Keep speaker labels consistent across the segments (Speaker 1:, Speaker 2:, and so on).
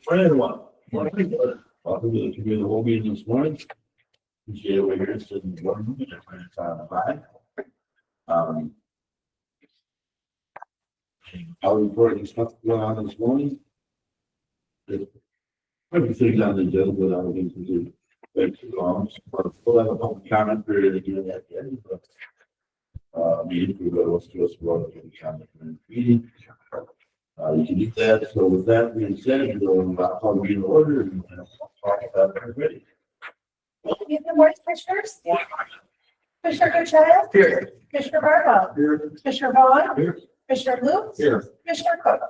Speaker 1: Brandon, welcome to the whole meeting this morning. Appreciate what you're interested in the board meeting at 5:05. I'll report the stuff going on this morning. There's everything's on the agenda, but I don't think we do way too long. But we'll have a public comment period again at the end. But meeting, we go to us about the comment in the meeting. You can do that. So with that being said, we'll call the meeting to order and talk about everybody.
Speaker 2: Thank you. Good morning, Commissioners. Commissioner Gutierrez.
Speaker 1: Here.
Speaker 2: Commissioner Barbo.
Speaker 1: Here.
Speaker 2: Commissioner Vaughn.
Speaker 1: Here.
Speaker 2: Commissioner Lutz.
Speaker 1: Here.
Speaker 2: Commissioner Cook.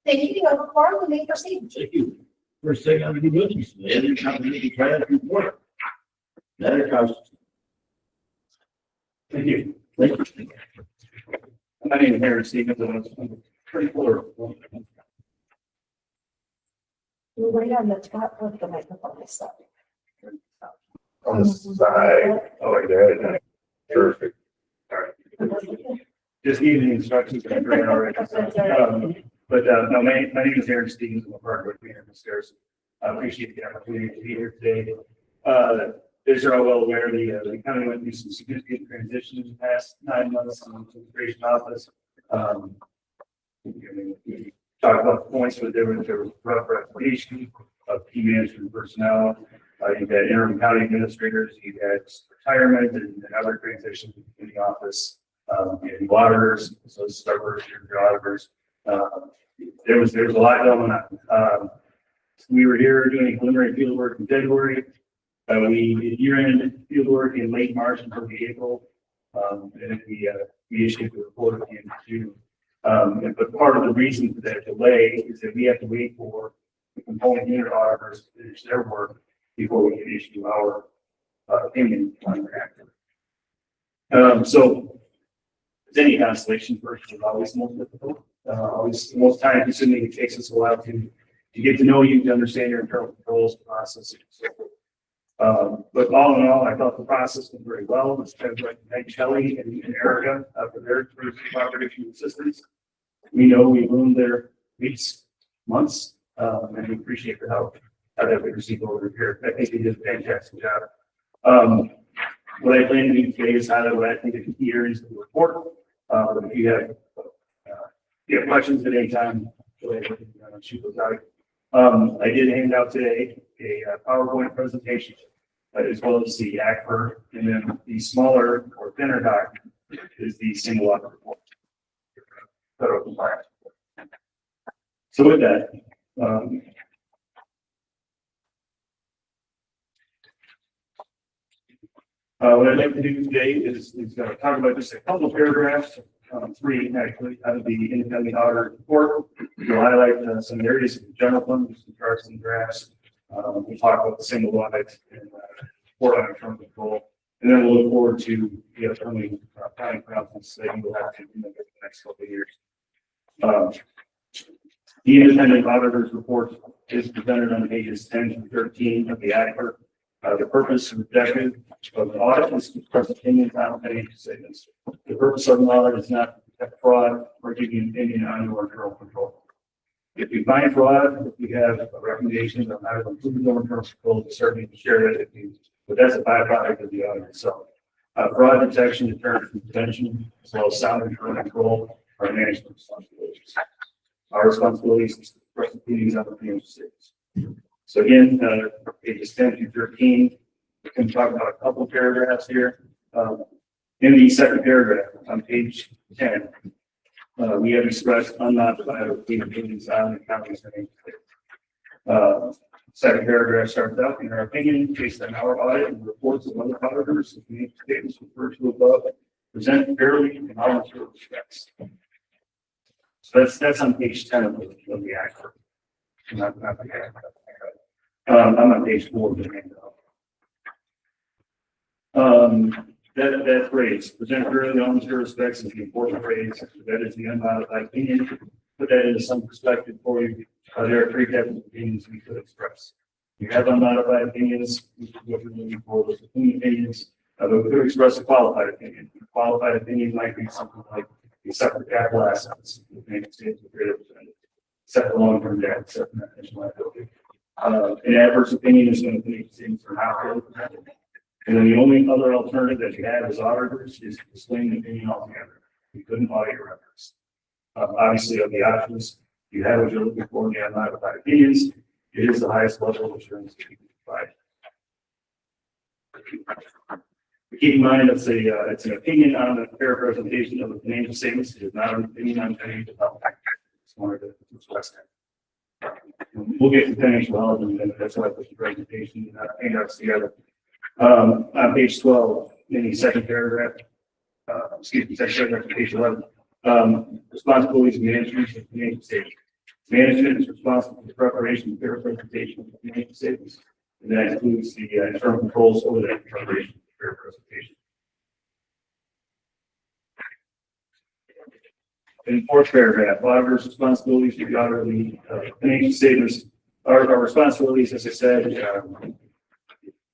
Speaker 2: Thank you. You have a quorum. We may proceed.
Speaker 1: Thank you. First thing on the new business, the editor company trial report. That comes.
Speaker 3: Thank you.
Speaker 1: Thank you.
Speaker 3: My name is Aaron Stevens. I'm pretty poor.
Speaker 2: We're right on the top of the microphone. So.
Speaker 3: On the side. Oh, like that. Perfect. All right. Just giving the instructions. But no, my name is Aaron Stevens. I'm a part of the Stairs. I appreciate the opportunity to be here today. As you're all well aware, the county went through some significant transitions in the past 9 months in the immigration office. We talked about the points, but there was rough replication of key management personnel. You've had interim county administrators, you've had retirement and other transitions in the office. And auditors, so start first year auditors. There was a lot going on. We were here doing preliminary field work in February. We did year-end field work in late March until April. And we issued the report at the end of June. But part of the reason for that delay is that we have to wait for the component unit auditors to finish their work before we can issue our opinion on their activity. So, as any constellation, first is always most difficult. Always most time consuming. It takes us a while to get to know you, to understand your internal controls process, and so forth. But all in all, I thought the process went very well. It's kind of like Meg Shelley and Erica for their collaboration assistance. We know we roomed there weeks, months, and we appreciate the help that we received over here. I think they did a fantastic job. What I plan to do today is highlight what I think are the key areas of the report. If you have questions at any time, go ahead and shoot those out. I did hand out today a PowerPoint presentation, as well as the ACFR, and then the smaller or thinner document is the single audit report. Federal compliance. So with that, what I'd like to do today is talk about just a couple of paragraphs, 3 actually, out of the independent auditor report. We'll highlight some areas of the general fund, some charts and graphs. We'll talk about the single audit and report on internal control. And then we'll look forward to the upcoming planning conference that you will have to do in the next couple of years. The independent auditor's report is presented on pages 10 through 13 of the ACFR. The purpose and objective of the audit is to express opinions on financial statements. The purpose of an audit is not to detect fraud or give you an opinion on your internal control. If you find fraud, if you have recommendations on how to improve your internal control, we certainly share that with you. But that's a byproduct of the audit itself. Fraud detection, deterrence, and prevention, as well as sound internal control, are management responsibilities. Our responsibilities is to express opinions on the financial statements. So again, pages 10 through 13, we can talk about a couple of paragraphs here. In the second paragraph on page 10, we have expressed unmodified opinions on the company's financial statements. Second paragraph starts out, in our opinion, based on our audit and reports of other auditors, the financial statements referred to above present fairly in all material respects. So that's on page 10 of the ACFR. Not the ACFR. I'm on page 4 of the handout. That phrase, present fairly in all material respects, is the important phrase. That is the unmodified opinion. Put that into some perspective for you. There are 3 types of opinions we could express. You have unmodified opinions, what you're looking for with opinions, but we could express a qualified opinion. A qualified opinion might be something like a separate capital assets, the financial statements of greater percentage, separate long-term debt, separate net pension liability. An adverse opinion is going to make things for half. And then the only other alternative that you have as auditors is to disclaim the opinion altogether. You couldn't audit your records. Obviously, of the options, you have what you're looking for in the unmodified opinions. It is the highest level of assurance that you can provide. Keep in mind, it's an opinion on the fair presentation of the financial statements. It is not an opinion on financial health. Just wanted to express that. We'll get to financial health, and that's why I put the presentation handouts together. On page 12, in the second paragraph, second paragraph, page 11, responsibilities of management of financial statements. Management is responsible for the preparation and fair presentation of the financial statements, and that includes the internal controls over that preparation and fair presentation. In the fourth paragraph, auditors' responsibilities for the audit of the financial statements are responsibilities, as I said,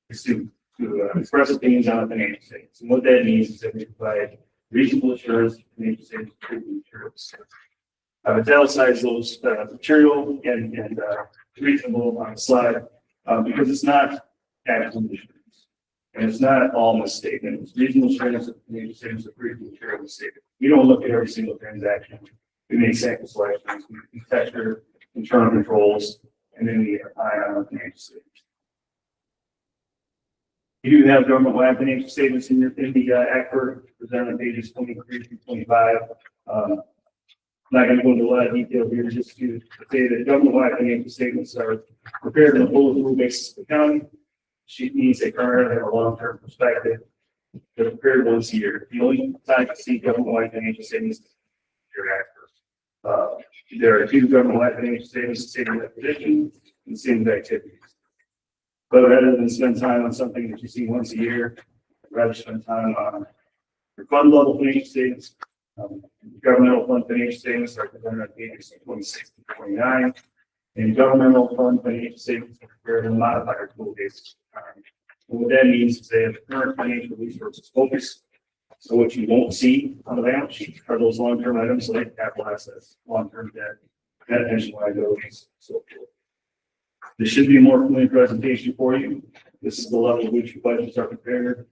Speaker 3: is to express opinions on the financial statements. And what that means is that we provide reasonable assurance that financial statements are truly accurate. I've italicized those material and reasonable on the slide because it's not absolute assurance. And it's not all misstatement. It's reasonable assurance that financial statements are truly accurate misstatement. We don't look at every single transaction. We make sample selections, we test your internal controls, and then we apply on our financial statements. You do have government-wide financial statements in the Act presented on pages 23 through 25. I'm not going to go into a lot of detail here, just to say that government-wide financial statements are prepared on a bullet rule basis for the county. She means they currently have a long-term perspective. They're prepared once a year. The only time to see government-wide financial statements is hereafter. There are two government-wide financial statements, statement of position and statement of activities. But rather than spend time on something that you see once a year, I'd rather spend time on your fund level financial statements. Governmental fund financial statements are presented on pages 26 to 29, and governmental fund financial statements are prepared on a modified tool basis. And what that means is they have the current financial resources focus. So what you won't see on the balance sheet are those long-term items like capital assets, long-term debt, net pension liabilities, so forth. This should be a more complete presentation for you. This is the level at which your budgets are prepared,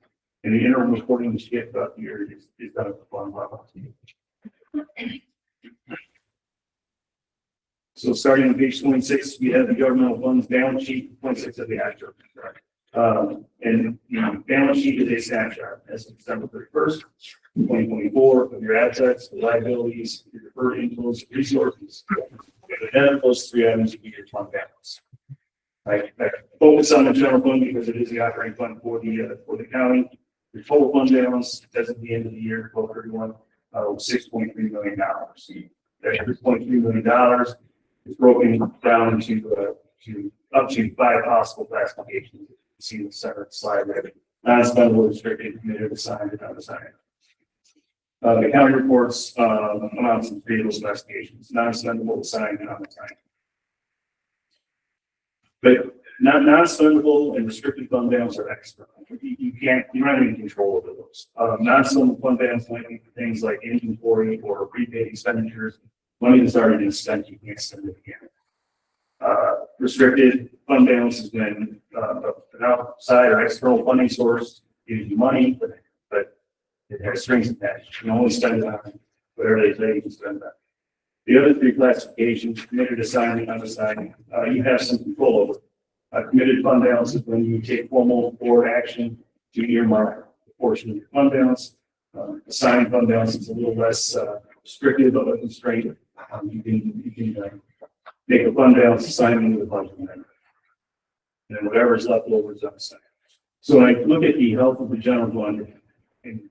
Speaker 3: and the interim reporting that you get throughout the year is done at the fund level. So starting on page 26, we have the governmental funds balance sheet, 26 of the actual. And the balance sheet is a snapshot as of December 31st, 2024, of your assets, the liabilities, your deferred inflows, resources. And then those three items would be your fund balance. I focus on the general fund because it is the operating fund for the county. The total fund balance as of the end of the year, 12/31, $6.3 million. That $6.3 million is broken down to up to 5 possible classifications. You see the center of the slide there. Non-spendable, restricted, committed, assigned, and unassigned. The county reports amounts of three of those classifications: non-spendable, assigned, and unassigned. But non-spendable and restricted fund balance are extra. You don't have any control over those. Non-spendable fund balance might be for things like inventory or prepaid expenditures. Money that's already been spent, you can't spend it again. Restricted fund balance is when an outside or external funding source gives you money, but it has strings attached. You can only spend it on whatever they say you can spend that. The other three classifications, committed, assigned, and unassigned, you have some control over. Committed fund balance is when you take formal board action to earmark a portion of your fund balance. Assigned fund balance is a little less restrictive of a constraint. You can make a fund balance assignment with a budget amendment. And whatever is left over is unassigned. So when I look at the health of the general fund and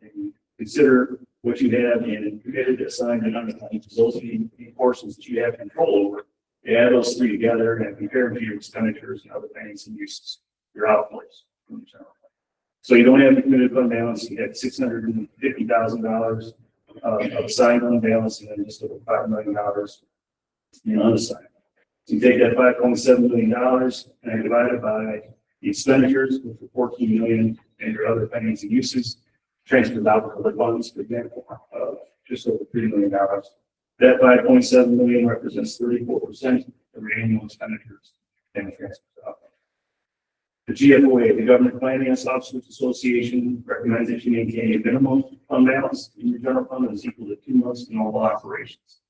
Speaker 3: consider what you have in committed, assigned, and unassigned, those are the portions that you have control over. You add those three together and compare them to your expenditures and other things and uses, your outflows from the general fund. So you don't have the committed fund balance, you had $650,000 of assigned fund balance, and then just over $5 million in unassigned. So you take that $5.7 million and divide it by the expenditures, which are $14 million, and your other things and uses, transferred out to other funds, for example, just over $3 million. That $5.7 million represents 34% of your annual expenditures. and the transfers out. The GFOA, the Government Planning and Officers Association, recommends that you maintain a minimum fund balance in your general fund that is equal to 2 months of normal operations.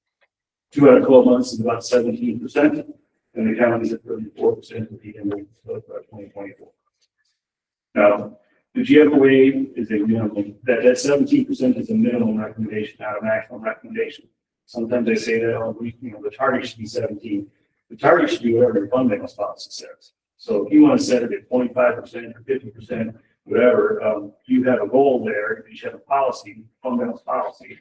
Speaker 3: 2 out of 12 months is about 17%, and the county is at 34% at the end of 2024. Now, the GFOA is a minimum, that 17% is a minimum recommendation, not a maximum recommendation. Sometimes they say that, oh, the target should be 17. The target should be whatever your fund balance policy says. So if you want to set it at 25% or 50%, whatever, you have a goal there, you should have a policy, fund balance policy.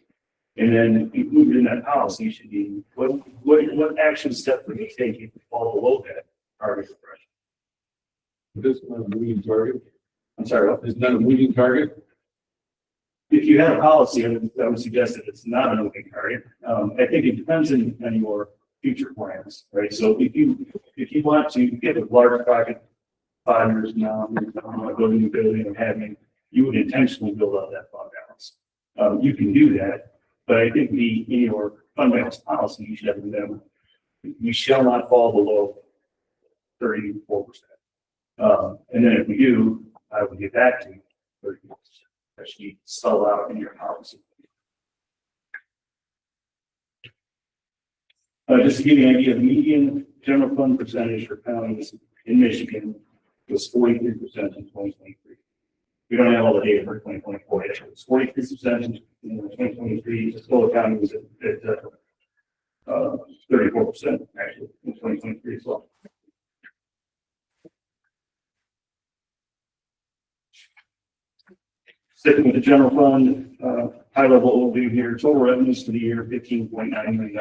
Speaker 3: And then included in that policy should be what action steps are you taking to fall below that target threshold?
Speaker 1: This is not a moving target.
Speaker 3: I'm sorry, what?
Speaker 1: It's not a moving target.
Speaker 3: If you have a policy, I would suggest that it's not a moving target. I think it depends on your future plans, right? So if you want to get a larger project 5 years from now, I want to go to a new building and having, you would intentionally build out that fund balance. You can do that, but I think in your fund balance policy, you should have a minimum. You shall not fall below 34%. And then if we do, I would get back to 30%. That should be spelled out in your policy. Just to give you an idea, the median general fund percentage for counties in Michigan was 43% in 2023. We don't have all the data for 2024 yet. It was 43% in 2023. The total county was at 34% actually in 2023 as well. Sticking with the general fund, high level overview here, total revenues for the year, $15.9 million.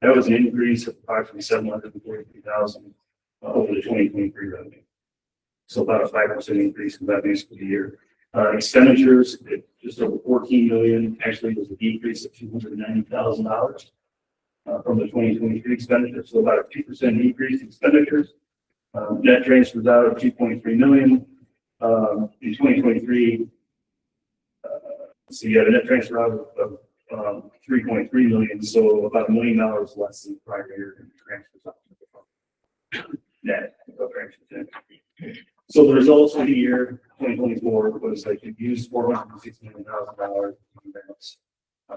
Speaker 3: That was an increase of approximately $743,000 over the 2023 revenue. So about a 5% increase in revenues for the year. Expenditures, just over $14 million, actually was a decrease of $290,000 from the 2023 expenditures. So about a 2% decrease in expenditures. Net transfers out of $2.3 million. In 2023, so you had a net transfer out of $3.3 million, so about $1 million less than the prior year in transfers out. Net transfers. So the results for the year 2024 was like you used $460,000 in balance.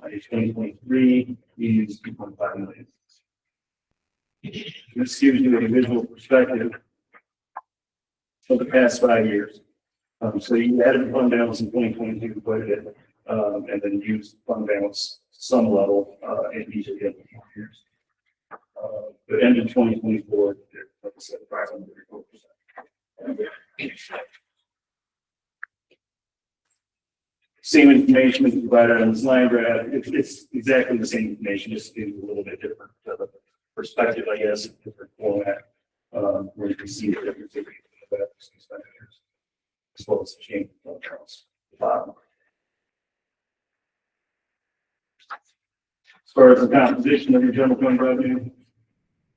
Speaker 3: In 2023, we used $2.5 million. This gives you a visual perspective of the past 5 years. So you added fund balance in 2022 quite a bit, and then used fund balance some level in each of the other 4 years. But end of 2024, like I said, 534%. Same information is provided on this line graph. It's exactly the same information, just gives a little bit different perspective, I guess, different format, where you can see the difference between the expenditures as well as the change in accounts. As far as the composition of your general fund revenue,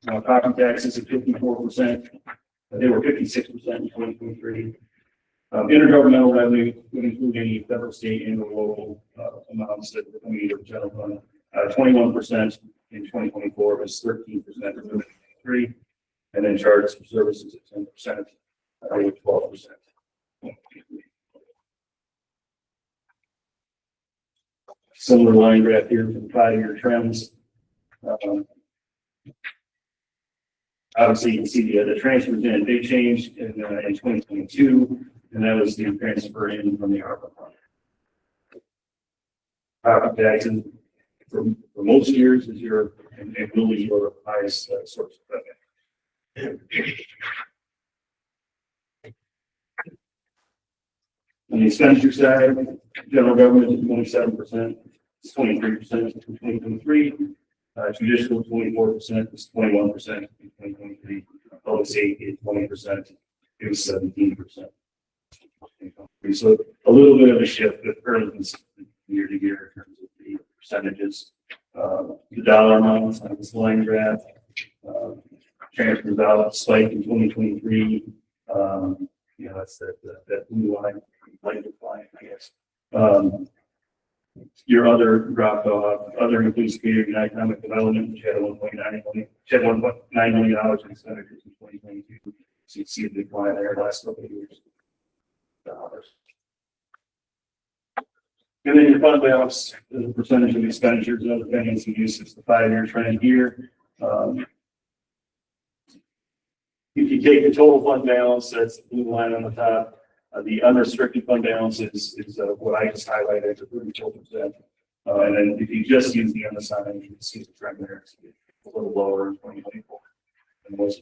Speaker 3: property taxes at 54%. They were 56% in 2023. Intergovernmental revenue would include any federal, state, and local amounts that are coming into the general fund. 21% in 2024 was 13% in 2023, and then charges for services at 10%, with 12%. Similar line graph here for the 5-year trends. Obviously, you can see the transfers in a big change in 2022, and that was the transfer in from the ARPA fund. Property taxes for most years is your and will be your highest source of revenue. On the expenditure side, general government is 27%, it's 23% in 2023. Traditional 24%, it's 21% in 2023. Public safety is 20%, it was 17%. So a little bit of a shift, but fairly consistent year to year in terms of the percentages. The dollar amounts on this line graph, transfers out spike in 2023. That's that blue line, light decline, I guess. Your other dropped off, other includes community and economic development, which had $1.9 million in expenditures in 2022. So you see the decline there last couple of years. And then your fund balance, the percentage of expenditures and other payments and uses, the 5-year trend here. If you take the total fund balance, that's the blue line on the top. The unrestricted fund balance is what I just highlighted to 34%. And then if you just use the unassigned, you can see the trend there. It's a little lower in 2024 than most.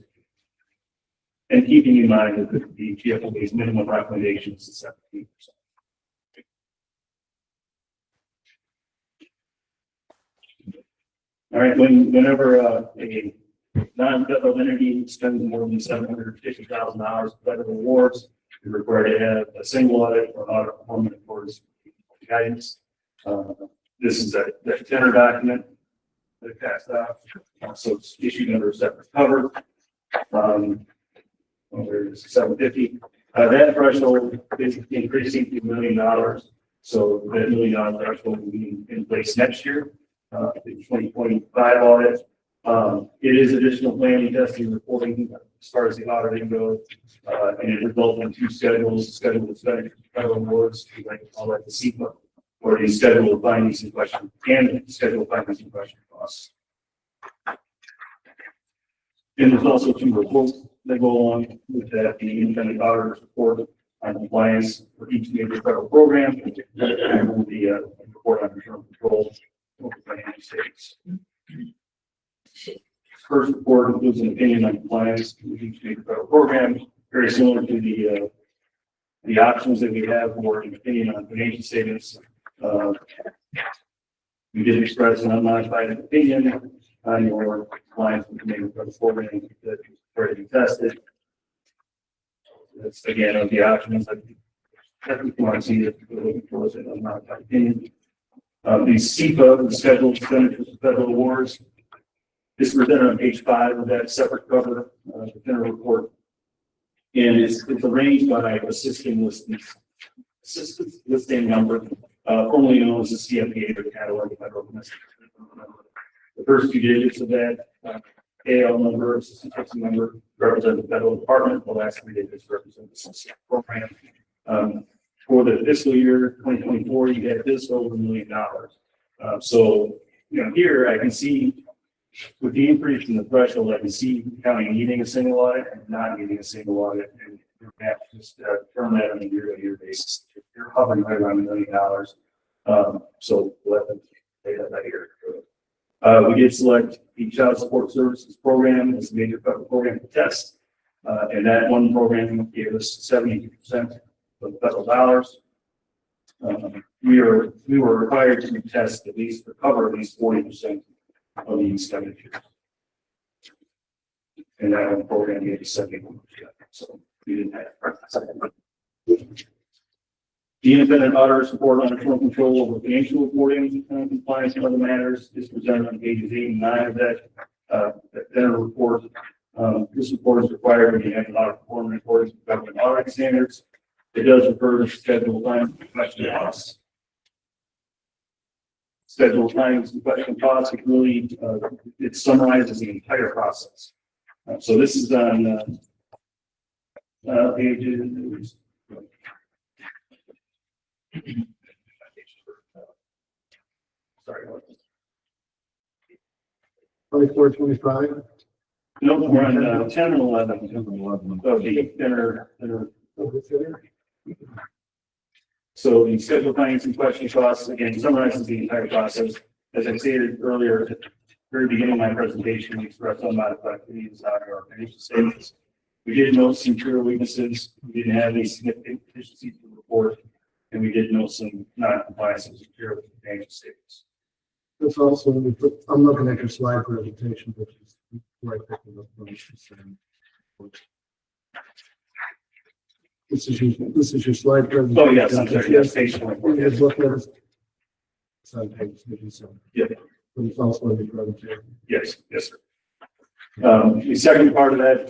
Speaker 3: And keeping in mind that the GFOA's minimum recommendations is 17%. All right, whenever a non-federal entity spends more than $750,000 of federal awards, you're required to have a single audit or audit performance accordance with guidance. This is that tender document that it passed out. So it's issued under a separate cover. There's 750. That threshold is increasing to $1 million. So that $1 million threshold will be in place next year. The 2025 audit. It is additional planning, testing, reporting as far as the auditing goes, and it results in 2 schedules: scheduled expenditures, federal awards, we like to call that the SEPA, or the scheduled findings and question and scheduled findings and question costs. And there's also 2 reports that go along with that: the independent auditor's report on compliance for each major federal program, and the report on internal control over financial statements. First report includes an opinion on compliance with each major federal program, very similar to the options that we have for an opinion on financial statements. We did express an unmodified opinion on your compliance with the major federal program that is already tested. That's again of the options that we want to see if we're looking for is an unmodified opinion. The SEPA, the scheduled expenditures of federal awards, is presented on page 5 of that separate cover, the general report. And it's arranged by assistant listing number, formerly known as the CFPA, or the Catalog of Federal Domestic. The first 2 digits of that AL number, assistant listing number, represent the federal department. The last 3 digits represent the specific program. For the fiscal year 2024, you had this over $1 million. So, here I can see with the increase in the threshold, I can see county needing a single audit and not needing a single audit, and you're going to have to just turn that on a year-to-year basis. You're hovering right around $1 million. So we'll have to pay that by year. We did select the Child Support Services Program as a major federal program to test, and that one program gave us 72% of the federal dollars. We were required to test at least, or cover at least 40% of the expenditures. And that one program gave us 71%. So we didn't have the independent auditor's report on internal control over financial reporting, compliance, and other matters is presented on pages 8 and 9 of that general report. This report is required when you have an audit performance according to government audit standards. It does refer to scheduled time and question costs. Scheduled times and question costs, it really it summarizes the entire process. So this is on pages. Sorry.
Speaker 4: 24, 25.
Speaker 3: No, we're on 10 and 11. 10 and 11. So the inner. So the scheduled findings and question costs, again, summarizes the entire process. As I stated earlier, at the very beginning of my presentation, we expressed unmodified opinions on our financial statements. We did note some clear weaknesses. We didn't have any significant deficiencies to report, and we did note some non-compliances with the financial statements.
Speaker 4: That's also, I'm looking at your slide presentation, which is right there. This is your slide presentation.
Speaker 3: Oh, yes, I'm sorry. Yes, page 24.
Speaker 4: Yes, look at it. It's on page 57.
Speaker 3: Yeah.
Speaker 4: But it's also in the presentation.
Speaker 3: Yes, yes, sir. The second part of that,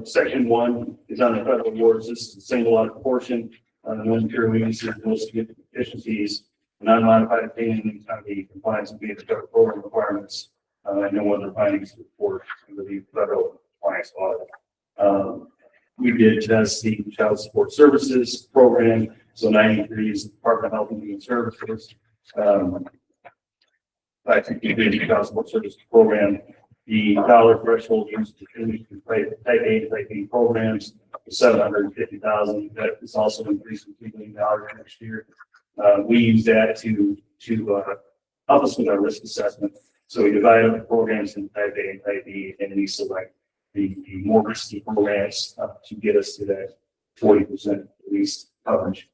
Speaker 3: section 1 is on the federal awards. This is the single audit portion. No material weaknesses, no significant deficiencies, non-modified opinion on the compliance with the federal program requirements, and no other findings to report under the federal compliance. compliance audit. We did just the child support services program, so 93 is the Department of Health and Human Services. I think we did the child support services program. The dollar threshold used to type A, type B programs was 750,000. That is also increased from $3 million next year. We use that to help us with our risk assessment. So we divide up the programs into type A and type B, and we select the more risky programs to get us to that 40% at least coverage.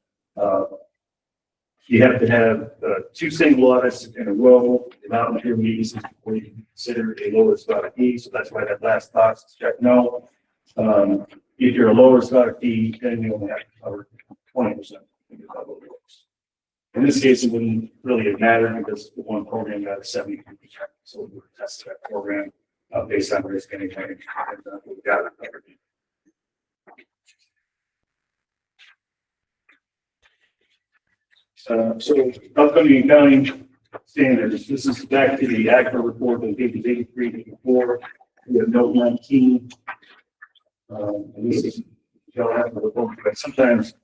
Speaker 3: You have to have 2 single audits in a row without material weaknesses before you can consider a lower spot fee. So that's why that last box is checked no. If you're a lower spot fee, then you only have to cover 20%. In this case, it wouldn't really matter because the one program got 72%. So we tested that program based on risk anyway, and we got it covered. So upcoming accounting standards. This is back to the ACRA report on pages 83 to 84. We have note 19. And this is ACRA report, but sometimes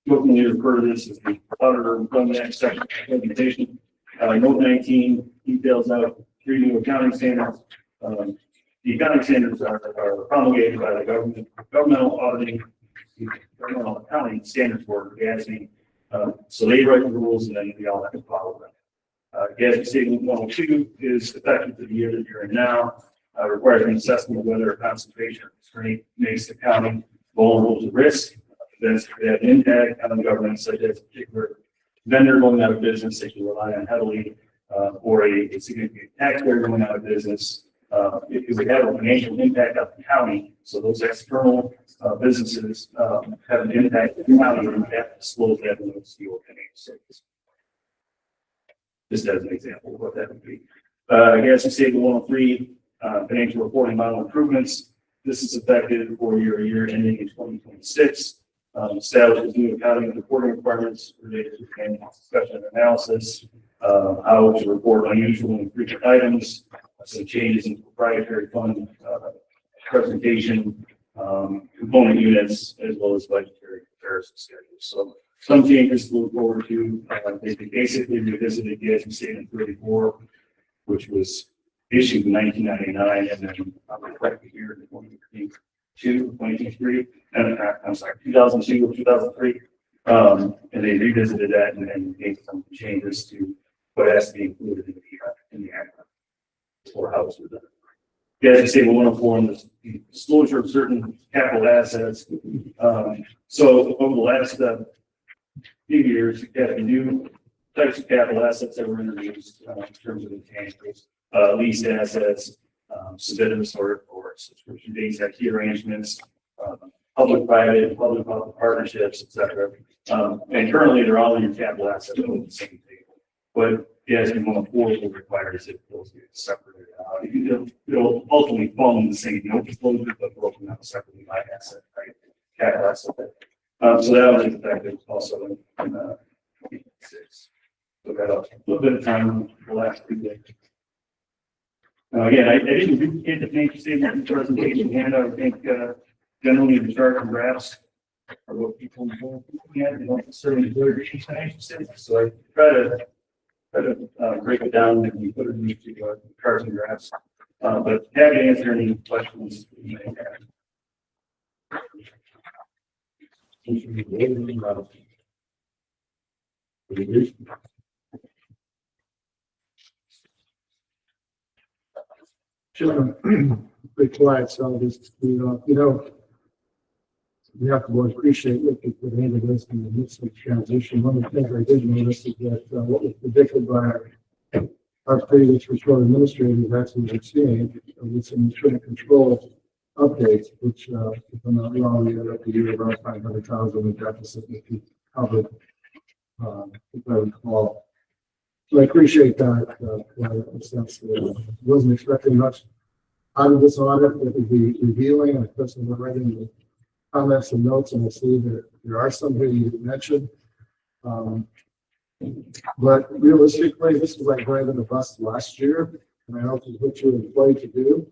Speaker 3: when you refer to this as the auditor from the next section of the presentation. Note 19 details out 3 new accounting standards. The accounting standards are promulgated by the governmental accounting standards board, GASB. So they write the rules and then we all have to follow them. GASB Statement 102 is effective for the year that you're in now, requires an assessment of whether a concentration or constraint makes the county vulnerable to risk. Events that have an impact on the government, such as a particular vendor going out of business that you rely on heavily, or a significant taxpayer going out of business. If it would have a financial impact on the county, so those external businesses have an impact on the county, and you have to disclose that in those financial statements. Just as an example of what that would be. GASB Statement 103, financial reporting model improvements. This is effective for your year ending in 2026. Establishes new accounting and reporting requirements related to financial discussion and analysis, how to report unusual and frequent items, some changes in proprietary fund presentation, component units, as well as budgetary comparison schedules. So some changes to look forward to. They basically revisited the GASB Statement 34, which was issued in 1999, and then corrected here in 2023. I'm sorry, 2002 or 2003. And they revisited that and made some changes to what has to be included in the act for how it's done. GASB Statement 104 on the disclosure of certain capital assets. So over the last few years, you have new types of capital assets that were introduced in terms of intangibles, leased assets, subsidiaries or subscription-based IT arrangements, public-private, public-public partnerships, etc. And currently, they're all in your capital assets on the same table. But GASB 104 will require is if those get separated out. It'll ultimately fall in the same note disclosure, but broken out separately by asset, right? Capital asset. So that was effective also in 2026. So got a little bit of time for the last 2 days. Again, I didn't duplicate the financial statement in the presentation handout. I think generally the chart and graphs are what people looking at. They don't necessarily do each financial statement. So I try to break it down and we put it into charts and graphs. But happy to answer any questions you may have.
Speaker 4: Sure. Pretty quiet, so I'll just, we have to appreciate what the hand of this in the midst of transition. One of the things I did notice is that what was predicted by our previous report administrators actually we're seeing with some internal control updates, which if I'm not wrong, we ended up the year around 500,000 in deficit that we covered, if I recall. So I appreciate that. Wasn't expecting much out of this audit. It would be revealing. I personally been writing the comments and notes, and I see that there are some here you mentioned. But realistically, this was like driving the bus last year, and I don't think what you were employed to do.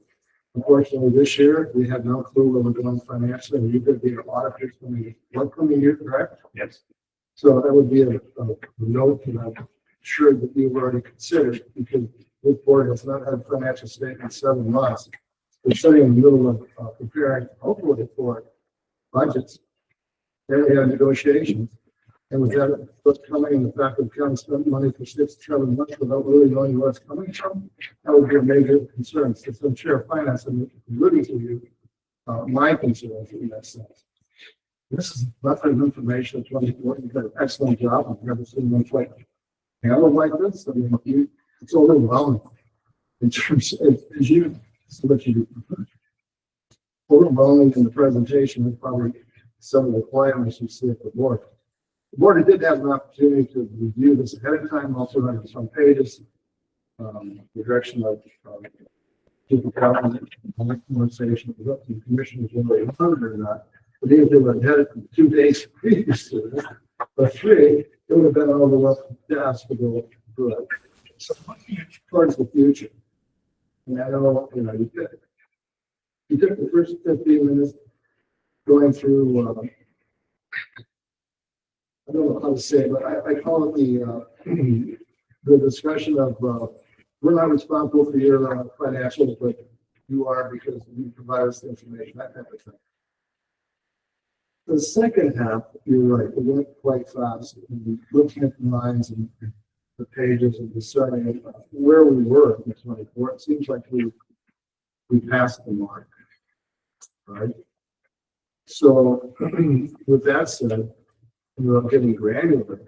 Speaker 4: Unfortunately, this year, we have no clue where we're going financially, and you could be an auditor coming, one coming year, correct?
Speaker 3: Yes.
Speaker 4: So that would be a note that I'm sure that you've already considered, because this board has not had financial statement in 7 months. We're sitting in the middle of preparing, hopefully, for budgets. Then we have negotiations. And with that, what's coming in the fact that the county spent money for 6 to 7 months without really knowing where it's coming from, that would be a major concern. Since I'm chair of finance, I'm alluding to you, my concerns in that sense. This is nothing of information. You've done an excellent job. I've never seen one quite handled like this. I mean, it's overwhelming in terms of, as you, so what you do. Overwhelming in the presentation and probably some of the requirements you see at the board. The board did have an opportunity to review this ahead of time, also on some pages. The direction of people government conversation was up to the commissioners whether they wanted or not. But even if they were ahead of 2 days previous to this, but 3, it would have been all the way to ask to go through it. So towards the future. And I don't know what, you took the first 15 minutes going through, I don't know how to say it, but I call it the discussion of, we're not responsible for your financials, but you are because you provide us the information, that type of thing. The second half, you're right, it went quite fast. Looking at the lines and the pages and discerning where we were in 24, it seems like we passed the mark, right? So with that said, we're getting granular.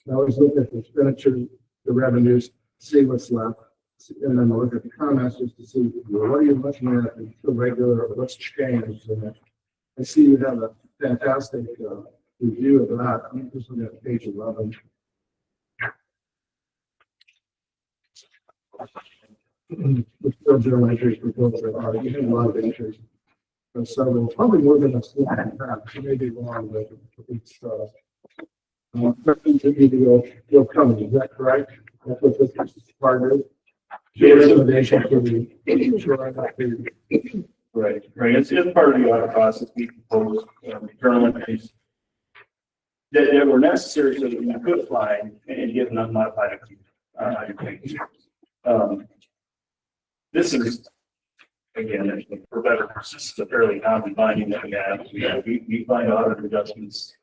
Speaker 4: Now let's look at the expenditures, the revenues, see what's left, and then look at the comments just to see what are you looking at the regular or what's changed. And I see you have a fantastic review of that. I'm just looking at page 11. The still journal entries proposed are you have a lot of entries. And so probably more than a slide, maybe wrong, but it's need to go coming. Is that correct? That's what this part is. Recommendation for the
Speaker 3: Right. It's part of the audit process. We proposed journal entries that were necessary so that we could apply and get an unmodified. This is, again, for better, this is a fairly common finding that we have. We find audit adjustments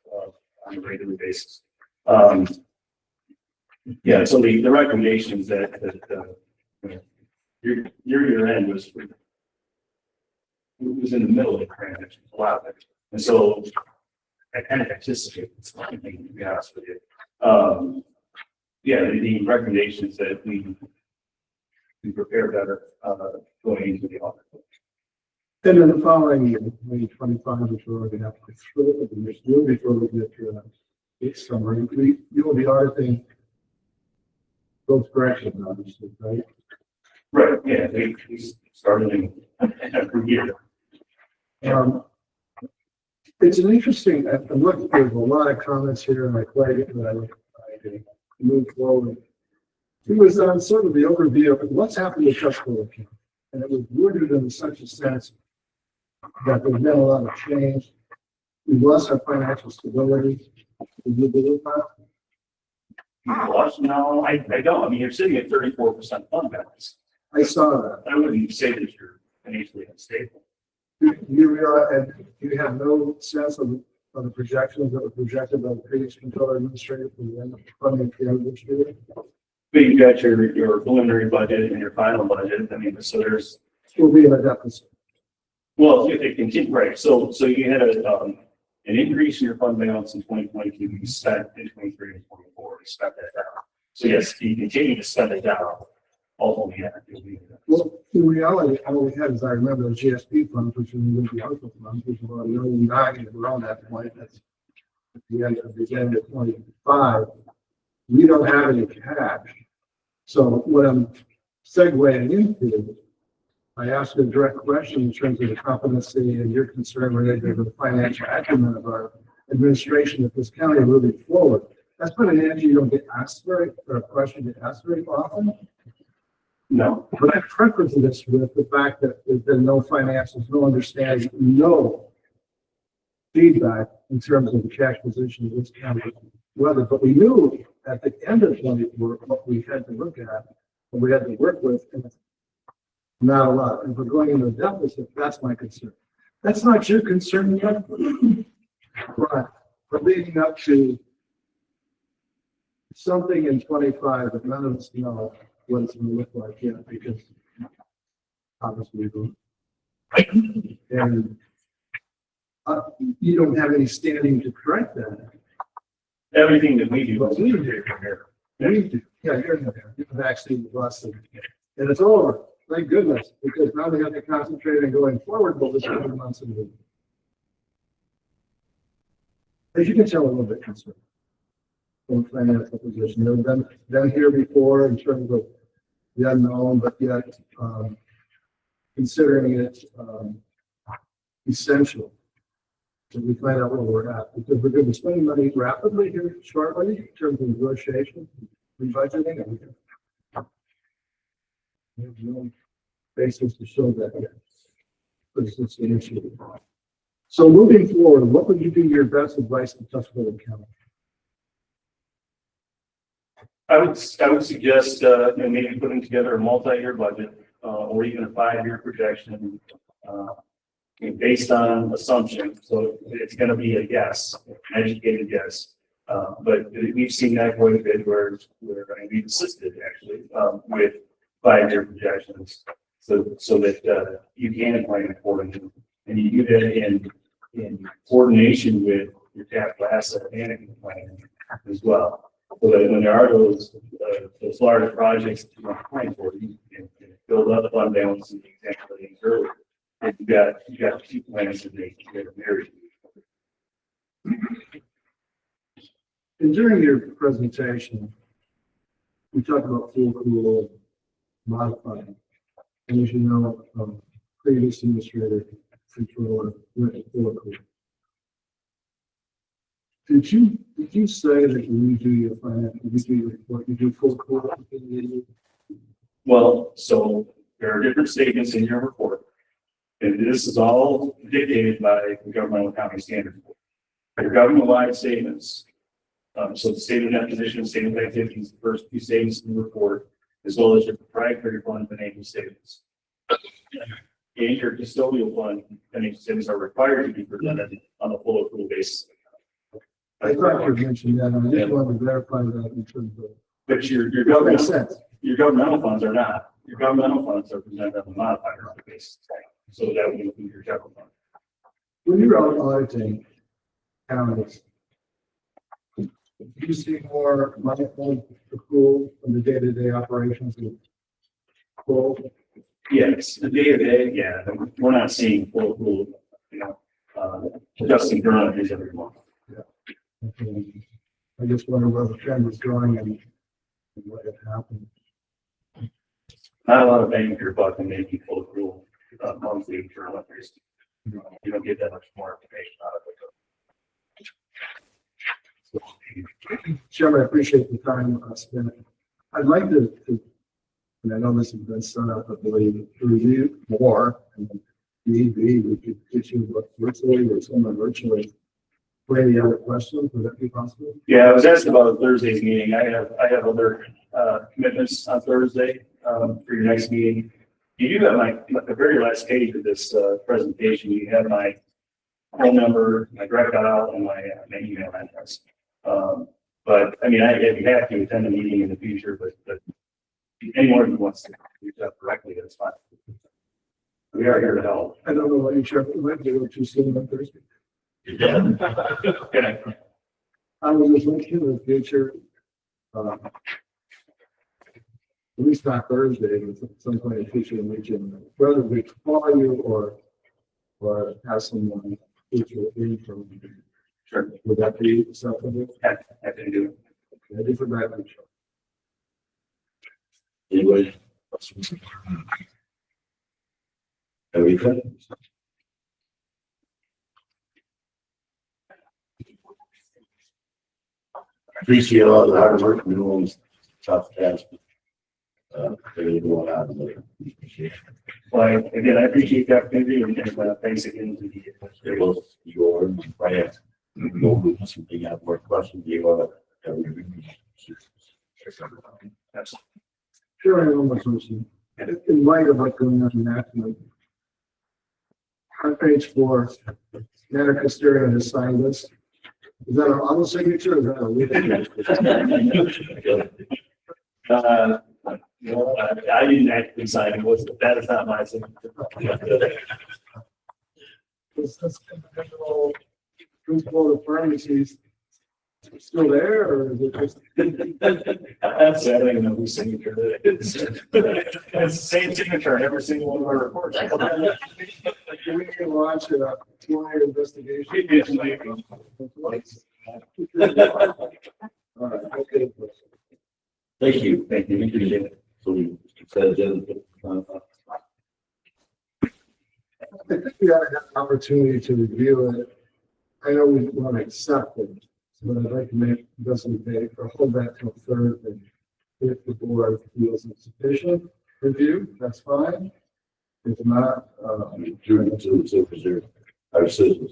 Speaker 3: on a regular basis. Yeah, so the recommendations that your year-end was in the middle of the transition, a lot of it. And so I kind of anticipate it's something, to be honest with you. Yeah, the recommendations that we prepare better going into the audit.
Speaker 4: And then the following year, maybe 25, which we're already have to go through, and we're still before we get to its summary. You will be auditing those corrections, obviously, right?
Speaker 3: Right, yeah, we started in every year.
Speaker 4: It's an interesting, I'm looking, there's a lot of comments here, and I move forward. It was on sort of the overview of what's happened to Trustco account. And it was worded in such a sense that there's been a lot of change. We lost our financial stability. Did you believe that?
Speaker 3: Well, no, I don't. I mean, you're sitting at 34% fund balance.
Speaker 4: I saw that.
Speaker 3: I wouldn't say that you're financially unstable.
Speaker 4: You realize, and you have no sense of the projections that were projected by the previous controller administrator for the end of funding at the end of this year?
Speaker 3: But you've got your preliminary budget and your final budget. I mean, so there's.
Speaker 4: Will be in a deficit.
Speaker 3: Well, if it continues, right. So you had an increase in your fund balance in 2022. You spent in 23 and 24. You spent that down. So yes, you continue to spend it down. Ultimately,
Speaker 4: well, in reality, all we had, as I remember, the GSP funds, which is the ARPA funds, which were $1.9 million around that point. That's at the end of 25. We don't have any cash. So what I'm segueing into, I asked a direct question in terms of the competency and your concern related to the financial acumen of our administration of this county moving forward. That's been an answer you don't get asked very, or a question you get asked very often.
Speaker 3: No,
Speaker 4: But I preface this with the fact that there's been no financials, no understanding, no feedback in terms of the cash position of this county. Whether, but we knew at the end of 24 what we had to look at, what we had to work with, and it's not a lot. If we're going into a deficit, that's my concern. That's not your concern yet. Right. But leading up to something in 25 that none of us know what it's going to look like yet, because obviously we don't. And you don't have any standing to correct that.
Speaker 3: everything that we do is from here.
Speaker 4: We do. Yeah, you're in there. You're vaccinated the bus and it's over. Thank goodness, because now we have to concentrate on going forward, but this 7 months of it. As you can tell, a little bit concerned. From financial position. They've been here before in terms of the unknown, but yet considering it essential that we find out where we're at, because we're going to be spending money rapidly here shortly in terms of negotiation, rebudgeting, and there's no basis to show that yet. But it's an issue. So moving forward, what would you be your best advice to Tuscaloosa County?
Speaker 3: I would suggest, maybe putting together a multi-year budget, or even a 5-year projection, based on assumption. So it's going to be a guess, an educated guess. But we've seen that quite a bit where we've assisted actually, with 5-year projections. So that, you can plan accordingly, and you do that in coordination with your capital asset management plan as well. So that when there are those large projects that you want to plan for, you can build up fund balance and exactly early. And you got 2 plans that they get married.
Speaker 4: And during your presentation, we talked about fuel cool modifying. And as you know, previous administrator controller went to fuel cool. Did you say that when you do your finance, you do your report, you do full cool?
Speaker 3: Well, so there are different statements in your report. And this is all dictated by the governmental accounting standards. Your government-wide statements, so the statement of net position, statement of activities, the first 2 statements in the report, as well as your proprietary fund financial statements. And your custodial fund financial statements are required to be presented on a full accrual basis.
Speaker 4: I thought you mentioned that, and I just wanted to verify that in terms of.
Speaker 3: But your
Speaker 4: That makes
Speaker 3: government,
Speaker 4: sense.
Speaker 3: your governmental funds are not. Your governmental funds are presented on a modified basis. So that would include your general fund.
Speaker 4: When you're out auditing counties, do you see more money flowing to accrual in the day-to-day operations of cool?
Speaker 3: Yes, the day-to-day, yeah, we're not seeing full accrual, adjusting journals every month.
Speaker 4: I just wonder where the trend is going and what had happened.
Speaker 3: Not a lot of bang for your buck in making full accrual monthly journal entries. You don't get that much more information out of it.
Speaker 4: Chairman, I appreciate the time spent. I'd like to, and I know this has been set up, I believe, to review more. And maybe we could get you virtually or someone virtually. For any other questions, would that be possible?
Speaker 3: Yeah, I was asked about Thursday's meeting. I have other commitments on Thursday for your next meeting. You do have the very last page of this presentation. You have my phone number, my direct dial, and my email address. But I mean, I'd be happy to attend the meeting in the future, but anyone who wants to reach out directly, that's fine. We are here to help.
Speaker 4: I don't know what you checked, we might do it too soon on Thursday.
Speaker 3: Yeah.
Speaker 4: I was just thinking in the future, at least not Thursday, but some point in the future, we can, whether we call you or have someone future in from.
Speaker 3: Sure.
Speaker 4: Would that be something?
Speaker 3: Happy to do it.
Speaker 4: Ready for that?
Speaker 1: Anyway. Everything? Appreciate all the hard work and all this tough task. They're going on there.
Speaker 3: Well, again, I appreciate the opportunity and thanks again to the.
Speaker 1: It was your, right, you go something, you have more questions, you want to.
Speaker 4: Sure, I know my question. In light of what's going on nationally, on page 4, Nana Custodian has signed this. Is that an auto signature or is that a legal?
Speaker 3: No, I didn't actually sign it, that is not my signature.
Speaker 4: Is this individual principal of pharmacies still there or is it just?
Speaker 3: That's, I don't even know whose signature it is. It's the same signature in every single one of our reports.
Speaker 4: Can we launch a 2-year investigation? All right, okay.
Speaker 1: Thank you. Thank you. Appreciate it. So we said,
Speaker 4: I think we ought to have an opportunity to review it. I know we want to accept it, but I'd like to make investment date or hold that till Thursday. If the board feels it's sufficient review, that's fine. If not,
Speaker 1: during the preserve our citizens.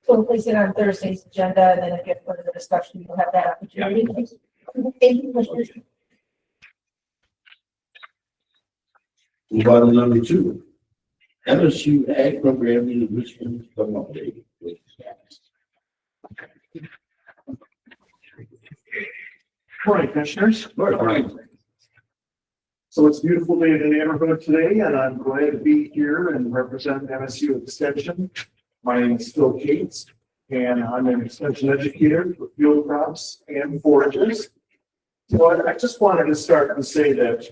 Speaker 2: So we'll place it on Thursday's agenda, and then if you have further discussion, you'll have that opportunity. Thank you, Commissioners.
Speaker 1: Move on to number 2. MSU Ag Programming in Richmond, come update.
Speaker 3: Morning, Commissioners.
Speaker 1: Morning.
Speaker 3: So it's a beautiful day in the neighborhood today, and I'm glad to be here and represent MSU Extension. My name is Phil Cates, and I'm an extension educator for field crops and forages. So I just wanted to start and say that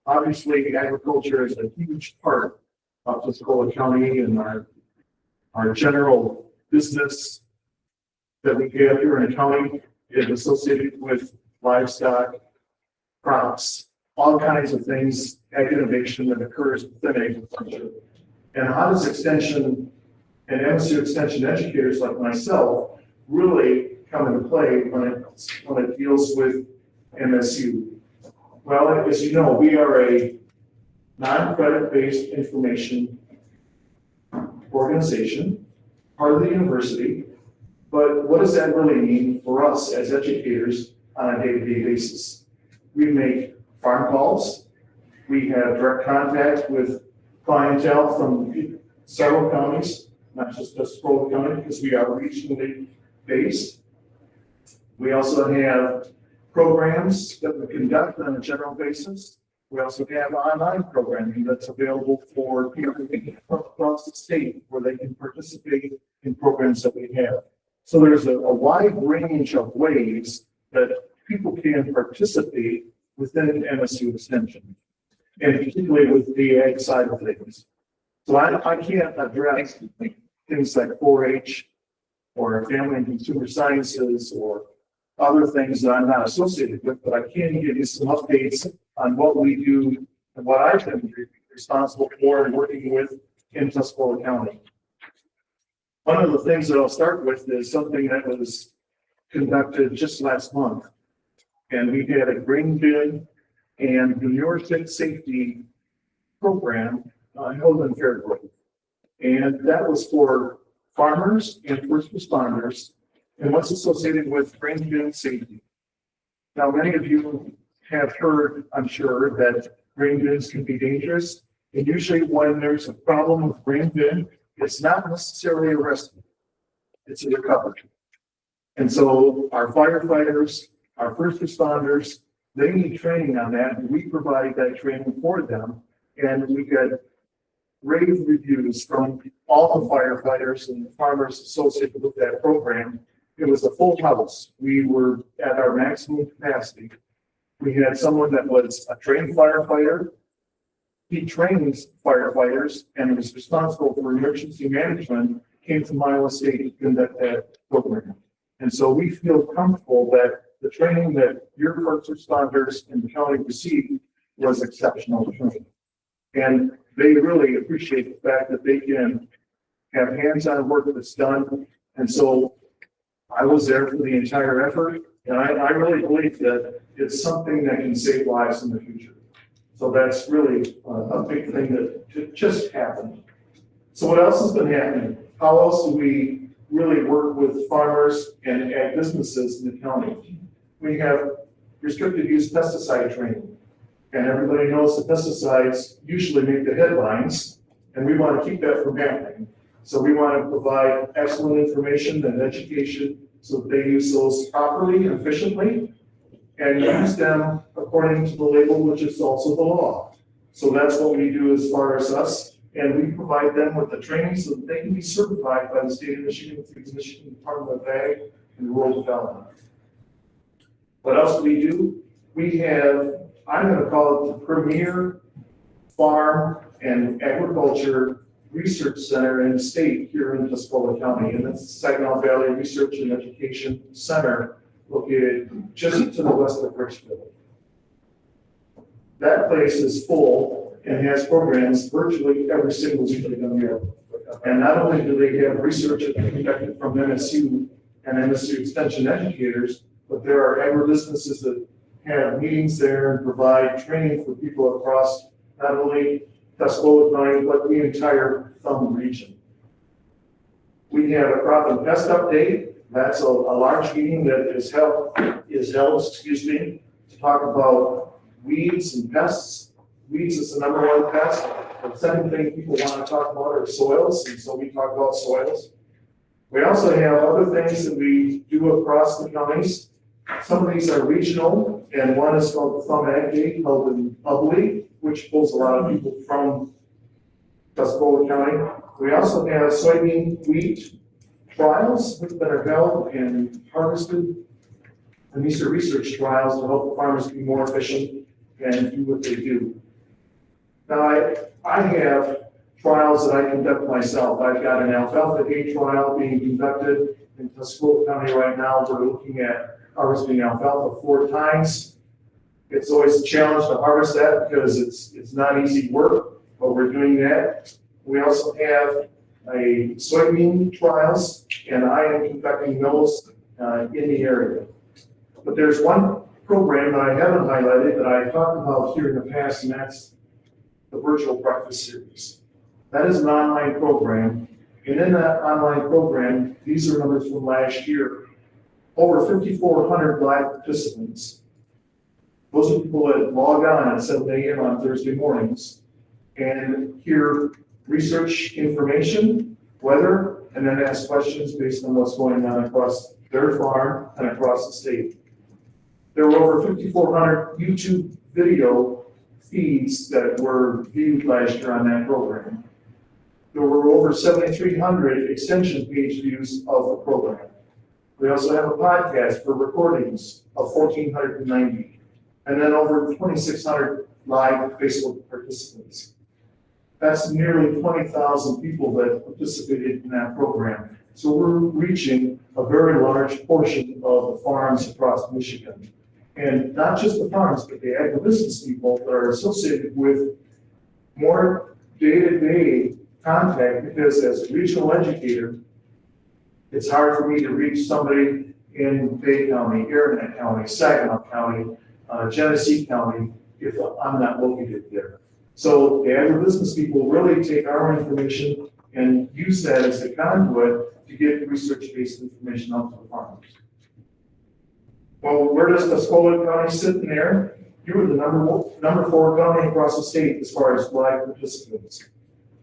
Speaker 3: obviously agriculture is a huge part of Tuscola County and our general business that we have here in the county is associated with livestock, crops, all kinds of things, ag innovation that occurs within agriculture. And how does extension and MSU extension educators like myself really come into play when it deals with MSU? Well, as you know, we are a non-credit-based information organization, part of the university. But what does that really mean for us as educators on a day-to-day basis? We make farm calls. We have direct contact with clientele from several counties, not just Tuscola County, because we are regionally based. We also have programs that we conduct on a general basis. We also have online programming that's available for people across the state where they can participate in programs that we have. So there's a wide range of ways that people can participate within MSU Extension, and particularly with the ag side of things. So I can't address things like 4-H or family and consumer sciences or other things that I'm not associated with, but I can give you some updates on what we do and what I've been responsible for and working with in Tuscola County. One of the things that I'll start with is something that was conducted just last month. And we had a grain bin and manure safety program held in Fairgrove. And that was for farmers and first responders and what's associated with grain bin safety. Now, many of you have heard, I'm sure, that grain bins can be dangerous. And usually when there's a problem with grain bin, it's not necessarily a rescue, it's a recovery. And so our firefighters, our first responders, they need training on that, and we provide that training for them. And we get rave reviews from all the firefighters and the farmers associated with that program. It was a full house. We were at our maximum capacity. We had someone that was a trained firefighter. He trains firefighters and was responsible for emergency management, came from Iowa State to conduct that program. And so we feel comfortable that the training that your first responders in the county received was exceptional training. And they really appreciate the fact that they can have hands-on work that's done. And so I was there for the entire effort,
Speaker 5: And I really believe that it's something that can save lives in the future. So that's really a big thing that just happened. So what else has been happening? How else do we really work with farmers and ag businesses in the county? We have restricted use pesticide training. And everybody knows the pesticides usually make the headlines, and we want to keep that from happening. So we want to provide excellent information and education so that they use those properly and efficiently and use them according to the label, which is also the law. So that's what we do as far as us. And we provide them with the training so that they can be certified by the state of Michigan through the Michigan Department of Ag and Rural Development. What else do we do? We have, I'm going to call it the premier farm and agriculture research center in the state here in Tuscola County. And it's the Saginaw Valley Research and Education Center located just to the west of Richville. That place is full and has programs virtually every single week of the year. And not only do they have research conducted from MSU and MSU Extension educators, but there are agribusinesses that have meetings there and provide training for people across not only Tuscola County, but the entire Thumb region. We have a crop and pest update. That's a large meeting that is held, to talk about weeds and pests. Weeds is the number one pest. The second thing people want to talk about are soils, and so we talk about soils. We also have other things that we do across the counties. Some of these are regional, and one is called the Thumb Ag Day, held in Ubly, which pulls a lot of people from Tuscola County. We also have soybean wheat trials that are held and harvested. And these are research trials to help the farmers be more efficient and do what they do. Now, I have trials that I conduct myself. I've got an alfalfa hay trial being conducted in Tuscola County right now. We're looking at harvesting alfalfa 4 times. It's always a challenge to harvest that because it's not easy work, but we're doing that. We also have a soybean trials, and I am conducting those in the area. But there's one program that I haven't highlighted that I've talked about here in the past, and that's the virtual breakfast series. That is an online program, and in that online program, these are numbers from last year, over 5,400 live participants. Those are people that log on at 7 a.m. on Thursday mornings and hear research information, weather, and then ask questions based on what's going on across their farm and across the state. There were over 5,400 YouTube video feeds that were viewed last year on that program. There were over 7,300 extension page views of the program. We also have a podcast for recordings of 1,490, and then over 2,600 live Facebook participants. That's nearly 20,000 people that participated in that program. So we're reaching a very large portion of the farms across Michigan. And not just the farms, but the agribusiness people that are associated with more day-to-day contact, because as a regional educator, it's hard for me to reach somebody in Bay County, Aranet County, Saginaw County, Genesee County, if I'm not located there. So the agribusiness people really take our information and use that as a conduit to get research-based information out to the farmers. Well, where does Tuscola County sit in there? You were the number 4 county across the state as far as live participants.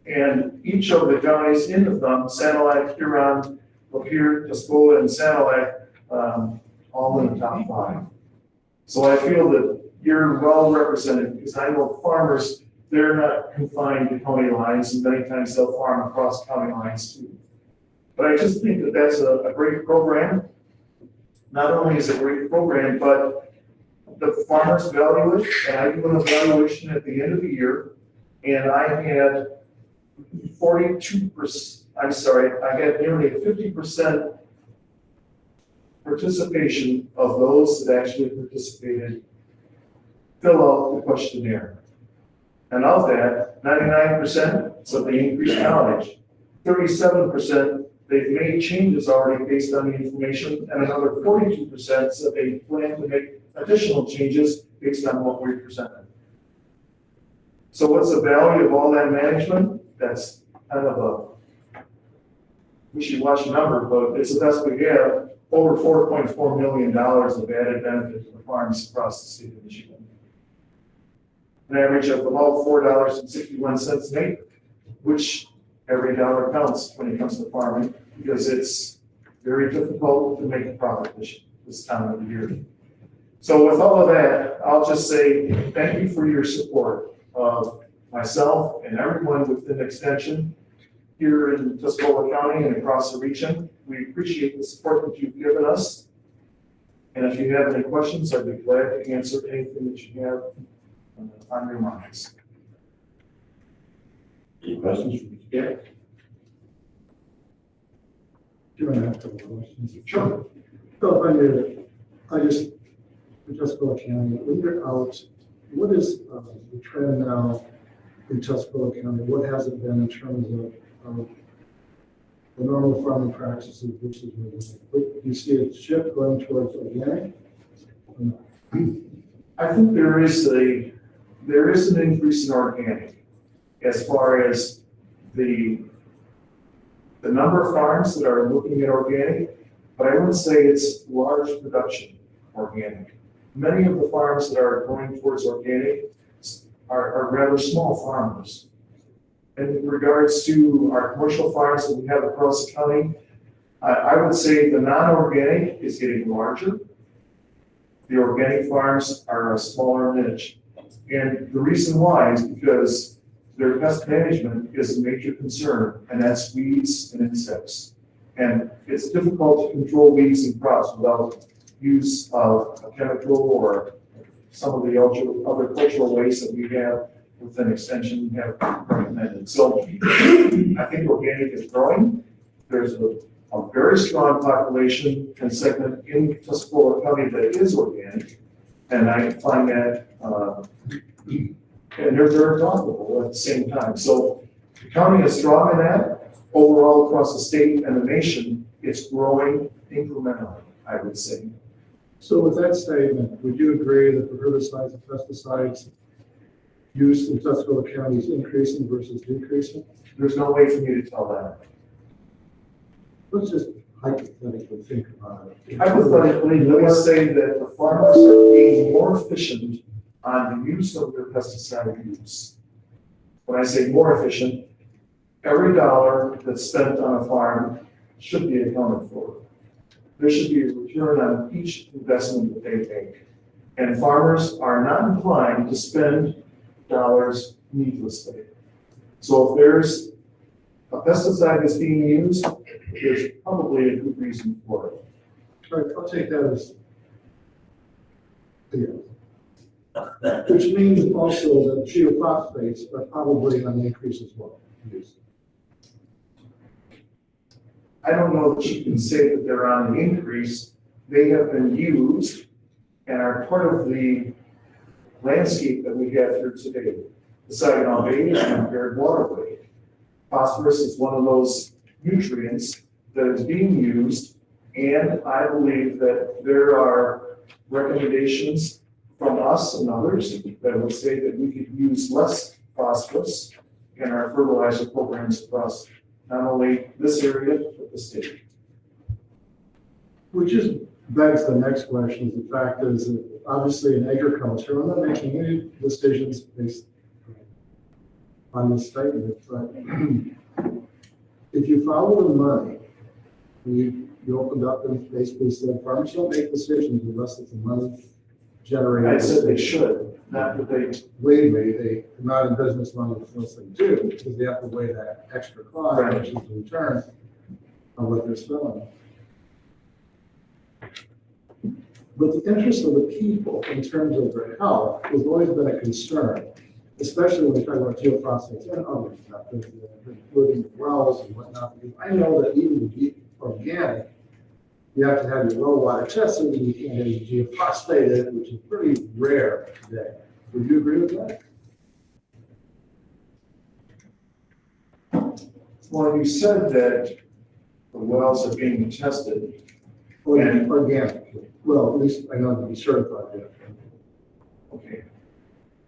Speaker 5: And each of the counties in the Thumb, Sanilac, Huron, Lapeer, Tuscola, and Sanilac, all in the top 5. So I feel that you're well represented, because I know farmers, they're not confined to county lines, and many times they'll farm across county lines too. But I just think that that's a great program. Not only is it a great program, but the farmers value it, and I do an evaluation at the end of the year, and I had 42%, I had nearly 50% participation of those that actually participated fill out the questionnaire. And of that, 99% said they increased knowledge, 37% they've made changes already based on the information, and another 42% said they plan to make additional changes based on what we presented. So what's the value of all that management? That's kind of a wishy-washy number, but it's the best we have. Over $4.4 million of added benefit to the farms across the state of Michigan. An average of about $4.61 an acre, which every dollar counts when it comes to farming, because it's very difficult to make a profit this time of the year. So with all of that, I'll just say thank you for your support of myself and everyone within Extension here in Tuscola County and across the region. We appreciate the support that you've given us. And if you have any questions, I'd be glad to answer anything that you have on your minds.
Speaker 1: Any questions from Mr. Garrett?
Speaker 4: Do I have a couple of questions?
Speaker 5: Sure.
Speaker 4: So if I just County, when you're out, what is the trend now in Tuscola County? What has it been in terms of the normal farming practices versus organic? Do you see a shift going towards organic?
Speaker 5: I think there is an increase in organic as far as the number of farms that are looking at organic, but I wouldn't say it's large production organic. Many of the farms that are going towards organic are rather small farmers. And in regards to our commercial farms that we have across the county, I would say the non-organic is getting larger. The organic farms are a smaller niche. And the reason why is because their pest management is a major concern, and that's weeds and insects. And it's difficult to control weeds and crops without use of a chemical or some of the other cultural waste that we have within Extension have recommended. So I think organic is growing. There's a very strong population and segment in Tuscola County that is organic. And I find that, and they're very profitable at the same time. So the county is strong in that. Overall, across the state and the nation, it's growing incrementally, I would say.
Speaker 4: So with that statement, would you agree that the herbicides and pesticides used in Tuscola County is increasing versus decreasing?
Speaker 5: There's no way for me to tell that.
Speaker 4: Let's just hypothetically think about it.
Speaker 5: Hypothetically, let me say that the farmers are being more efficient on the use of their pesticide use. When I say more efficient, every dollar that's spent on a farm should be accounted for. There should be a return on each investment that they make. And farmers are not inclined to spend dollars needlessly. So if there's a pesticide that's being used, there's probably a good reason for it.
Speaker 4: All right, I'll take that as yeah. Which means also that geophosphates are probably on the increase as well.
Speaker 5: I don't know that you can say that they're on the increase. They have been used and are part of the landscape that we have here today. The Saginaw Bay is an impaired waterway. Phosphorus is one of those nutrients that is being used, and I believe that there are recommendations from us and others that would say that we could use less phosphorus in our fertilizer programs across not only this area, but the state.
Speaker 4: Which just begs the next question. The fact is that obviously in agriculture, I'm not making any decisions based on this statement, but if you follow the money, you opened up and basically said farmers don't make decisions unless it's the money generated.
Speaker 5: I said they should, not that they.
Speaker 4: Believe me, they're not in business money unless they do, because they have to weigh that extra cost,
Speaker 5: Right.
Speaker 4: which is the return on what they're spending. But the interest of the people in terms of their health has always been a concern, especially when you talk about geophosphates and others, including the wells and whatnot. Because I know that even to be organic, you have to have your well water tested and you can't have geophosphated, which is pretty rare today. Would you agree with that?
Speaker 5: Well, you said that the wells are being tested.
Speaker 4: Organic, well, at least I know to be certified yet.
Speaker 5: Okay.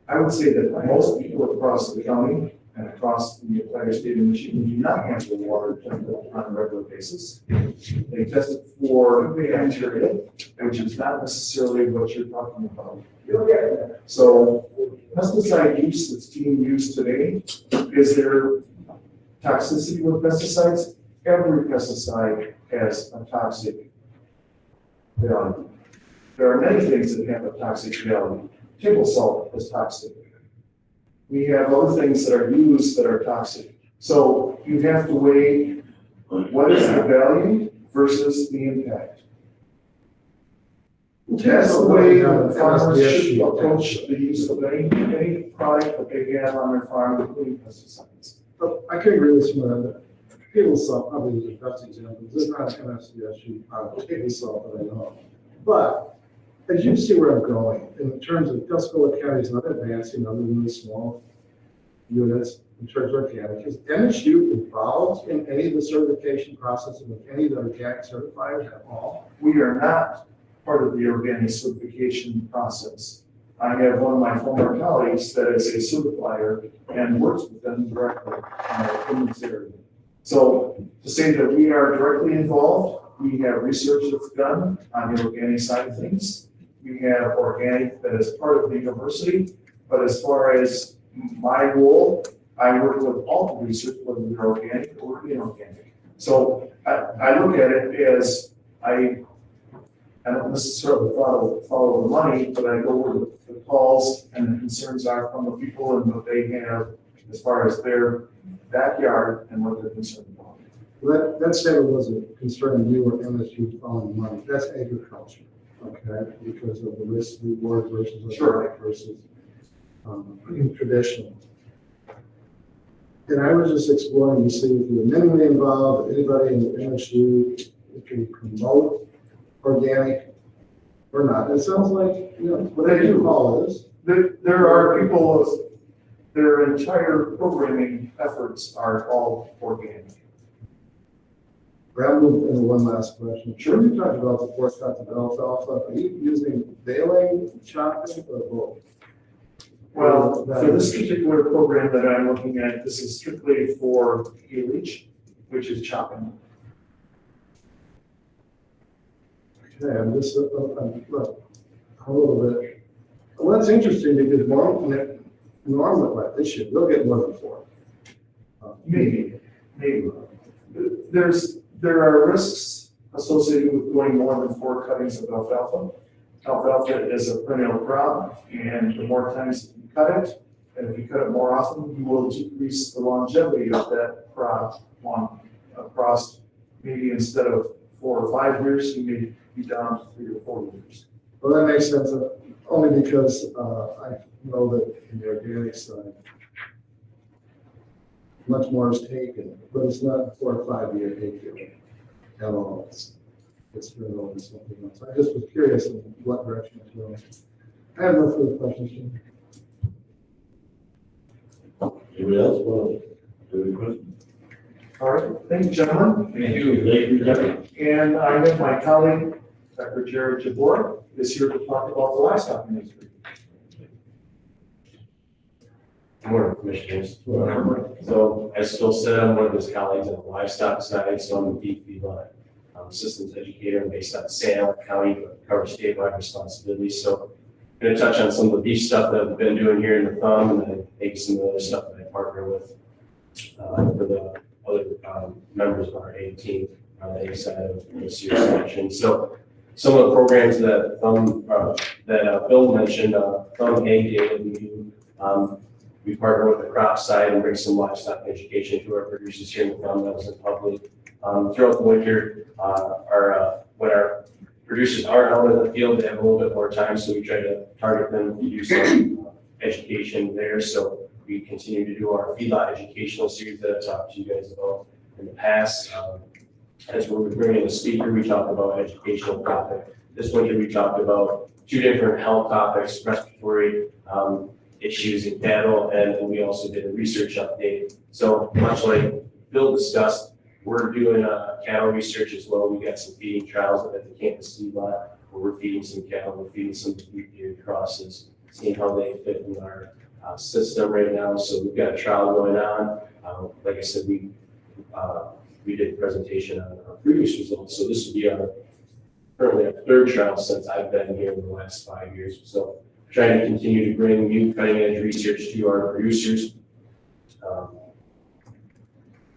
Speaker 5: I would say that most people across the county and across the entire state of Michigan do not handle water tested on a regular basis. They test it for bacteria, which is not necessarily what you're talking about. So pesticide use that's being used today, is there toxicity with pesticides? Every pesticide has a toxic value. There are many things that have a toxic value. Table salt is toxic. We have other things that are used that are toxic. So you have to weigh what is the value versus the impact. That's the way farmers should approach the use of any product that they have on their farm, including pesticides.
Speaker 4: But I can agree with some of that. Table salt probably is the best example. There's not an MSDSU on table salt that I know of. But as you see where I'm going, in terms of Tuscola County is not advancing other than the small units in terms of organic. Is MSU involved in any of the certification processes with any of the organic certifiers at all?
Speaker 5: We are not part of the organic certification process. I have one of my former colleagues that is a certifier and works with them directly in this area. So to say that we are directly involved, we have research that's done on the organic side of things. We have organic that is part of the university, but as far as my role, I work with all the research, whether they're organic or inorganic. So I look at it as I don't necessarily follow the money, but I go where the calls and the concerns are from the people and what they have as far as their backyard and what they're concerned about.
Speaker 4: Well, that said, it wasn't concerning you or MSU following money. That's agriculture, okay? Because of the risk reward versus organic versus traditional. And I was just exploring to see if you're minimally involved, anybody in the MSU who can promote organic or not. It sounds like, you know, whatever you call it is.
Speaker 5: There are people, their entire programming efforts are all organic.
Speaker 4: I'll move into one last question.
Speaker 5: Sure.
Speaker 4: You talked about the fourth cut of alfalfa. Are you using baling, chopping, or both?
Speaker 5: Well, for this particular program that I'm looking at, this is strictly for haylage, which is chopping.
Speaker 4: Okay, I'm just, look, a little bit. Well, that's interesting because normally, like this year, they'll get more than four.
Speaker 5: Maybe. There are risks associated with going more than 4 cuttings of alfalfa. Alfalfa is a perennial crop, and the more times you cut it, and if you cut it more often, you will decrease the longevity of that crop across maybe instead of 4 or 5 years, you may be down to 3 or 4 years.
Speaker 4: Well, that makes sense, only because I know that in the organic side, much more is taken, but it's not 4 or 5 year taken at all. It's been over something else. I just was curious in what direction it's going. I have no further questions. Jim.
Speaker 1: Anybody else want to do any questions?
Speaker 5: All right, thank you, gentlemen.
Speaker 1: Thank you, Jeff.
Speaker 5: And I have my colleague, Dr. Jared Jabor, is here to talk about the livestock industry.
Speaker 6: Good morning, Commissioners. So as Phil said, I'm one of his colleagues on the livestock side, so I'm the DP systems educator based out of Salem County, but cover statewide responsibilities. So I'm going to touch on some of the beef stuff that I've been doing here in the thumb, and then maybe some of the other stuff that I partner with for the other members of our A team on the A side of the series selection. So some of the programs that Phil mentioned, Thumb Hay Day, we partner with the crop side and bring some livestock education to our producers here in the thumb that was in public. Throughout the winter, when our producers aren't out in the field, they have a little bit more time, so we try to target them to do some education there. So we continue to do our feedlot educational series that I've talked to you guys about in the past. As we bring in a speaker, we talk about educational topic. This winter, we talked about 2 different health topics, respiratory issues in cattle, and we also did a research update. So much like Bill discussed, we're doing cattle research as well. We got some feeding trials at the campus feedlot where we're feeding some cattle, we're feeding some beard crosses, seeing how they fit in our system right now. So we've got a trial going on. Like I said, we did a presentation on our previous results. So this will be currently our third trial since I've been here in the last 5 years. So trying to continue to bring new cutting edge research to our producers.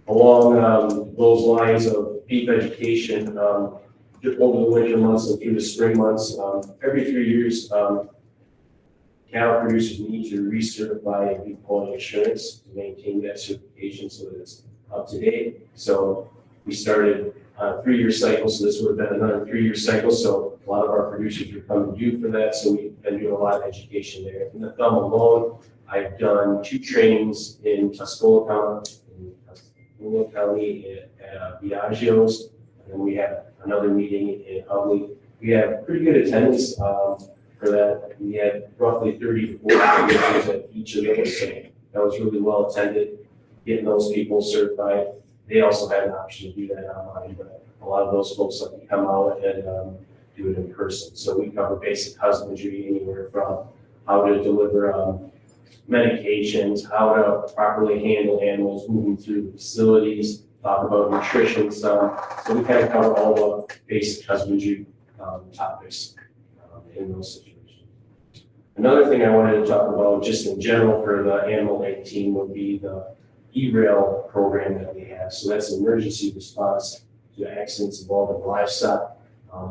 Speaker 6: Along those lines of beef education, over the winter months and through the spring months, every 3 years, cattle producers need to recertify beef quality assurance to maintain that certification so that it's up to date. So we started a 3-year cycle, so this would have been another 3-year cycle. So a lot of our producers were coming due for that. So we've been doing a lot of education there. In the thumb alone, I've done 2 trainings in Tuscola County at Biagio's, and then we have another meeting in Hubley. We have pretty good attendance for that. We had roughly 30 to 40 producers at each of those, so that was really well attended, getting those people certified. They also had an option to do that online, but a lot of those folks like to come out and do it in person. So we cover basic husbandry, anywhere from how to deliver medications, how to properly handle animals moving through the facilities, talk about nutrition some. So we kind of cover all the basic husbandry topics in those situations. Another thing I wanted to talk about just in general for the Animal Ag team would be the E-Rail program that we have. So that's emergency response to accidents involving livestock.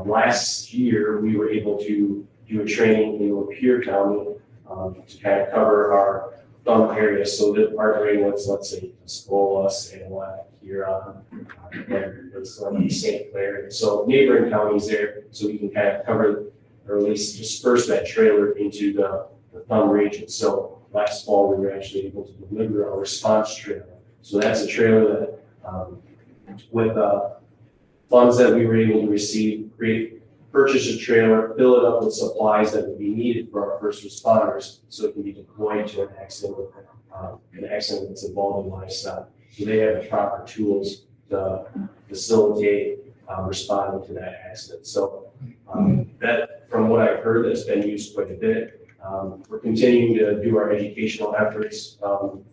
Speaker 6: Last year, we were able to do a training in Lapeer County to kind of cover our thumb area. So that partnering with, let's say, Tuscola, Sanilac, Huron, St. Clair. So neighboring counties there, so we can kind of cover or at least disperse that trailer into the thumb region. So last fall, we were actually able to deliver a response trailer. So that's a trailer that, with funds that we were able to receive, purchase a trailer, fill it up with supplies that would be needed for our first responders, so it can be deployed to an accident that's involving livestock. So they have the proper tools to facilitate responding to that accident. So that, from what I've heard, that's been used quite a bit. We're continuing to do our educational efforts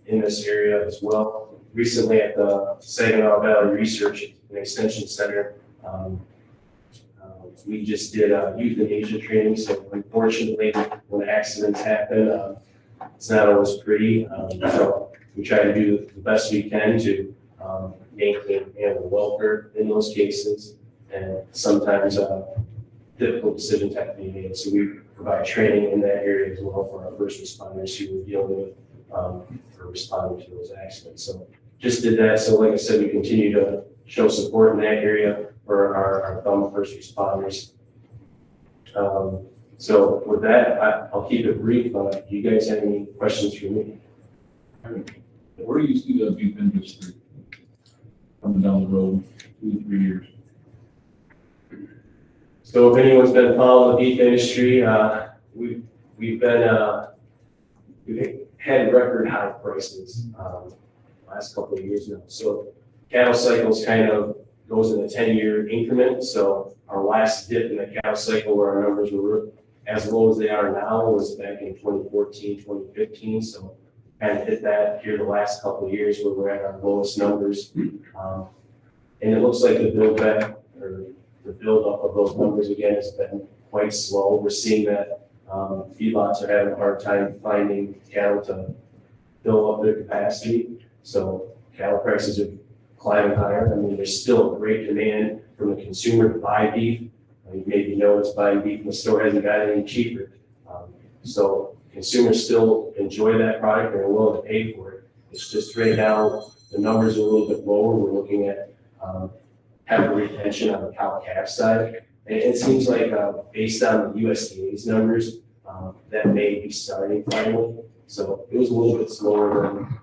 Speaker 6: in this area as well. Recently at the Saginaw Valley Research and Extension Center, we just did euthanasia training. So unfortunately, when accidents happen, it's not always pretty. So we try to do the best we can to maintain animal welfare in those cases, and sometimes difficult decisions have to be made. So we provide training in that area as well for our first responders who we're dealing with for responding to those accidents. So just did that. So like I said, we continue to show support in that area for our thumb first responders. So with that, I'll keep it brief. Do you guys have any questions for me?
Speaker 1: Where do you see the beef industry coming down the road 2 to 3 years?
Speaker 6: So if anyone's been following the beef industry, we've had record high prices last couple of years now. So cattle cycles kind of goes in a 10-year increment. So our last dip in the cattle cycle where our numbers were as low as they are now was back in 2014, 2015. So kind of hit that here the last couple of years where we're at our lowest numbers. And it looks like the build back or the build up of those numbers again has been quite slow. We're seeing that feedlots are having a hard time finding cattle to fill up their capacity. So cattle prices are climbing higher. I mean, there's still a great demand from the consumer to buy beef. You maybe notice buying beef in the store hasn't got any cheaper. So consumers still enjoy that product and are willing to pay for it. It's just right now, the numbers are a little bit lower. We're looking at having retention on the cow-calf side. And it seems like based on the USDA's numbers, that may be starting finally. So it was a little bit slower than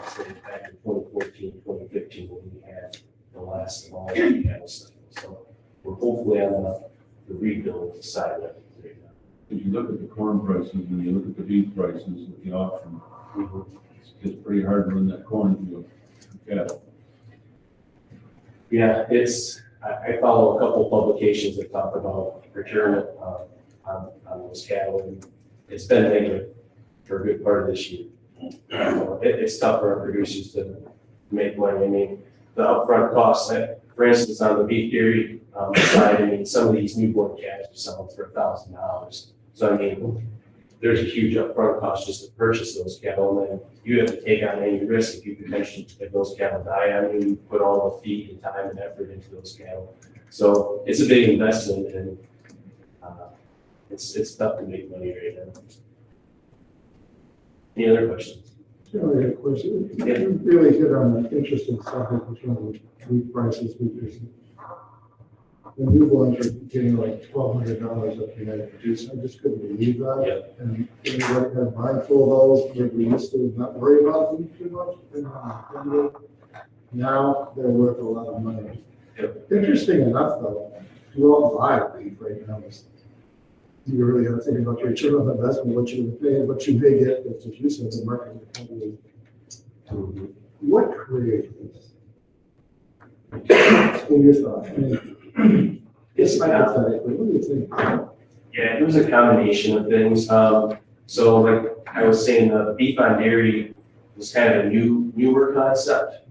Speaker 6: say back in 2014, 2015 when we had the last long cattle cycle. So we're hopefully on the rebuild side of it right now.
Speaker 1: If you look at the corn prices and you look at the beef prices at the auction, it's pretty hard to run that corn field for cattle.
Speaker 6: Yeah, I follow a couple publications that talk about return on those cattle, and it's been negative for a good part of this year. It's tough for our producers to make money. I mean, the upfront costs, for instance, on the beef dairy side, I mean, some of these newborn calves are selling for $1,000. So I mean, there's a huge upfront cost just to purchase those cattle, and then you have to take on any risk if you potentially, if those cattle die on you, you put all the feed and time and effort into those cattle. So it's a big investment, and it's tough to make money right now. Any other questions?
Speaker 4: Yeah, I had a question.
Speaker 6: Yeah.
Speaker 4: You really hit on an interesting subject in terms of meat prices. The newborns are getting like $1,200 up here to produce. I just couldn't believe that.
Speaker 6: Yeah.
Speaker 4: And we like have mindful of those, where we used to not worry about them too much. And now they're worth a lot of money.
Speaker 6: Yep.
Speaker 4: Interesting enough, though, you all buy beef right now. You really have to think about your return on investment, what you're going to pay, and what you may get, as you said, the market will probably. What created this? In your thought, I mean, it's hypothetically, what do you think?
Speaker 6: Yeah, it was a combination of things. So like I was saying, the beef on dairy was kind of a newer concept.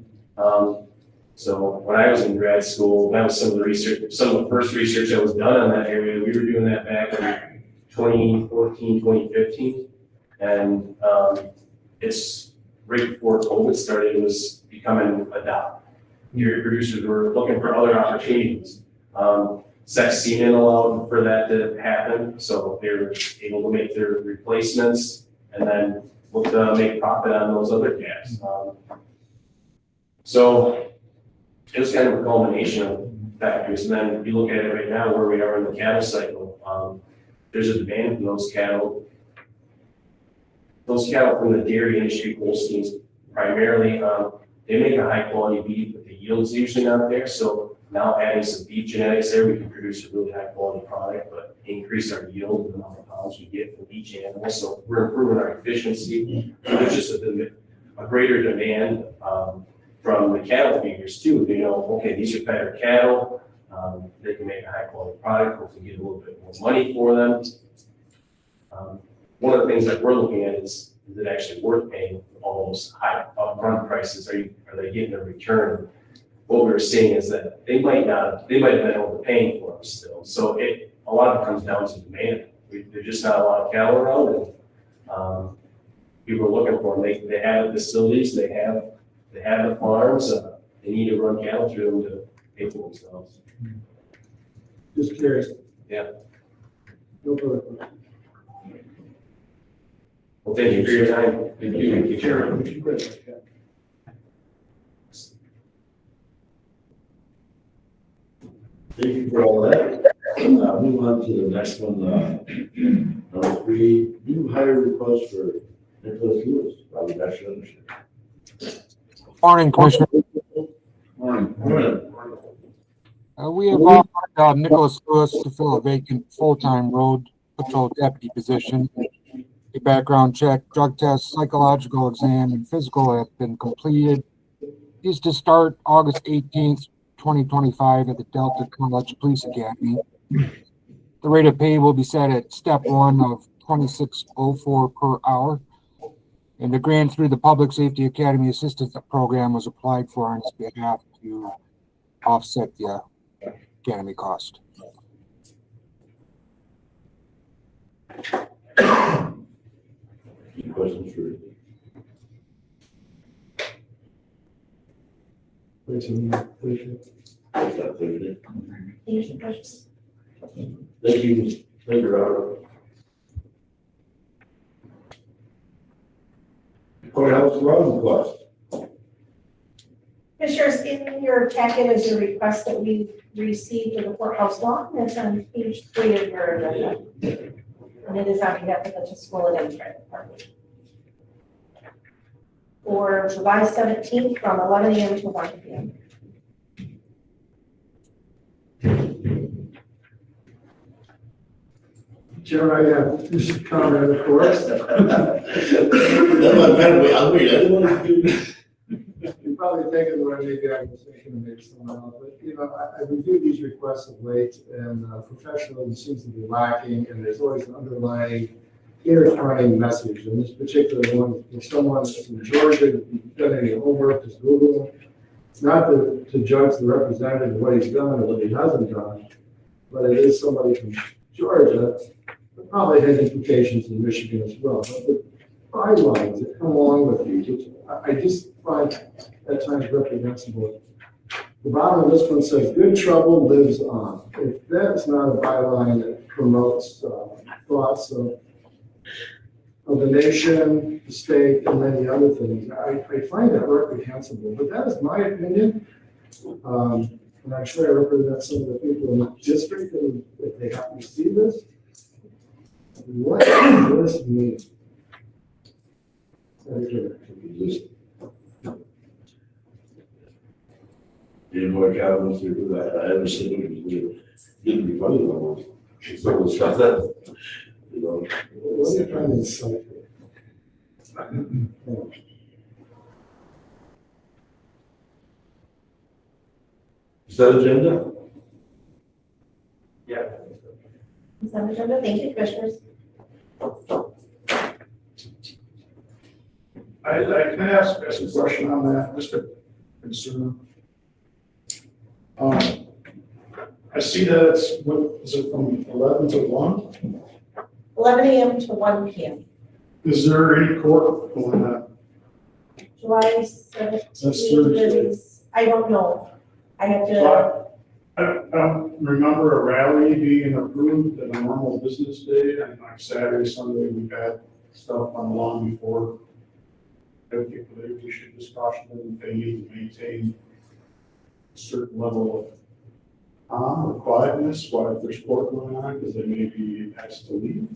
Speaker 6: So when I was in grad school, that was some of the first research that was done on that area. We were doing that back in 2014, 2015. And it's right before COVID started, it was becoming a dot. Your producers were looking for other opportunities. Sex semen allowed for that to happen, so they were able to make their replacements and then look to make profit on those other calves. So it was kind of a culmination of factors. And then if you look at it right now, where we are in the cattle cycle, there's a demand for those cattle. Those cattle from the dairy industry, Holsteins, primarily, they make a high quality beef, but the yield's usually not there. So now adding some beef genetics there, we can produce a really high quality product, but increase our yield and the amount of pounds we get from each animal. So we're improving our efficiency. So there's just a greater demand from the cattle feeders too. They know, okay, these are better cattle. They can make a high quality product. Hopefully get a little bit more money for them. One of the things that we're looking at is it actually worth paying all those high upfront prices? Are they getting a return? What we were seeing is that they might have been overpaying for them still. So a lot of it comes down to demand. There's just not a lot of cattle around, and people are looking for them. They have the facilities, they have the farms. They need to run cattle through them to pay for themselves.
Speaker 4: Just curious.
Speaker 6: Yeah.
Speaker 4: No further questions.
Speaker 6: Well, thank you for your time.
Speaker 1: Thank you.
Speaker 4: Sure.
Speaker 1: Thank you for all that. Move on to the next one, number 3, new hire request for Nicholas Lewis, Robbie Bachelor.
Speaker 7: Morning, Commissioner.
Speaker 1: Morning.
Speaker 7: We have offered Nicholas Lewis to fill a vacant full-time road patrol deputy position. A background check, drug test, psychological exam, and physical have been completed. He's to start August 18th, 2025 at the Delta College Police Academy. The rate of pay will be set at step 1 of $26.04 per hour. And the grant through the Public Safety Academy Assistance Program was applied for on his behalf to offset the academy cost.
Speaker 1: Any questions for? Thank you, Robert. Courthouse road request.
Speaker 2: Commissioners, in your packet is a request that we received for the courthouse lawn. It's on page 3 of your agenda. And it is on behalf of the School and Administrative Department. For July 17th from 11 a.m. to 1 p.m.
Speaker 4: Chair, I have just comment, of course.
Speaker 1: That's my kind of way. I'll wait. I didn't want to do this.
Speaker 4: probably thinking the way maybe I was thinking of maybe someone else, but, you know, I reviewed these requests of late, and professionalism seems to be lacking, and there's always an underlying intertwining message. In this particular one, if someone from Georgia, done any homework, just Google, not to judge the representative of what he's done or what he hasn't done, but it is somebody from Georgia, that probably has implications in Michigan as well. But the guidelines that come along with these, which I just find at times reprehensible. The bottom of this one says, good trouble lives on. If that's not a byline that promotes thoughts of the nation, the state, and many other things, I find that reprehensible. But that is my opinion. And I'm sure I represent some of the people in the district, and if they happen to see this, what does this mean?
Speaker 1: Didn't work out, once we do that, I ever said it was didn't be funny almost. So we'll stop that, you know.
Speaker 4: What are you trying to decipher?
Speaker 1: Is that agenda?
Speaker 3: Yeah.
Speaker 2: Consent agenda, thank you, commissioners.
Speaker 5: I can ask a question on that, just a concern. I see that it's, what, is it from 11 to 1?
Speaker 2: 11 a.m. to 1 p.m.
Speaker 5: Is there any court going on?
Speaker 2: July
Speaker 5: That's
Speaker 2: 17th is, I don't know. I have to,
Speaker 5: I don't remember a rally being approved on a normal business day, and like Saturday, Sunday, we've had stuff on the lawn before. I think that we should just caution them if they need to maintain a certain level of calm or quietness while there's court going on, because they may be asked to leave.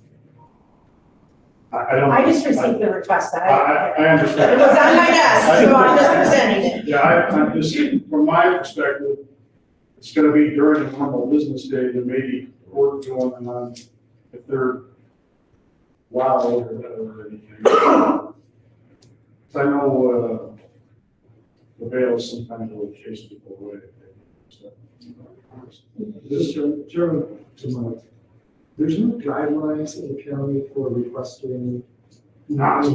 Speaker 5: I don't.
Speaker 2: I just received the request.
Speaker 5: I understand.
Speaker 2: It was on my desk, so I'm just presenting it.
Speaker 5: Yeah, I'm just, from my perspective, it's gonna be during a normal business day, there may be work going on if they're loud or anything. So I know, the bailiffs sometimes will chase people away.
Speaker 4: This Chairman, there's no guidelines in the county for requesting.
Speaker 5: Not to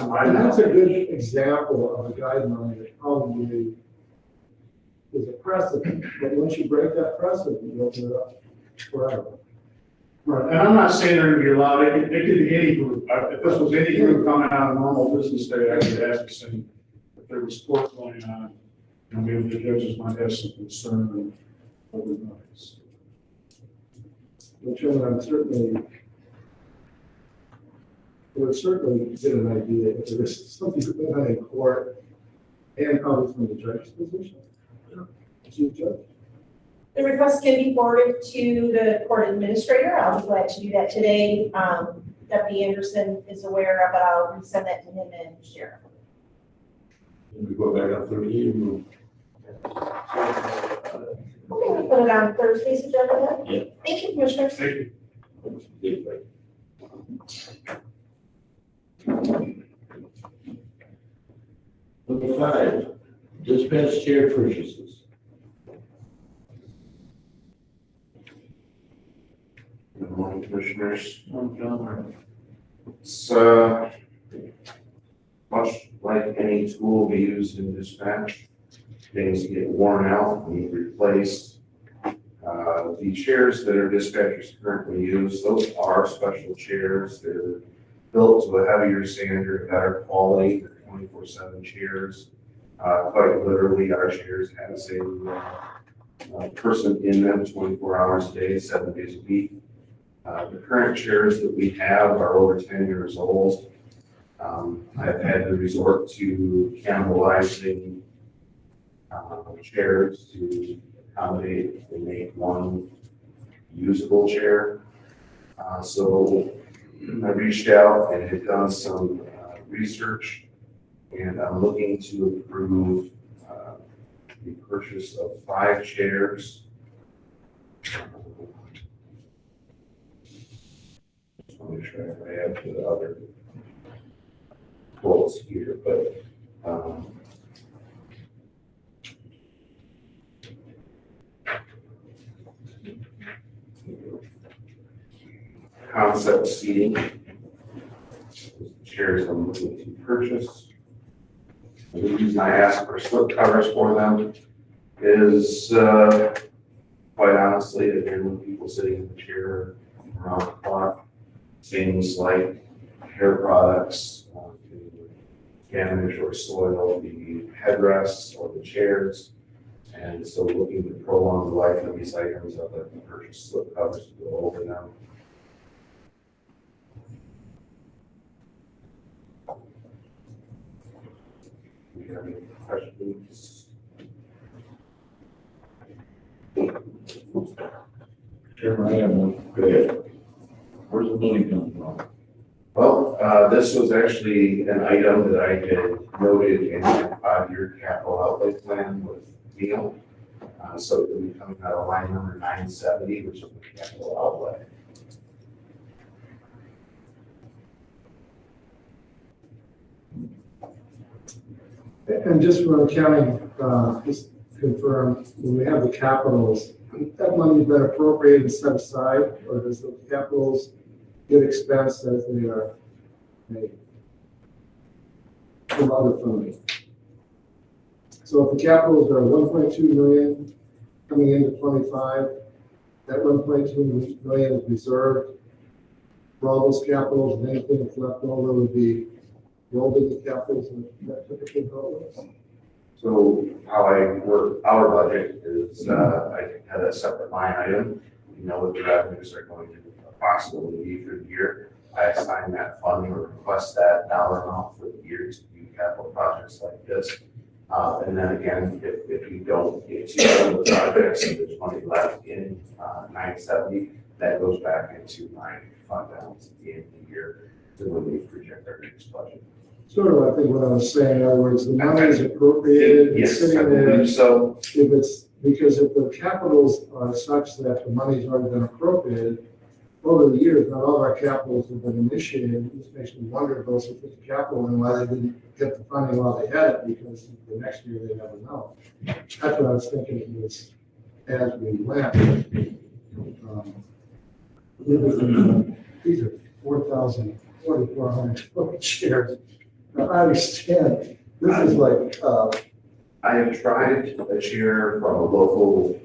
Speaker 5: my
Speaker 4: And that's a
Speaker 5: knowledge.
Speaker 4: good example of a guideline that probably is a precedent, but once you break that precedent, you open it up forever.
Speaker 5: Right, and I'm not saying they're gonna be allowed, it could be any group. If this was any group coming out on a normal business day, I would ask the same. If there was sport going on, you know, maybe the judges might have some concern over noise.
Speaker 4: But Chairman, I'm certainly, it would certainly get an idea if there is something going on in court and probably from the judge's position. Chief Judge.
Speaker 2: The request can be forwarded to the court administrator. I'll be glad to do that today. Deputy Anderson is aware of it. I'll resend that to him and share.
Speaker 1: And we go back on 30, and
Speaker 2: Okay, we put it on Thursday's agenda then?
Speaker 1: Yeah.
Speaker 2: Thank you, commissioners.
Speaker 5: Thank you.
Speaker 1: Number 5, dispatch chair purchases.
Speaker 8: Good morning, commissioners. It's, much like any tool we use in dispatch, things get worn out, need replaced. The chairs that our dispatchers currently use, those are special chairs. They're built to a heavier standard, better quality, they're 24/7 chairs. Quite literally, our chairs have a person in them 24 hours a day, 7 days a week. The current chairs that we have are over 10 years old. I've had to resort to cannibalizing chairs to accommodate and make one usable chair. So I reached out and had done some research, and I'm looking to approve the purchase of 5 chairs. Just want to make sure I have the other quotes here, but concept seating. Chairs I'm looking to purchase. The reason I asked for slip covers for them is, quite honestly, again, with people sitting in the chair around the clock, things like hair products, damage or soil the headrests or the chairs. And so looking to prolong the life of these items, I'd like to purchase slip covers to go over them. Do you have any questions?
Speaker 1: Chairman, I have one. Go ahead. Where's the money coming from?
Speaker 8: Well, this was actually an item that I had noted in my 5-year capital outlay plan with Neil. So it will be coming out of line number 970, which is the capital outlay.
Speaker 4: And just for accounting, just confirm, when we have the capitals, that money's been appropriated and set aside, or does the capitals get expensed as they are made from other funding? So if the capitals are 1.2 million coming into 25, that 1.2 million is reserved for all those capitals, and anything that's left over would be rolled into capitals, and that typically goes.
Speaker 8: So how I work our budget is, I have a separate line item. You know what the revenues are going to approximately be for the year. I assign that fund or request that dollar amount for the year to do capital projects like this. And then again, if you don't get to some of the projects, and there's money left in 970, that goes back into my fund balance at the end of the year to when we project our next budget.
Speaker 4: Sort of, I think what I was saying, in other words, the money is appropriated, it's
Speaker 8: Yes, I
Speaker 4: sitting there.
Speaker 8: believe so.
Speaker 4: If it's, because if the capitals are such that the money's already been appropriated, over the years, not all of our capitals have been initiated. It just makes me wonder if those who put the capital in, why they didn't get the funding while they had it, because the next year they never know. That's what I was thinking it was as we went. These are 4,400 shares. Now, I understand, this is like,
Speaker 8: I have tried a chair from a local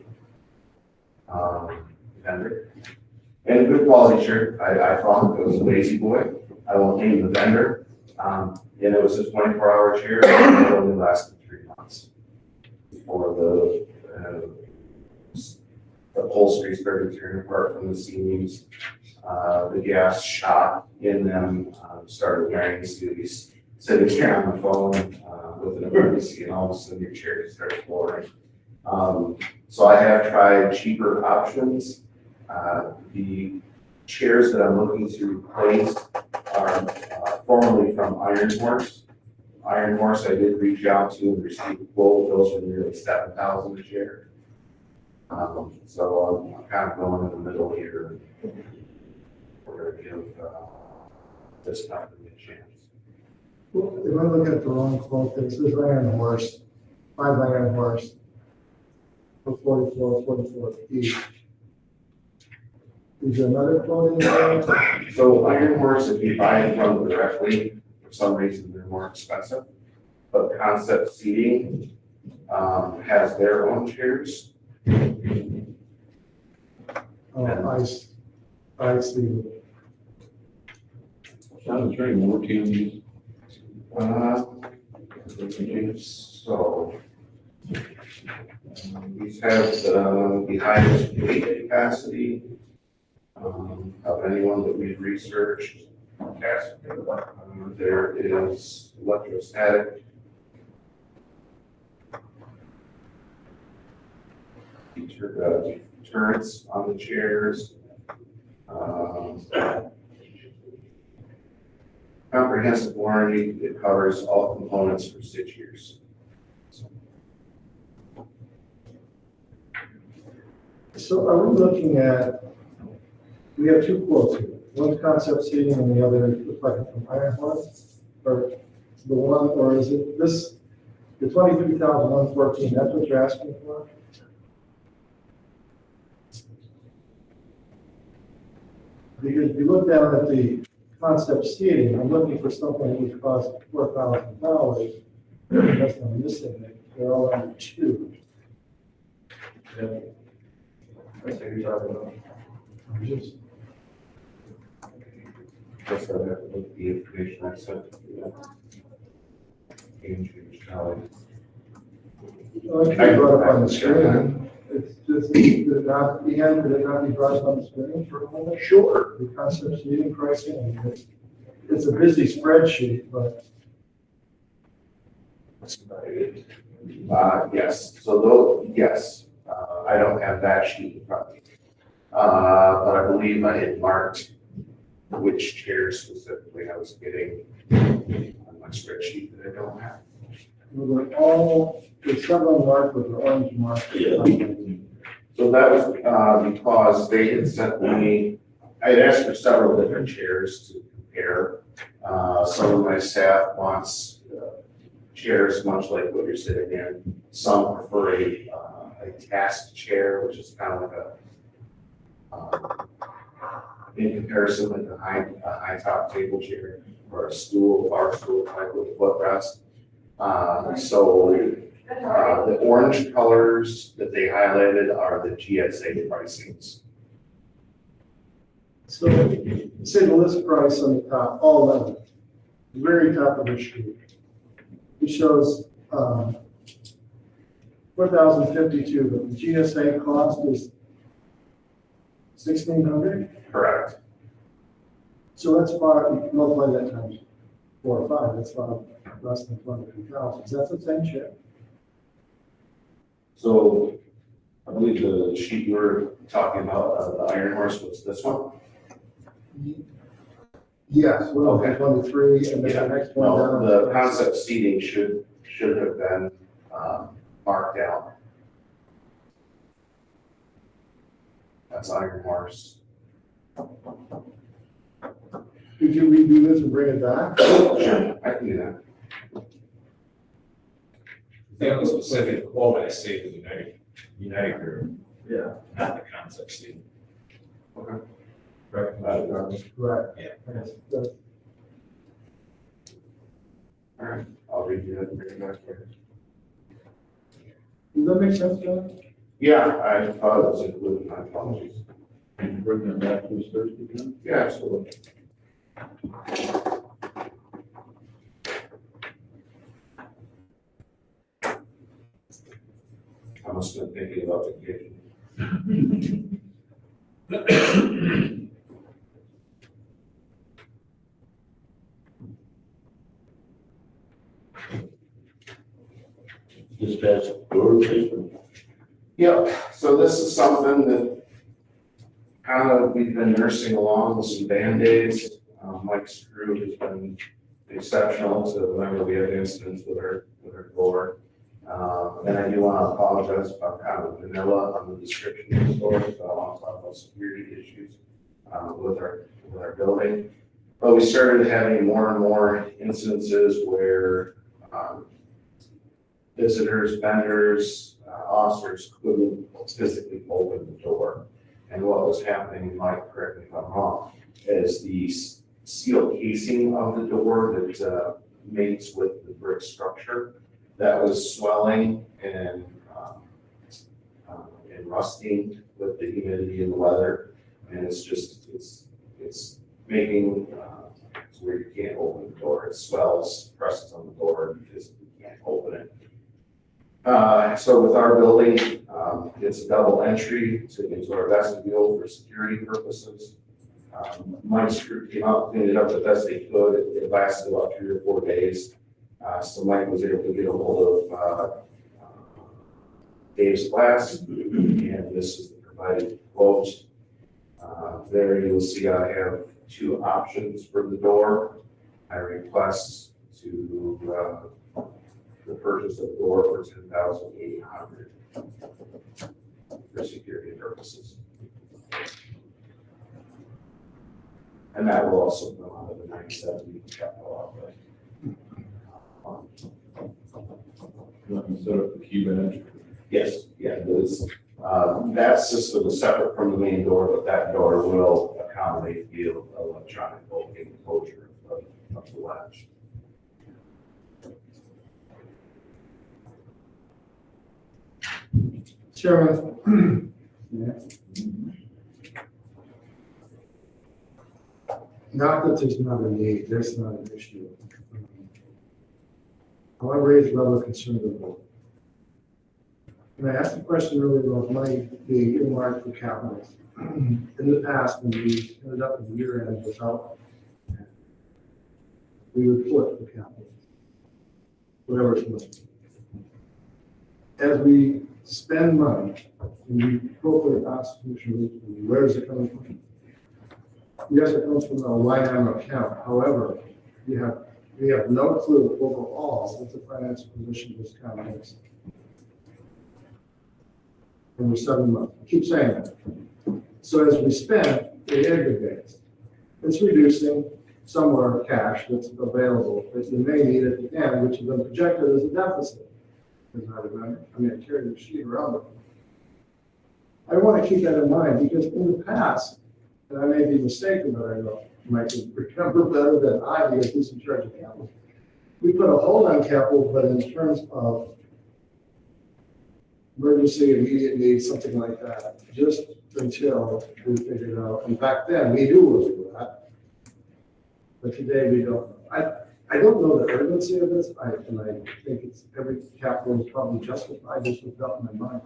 Speaker 8: vendor. And a good quality chair. I thought it was a Lazy Boy. I won't name the vendor. And it was a 24-hour chair, and it only lasted 3 months before the upholstery started tearing apart from the seams. The gas shot in them, started wearing these, sitting here on the phone with an emergency, and all of a sudden your chair just started flooring. So I have tried cheaper options. The chairs that I'm looking to replace are formerly from Iron Horse. Iron Horse, I did reach out to and receive a quote. Those were nearly $7,000 a chair. So I'm kind of going in the middle here. We're going to give this company a chance.
Speaker 4: well, if I look at the wrong quote, this is Iron Horse, 5 Iron Horse for 44 each. Is there another quote in there?
Speaker 8: So Iron Horse, if you buy it from them directly, for some reason they're more expensive. But Concept Seating has their own chairs.
Speaker 4: Oh, I see.
Speaker 1: Sounds very warranty on these.
Speaker 8: So these have the highest weight capacity of anyone that we've researched. There is electrostatic. Turrets on the chairs. Comprehensive warranty, it covers all components for 6 years.
Speaker 4: So are we looking at, we have 2 quotes here. One's Concept Seating and the other is reflected from Iron Horse? Or the one, or is it this, the 23,114, that's what you're asking for? Because if you look down at the concept seating, I'm looking for something that would cost $4,000. That's not missing it. They're all under two.
Speaker 8: That's what you're talking about.
Speaker 4: I'm just,
Speaker 8: Guess I'd have to look at the information I sent to you. Andrew, Charlie.
Speaker 4: well, I can brought up on the screen. It's just, did it not, Ian, did it not be brought up on the screen for a moment? Sure. The concept seating pricing, I mean, it's a busy spreadsheet, but
Speaker 8: Yes, so though, yes, I don't have that sheet in front of me. But I believe I had marked which chairs specifically I was getting on my spreadsheet that I don't have.
Speaker 4: we're all, there's several marked with the orange mark.
Speaker 8: So that was, because they had sent me, I had asked for several different chairs to compare. Some of my staff wants chairs much like what you're sitting in. Some prefer a task chair, which is kind of like in comparison with a high top table chair or a stool, bar stool type with a footrest. So the orange colors that they highlighted are the GSA pricings.
Speaker 4: So, say the list price on the top, all of them, the very top of the sheet. It shows, 4,052, but the GSA cost is 1,600.
Speaker 8: Correct.
Speaker 4: So that's far, multiply that times 4 or 5, that's far less than 22,000. Is that the same chair?
Speaker 8: So I believe the sheet you were talking about, the Iron Horse, was this one?
Speaker 4: Yes. Well,
Speaker 8: Okay.
Speaker 4: 23, and then the next one
Speaker 8: No,
Speaker 4: down.
Speaker 8: the concept seating should have been marked down. That's Iron Horse.
Speaker 4: Could you redo this and bring it back?
Speaker 8: Sure, I can do that.
Speaker 9: They have a specific quote I say to United Group. Yeah. Not the concept seat.
Speaker 8: Okay.
Speaker 9: Right.
Speaker 4: Right.
Speaker 9: Yeah.
Speaker 4: Yes.
Speaker 8: All right, I'll read you that and bring it back for you.
Speaker 4: Does that make sense, John?
Speaker 8: Yeah, I thought it was included, my apologies.
Speaker 1: Can you bring them back to us Thursday, then?
Speaker 8: Yeah, absolutely. I must have been thinking about vacation.
Speaker 1: Dispatch door replacement.
Speaker 8: Yep, so this is something that kind of we've been nursing along with some Band-Aids. Mike's crew has been exceptional to whenever we have incidents with our door. And I do want to apologize about kind of vanilla on the description of the store, so I want to talk about security issues with our building. But we started having more and more incidences where visitors, vendors, officers couldn't physically open the door. And what was happening, Mike, correct me if I'm wrong, is the steel casing of the door that mates with the brick structure, that was swelling and rusting with the humidity and the weather. And it's just, it's making, it's where you can't open the door. It swells, presses on the door, and you just can't open it. So with our building, it's a double entry into our vestibule for security purposes. Mike's crew came out, cleaned it up the best they could. It lasted about 3 or 4 days. So Mike was able to get a hold of Dave's Glass, and this is the provided quote. There you'll see I have 2 options for the door. I request to the purchase of the door for $10,800 for security purposes. And that will also go out of the 970 capital outlay.
Speaker 1: You want to set up the key badge?
Speaker 8: Yes, yeah, this, that system is separate from the main door, but that door will accommodate the electronic voting enclosure of the latch.
Speaker 4: Chairman. Not that there's not a need, there's not an issue. I want to raise a level of concern of the board. And I asked the question earlier about money being earmarked for capital. In the past, when we ended up in the year end without, we report the capital, whatever it's worth. As we spend money, and we appropriate constitutionally, where is it coming from? Yes, it comes from a line item account. However, we have no clue overall what the financial position of this county is. And we're 7 months. I keep saying that. So as we spend, it aggregates. It's reducing somewhere cash that's available that you may need at the end, which has been projected as a deficit. As I remember, I mean, I carry the sheet around with me. I want to keep that in mind because in the past, and I may be mistaken, but I know Mike can remember better than I because he's in charge of capital. We put a hold on capital, but in terms of emergency, immediate needs, something like that, just until we figured out. And back then, we knew what to do that. But today, we don't. I don't know the urgency of this, and I think it's every capital is probably justified. This was up in my mind.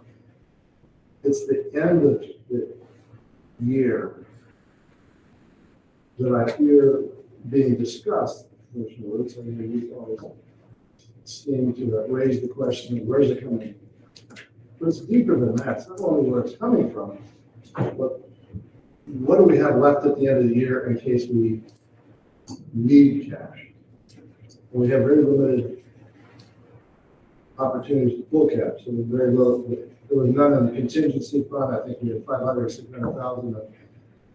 Speaker 4: It's the end of the year that I hear being discussed, Commissioner Woods, and we always seem to raise the question of where's it coming from? But it's deeper than that. It's not only where it's coming from, but what do we have left at the end of the year in case we need cash? And we have very limited opportunities to pull cash, so there's very little. There was none in the contingency fund. I think we had 500 or 600,000 of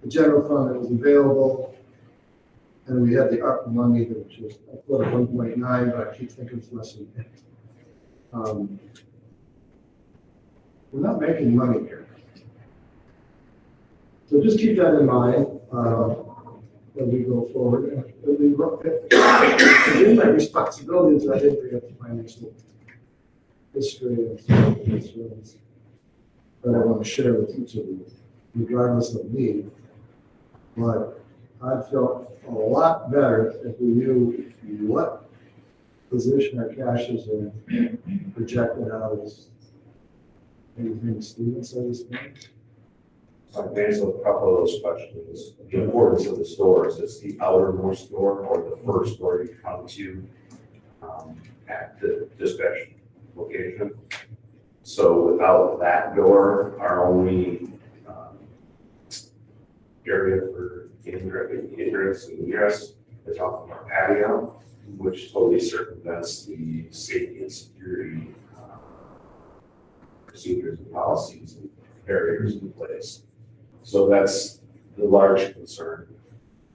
Speaker 4: the general fund that was available. And we had the ARPA money, which is I thought 1.9, but I keep thinking it's less than that. We're not making money here. So just keep that in mind as we go forward. My responsibility is I didn't bring up the financial history of concerns that I want to share with each of you, regardless of me. But I felt a lot better if we knew what position our cash is in, projected out as. Anything Stephen says?
Speaker 8: So I can answer a couple of those questions. The importance of the stores, it's the outermost door or the first door you come to at the dispatch location. So without that door, our only area for ingress and egress is off of our patio, which totally circumvents the safety and security procedures and policies and barriers in place. So that's the large concern.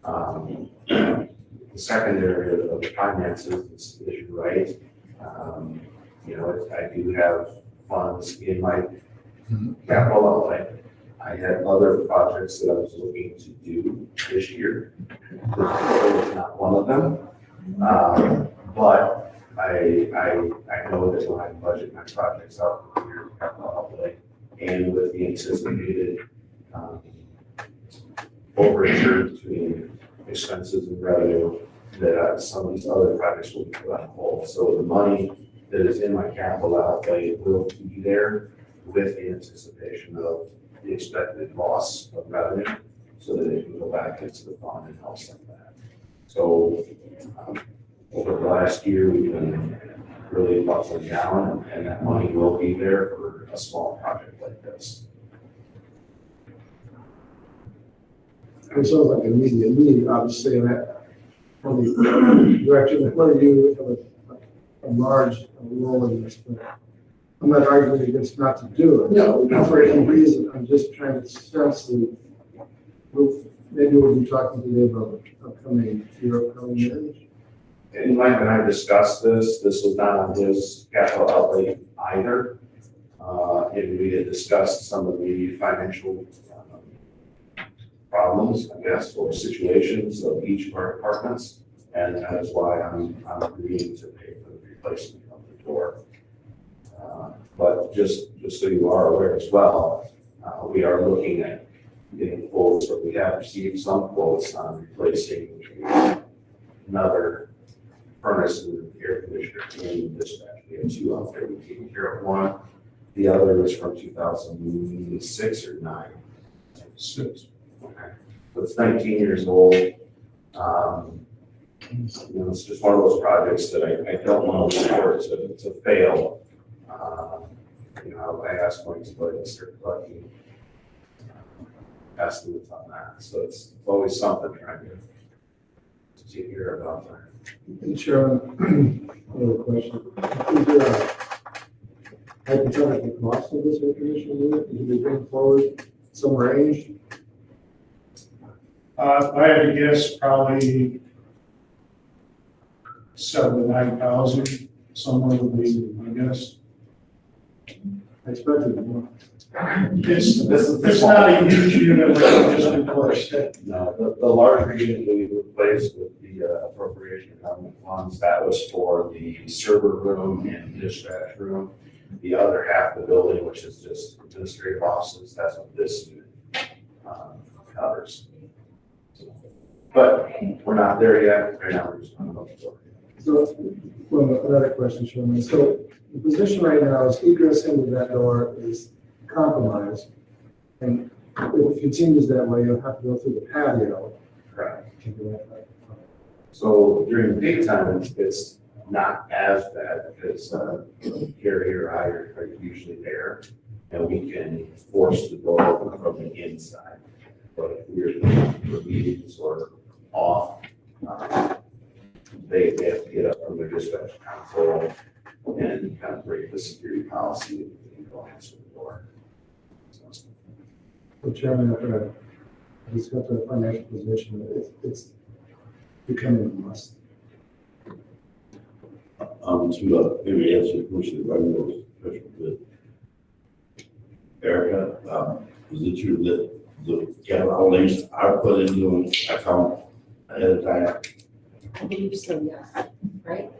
Speaker 8: The second area of the finances is you're right. I do have funds in my capital outlay. I had other projects that I was looking to do this year. This was not one of them. But I know that when I budget my projects out for your capital outlay and with the anticipated overture between expenses and revenue, that some of these other projects will be put on hold. So the money that is in my capital outlay will be there with the anticipation of the expected loss of revenue so that it can go back into the fund and help some of that. So over the last year, we've been really buckling down, and that money will be there for a small project like this.
Speaker 4: It sounds like an immediate need, obviously, in that from the direction, whether you have a large role in this, but I'm not arguing against not to do it. No, for any reason. I'm just trying to sense the, maybe we'll be talking today about upcoming years.
Speaker 8: And Mike and I discussed this. This was not on his capital outlay either. And we had discussed some of the financial problems, I guess, or situations of each of our departments. And that is why I'm agreeing to pay for the replacement of the door. But just so you are aware as well, we are looking at getting quotes, or we have received some quotes on replacing another furnace and air conditioner in dispatch. We have two out there, we've taken care of one. The other is from 2006 or 9? 6. Okay. So it's 19 years old. It's just one of those projects that I don't want to support to fail. I asked Mike to start collecting estimates on that. So it's always something trying to hear about that.
Speaker 4: And Sharon, another question. Is there a hypothetical cost of this air conditioning unit? Did you bring forward some range?
Speaker 5: I had to guess probably 7,000 to 9,000, somewhere would be, I guess.
Speaker 4: I expected more.
Speaker 5: It's not a huge unit like we just replaced.
Speaker 8: No, the larger unit that we replaced with the appropriation of government funds, that was for the server room and dispatch room. The other half of the building, which is just administrative offices, that's what this unit covers. But we're not there yet. Right now, we're just on the floor.
Speaker 4: So, well, another question, Sherman. So the position right now is egress into that door is compromised. And if it continues that way, you'll have to go through the patio.
Speaker 8: Correct. So during the peak time, it's not as bad because Gary or I are usually there, and we can force the door open from the inside. But if we're for meetings or off, they have to get up from their dispatch console and kind of break the security policy and go answer the door.
Speaker 4: So Chairman, after I discussed the financial position, it's becoming a must.
Speaker 1: To maybe answer the question about your special bid. Erica, is it true that the capital outlays are put into an account ahead of time?
Speaker 10: I believe so, yes, right?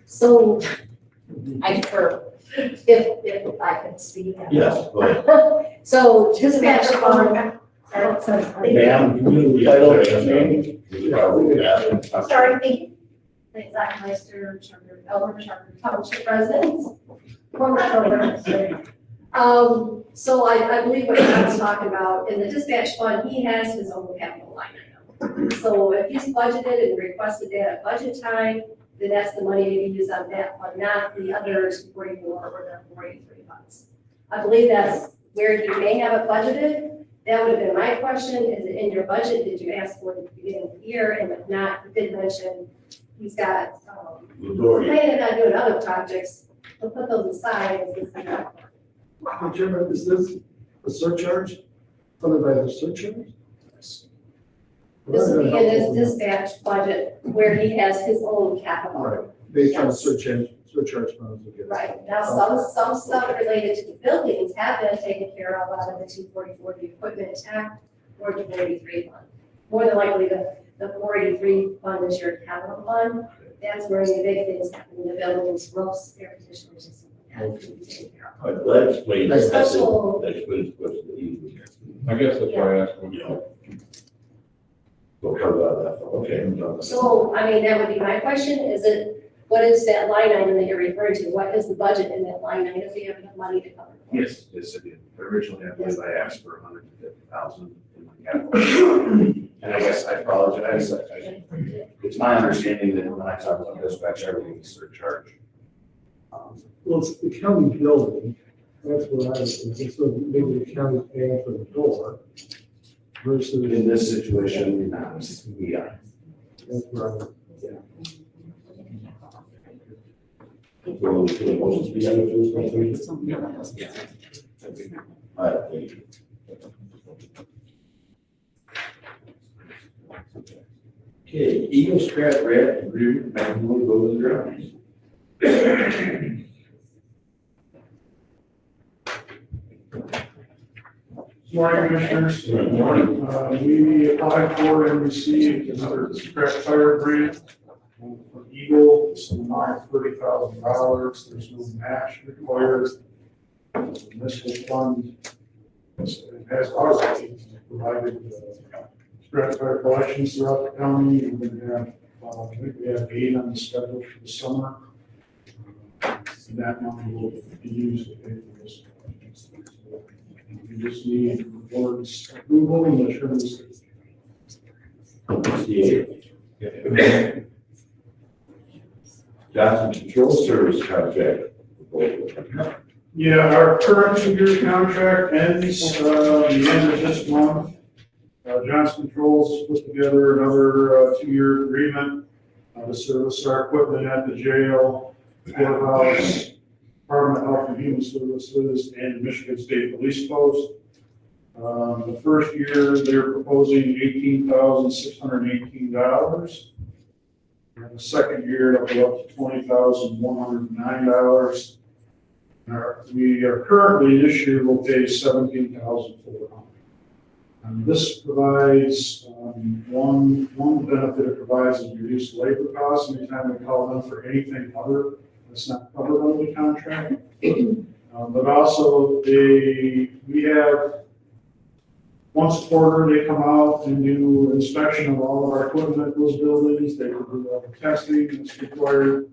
Speaker 10: So I defer, if I can speak.
Speaker 1: Yes, go ahead.
Speaker 10: So dispatch fund.
Speaker 1: Ma'am, community title, name?
Speaker 2: Sorry, thank
Speaker 10: Zach Meister, Charter, Elmer Charter Township residents. Former Charter resident. So I believe what John's talking about, in the dispatch fund, he has his own capital line item. So if he's budgeted and requested that at budget time, then that's the money to be used on that fund, not the other 244 or the 43 funds. I believe that's where you may have it budgeted. That would have been my question, is it in your budget? Did you ask for it at the beginning of the year? And if not, you did mention he's got, planning on doing other projects, we'll put those aside as this is not.
Speaker 4: Chairman, is this a surcharge? Funded by the surcharge?
Speaker 10: This would be in his dispatch budget where he has his own capital.
Speaker 4: Right, based on the
Speaker 10: Yes.
Speaker 4: surcharge funds. we get.
Speaker 10: Right, now some stuff related to the buildings have been taken care of out of the 244, the equipment attack, or the 43 fund. More than likely, the 483 fund is your capital fund. That's where the big things happen in the buildings, roofs, air conditioners, and stuff like that to be taken care of.
Speaker 1: That explains,
Speaker 10: The special-
Speaker 1: that explains the question that he was asking.
Speaker 9: I guess that's why I asked him.
Speaker 1: Yeah. We'll cover that, okay, I'm done.
Speaker 10: So, I mean, that would be my question, what is that line item that you're referring to? What is the budget in that line item? Do you have enough money to cover?
Speaker 8: Yes, yes, I did. Originally, I believe I asked for 150,000 in my capital. And I guess I apologize. It's my understanding that when I talk about dispatch, everything is surcharge.
Speaker 4: Well, it's the county building, that's what I was thinking, so maybe the county's paying for the door versus.
Speaker 8: In this situation, we are.
Speaker 4: That's where I-
Speaker 1: So, the motions be under this resolution? All right, thank you. Okay, Eagle Scrap Red Agreement, Magnolia Golden Grounds.
Speaker 5: Morning, Commissioners. We applied for and received another scrap tire grant from Eagle. It's an amount of $30,000. There's no match required. This will fund, it has already provided scrap tire collections throughout the county. We're going to have, I think we have 8 on the schedule for the summer. And that money will be used to pay for this. We just need the board's approval and assurance.
Speaker 1: Johnson Control Service contract.
Speaker 5: Yeah, our current 2-year contract ends, the end of this month. Johnson Controls put together another, 2-year agreement, to service our equipment at the jail, courthouse, Department of Health and Human Services, and the Michigan State Police Post. The first year, they're proposing $18,618. And the second year, it'll go up to $20,109. We are currently, this year, will pay $17,400. And this provides, one benefit it provides is reduced labor costs anytime we call them for anything other that's not covered under the contract. But also we have, once a quarter, they come out and do inspection of all of our equipment at those buildings. They can do all the testing that's required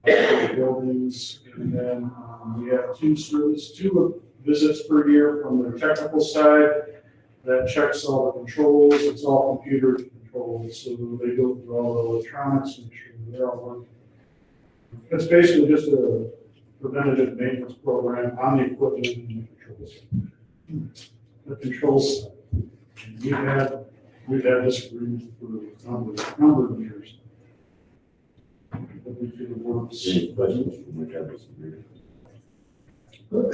Speaker 5: of the buildings. And then we have 2 visits per year from the technical side that checks all the controls. It's all computer controlled. So they go through all the electronics and make sure they're all working. It's basically just a preventative maintenance program on the equipment and the controls. The controls side. We've had this agreement for a number of years. But we feel it works.
Speaker 1: Any questions from the council?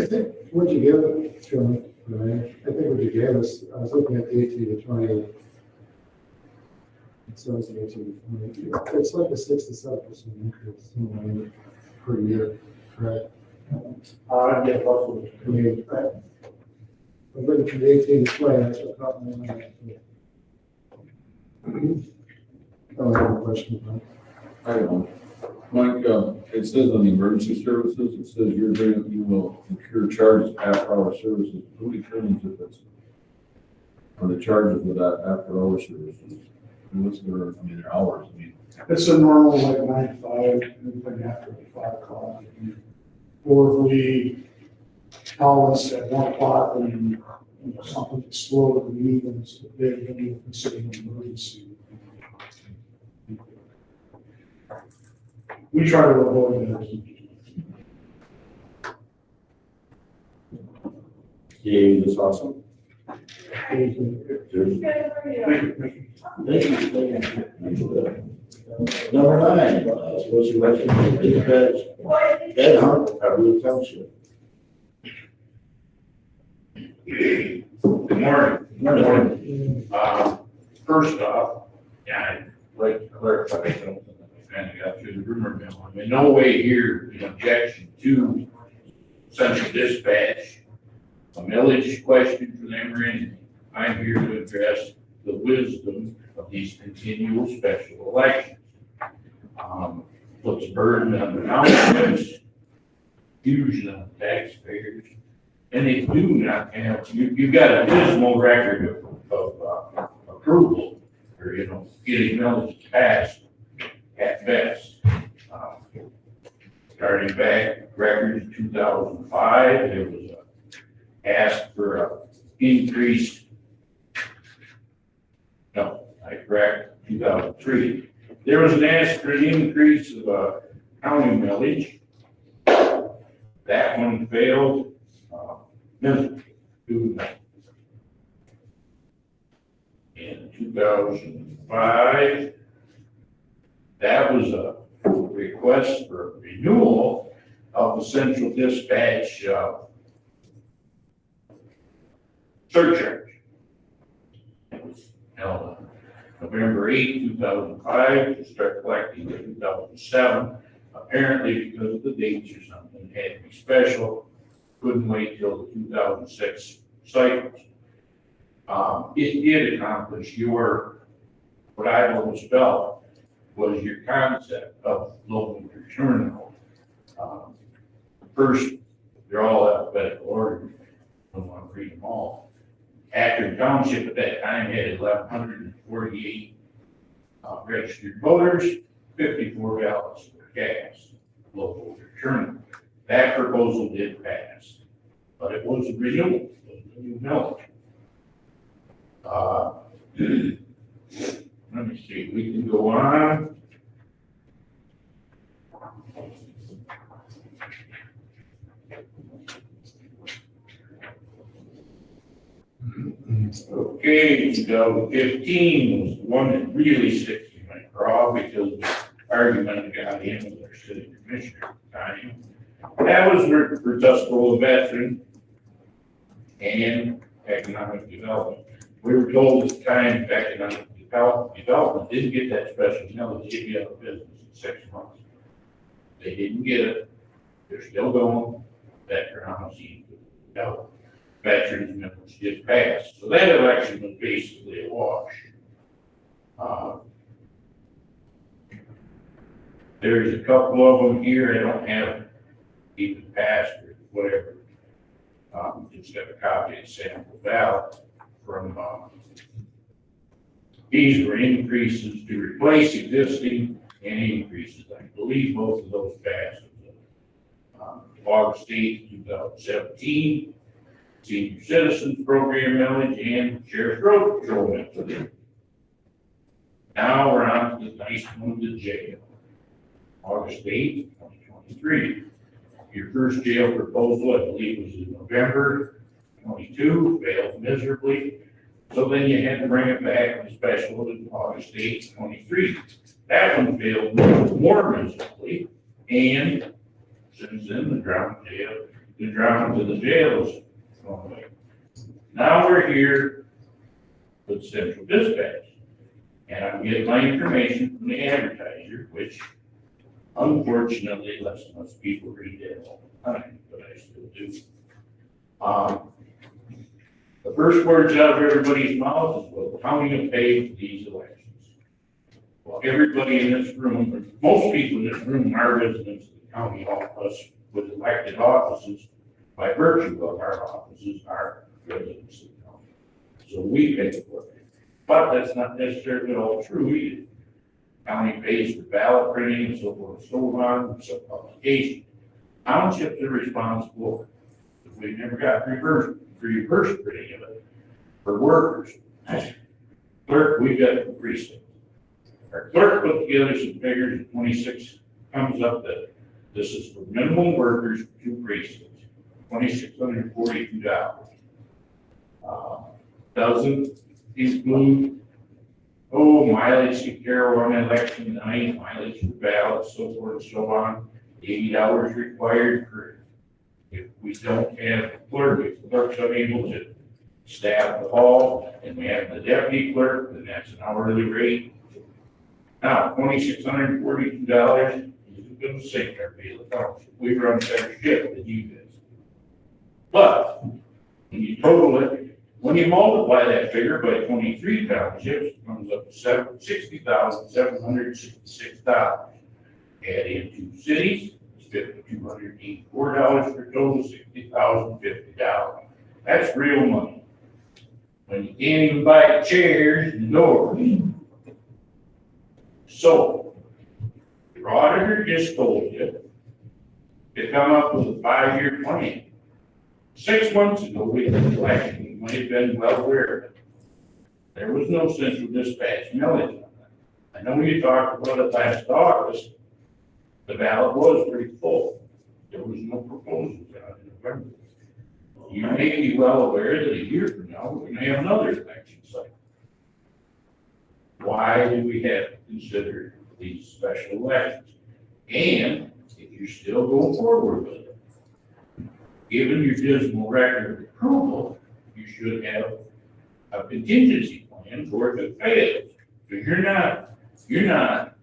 Speaker 4: I think what you give, John, right? I think what you gave us, I was looking at the 18 to 20. It says the 18 to 20. It's like a 6 to 7% increase per year, correct?
Speaker 5: Yeah, roughly.
Speaker 4: I mean, I'm looking from the 18 to 20, that's what caught my eye. Oh, I have a question.
Speaker 11: I don't know. Mike, it says on the emergency services, it says you will incur charges after hour services. Who determines if it's on the charges of that after hour services? And what's their hours? I mean,
Speaker 5: It's a normal like 9 to 5, anything after 5 o'clock. Or if we call us at 1 o'clock and something exploded, we need them, so they're going to be considered an emergency. We try to avoid that.
Speaker 1: Yeah, that's awesome.
Speaker 5: Thank you.
Speaker 1: Number 9, what's your election? Dispatch. Ed Hunt, Cottonwood Township.
Speaker 12: Good morning. First off, I'd like to clarify something that kind of got through the rumor mill. I'm in no way here in objection to central dispatch, a millage question for them or anything. I'm here to address the wisdom of these continual special elections. Puts a burden on the townships, huge on the taxpayers, and they do not have, you've got a dismal record of approval, or, getting millage passed at best. Starting back, record in 2005, there was asked for a increase. No, I correct, 2003. There was an ask for an increase of county millage. That one failed. In 2005, that was a request for renewal of the central dispatch surcharge. It was held on November 8, 2005, to start collecting in 2007. Apparently, because of the dates or something, it had to be special. Couldn't wait till the 2006 cycles. It did accomplish what I've always felt was your concept of local return. First, they're all alphabetical order. I don't want to read them all. Akron Township at that time had 1,148 registered voters, 54 ballots were cast, local return. That proposal did pass, but it was a renewal, it was a new millage. Let me see, we can go on. Okay, 2015 was the one that really sticks in my craw because the argument got in with our city commissioner at the time. That was for Tuscola veteran and economic development. We were told at the time economic development didn't get that special millage, they'd be out of business in 6 months. They didn't get it. They're still going. Veterans veterans millage did pass. So that election was basically a wash. There's a couple of them here I don't have even passed or whatever. Just got a copy of the sample ballot from, these were increases to replace existing and increases. I believe both of those passed. August 8th, 2017, Senior Citizens Program millage and Sheriff's Road Patrol millage. Now we're on to the nice one, the jail. August 8th, 2023. Your first jail proposal, I believe, was in November 22, failed miserably. So then you had to bring it back to special in August 8th, 23. That one failed more miserably, and since then the drama to the jail is going away. Now we're here with Central Dispatch, and I'm getting my information from the advertiser, which unfortunately less and less people read that all the time, but I still do. The first words out of everybody's mouth is, well, the county will pay for these elections. Well, everybody in this room, or most people in this room are residents of the county, all of us with elected offices, by virtue of our offices, are residents of the county. So we pay for it. But that's not necessarily all true either. County pays for ballot printing and so forth and so on, some publication. Townships are responsible if we never got reverse printing of it for workers. Clerk, we've got precinct. Our clerk put together some figures in 26, comes up that this is for minimum workers, 2 precincts, $2,642. Doesn't include mileage to carry on election night, mileage for ballots, so forth and so on. 80 hours required for if we don't have a clerk, if the clerk's unable to staff the hall and we have the deputy clerk, then that's an hourly rate. Now, $2,642 isn't going to sink our daily township. We run better shift than you guys. But when you total it, when you multiply that figure by 23 townships, it comes up to $60,766. Add in 2 cities, it's $5,284 for a total of $60,050. That's real money. When you can't even buy chairs and doors. So, your auditor just told you to come up with a 5-year plan. 6 months ago, we had an election, you might have been well aware of it. There was no Central Dispatch millage on that. I know you talked about it last August. The ballot was pretty full. There was no proposals out in November. You may be well aware that a year from now, we're going to have another election cycle. Why do we have to consider these special elections? And if you're still going forward with it, given your dismal record of approval, you should have a contingency plan for if it fails. Because you're not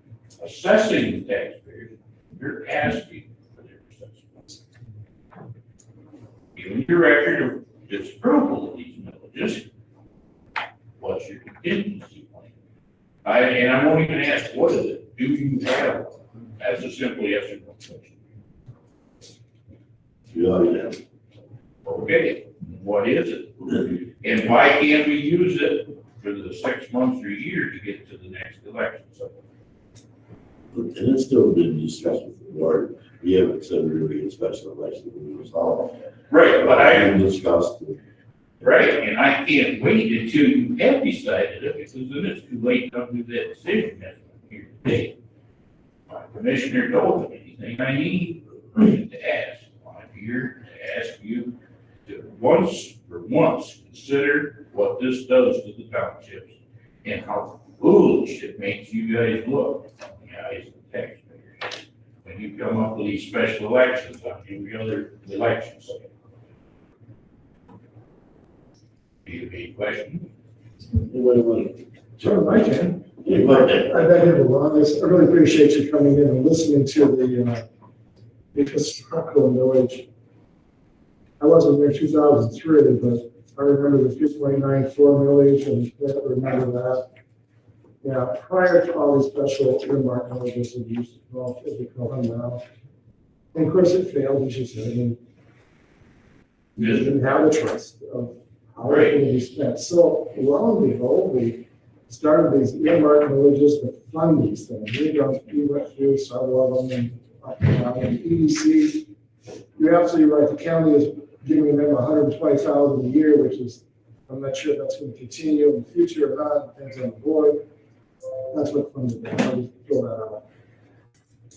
Speaker 12: assessing the taxpayers, you're asking for their assessment. Given your record of disapproval of these villages, I won't even ask, what is it? Do you have one? That's a simple yes or no question.
Speaker 1: Yeah,
Speaker 12: Okay, what is it? And why can't we use it for the 6 months or year to get to the next election? So,
Speaker 1: and it's still been discussed with the board. We haven't said we're doing a special election. We was all.
Speaker 12: right, but I,
Speaker 1: haven't discussed.
Speaker 12: right, and I can't wait until you have decided it, because then it's too late to do that decision that's here today. My commissioner told me anything I need to ask. I'm here to ask you to once consider what this does to the townships and how foolish it makes you guys look, guys, the taxpayers, when you come up with these special elections on every other election cycle. Be a big question.
Speaker 4: Sure, I can.
Speaker 1: You might have.
Speaker 4: I beg your pardon. I really appreciate you coming in and listening to the historical knowledge. I wasn't there in 2003, but I remember the 3.94 millage and I remember that. Yeah, prior to all these special earmark villages that used to call, as we call them now. And of course, it failed, as you said. I mean, you didn't have the trust of how it would be spent. So lo and behold, we started these earmark villages to fund these things. We went through several of them and up and down. And EDC, you're absolutely right. The county is giving them $120,000 a year, which is, I'm not sure if that's going to continue in the future or not. Depends on the board. That's what funded them. I'll just throw that out.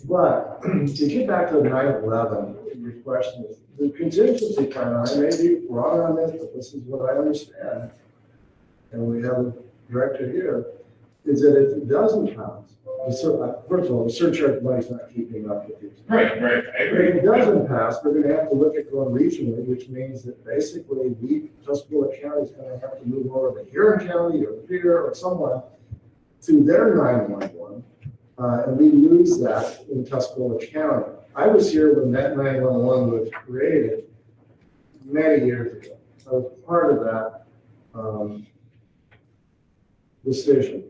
Speaker 4: But to get back to 9/11, your question is the contingency plan. I may be wrong on this, but this is what I understand. And we have a director here, is that if it doesn't pass, first of all, the surcharge money's not keeping up with these.
Speaker 12: Right, I
Speaker 4: If
Speaker 12: agree.
Speaker 4: it doesn't pass, we're gonna have to look at going regionally, which means that basically we, Tuscola County is gonna have to move over to Huron County or here or somewhere to their 911, and we lose that in Tuscola County. I was here when that 911 was created many years ago. I was part of that, decision.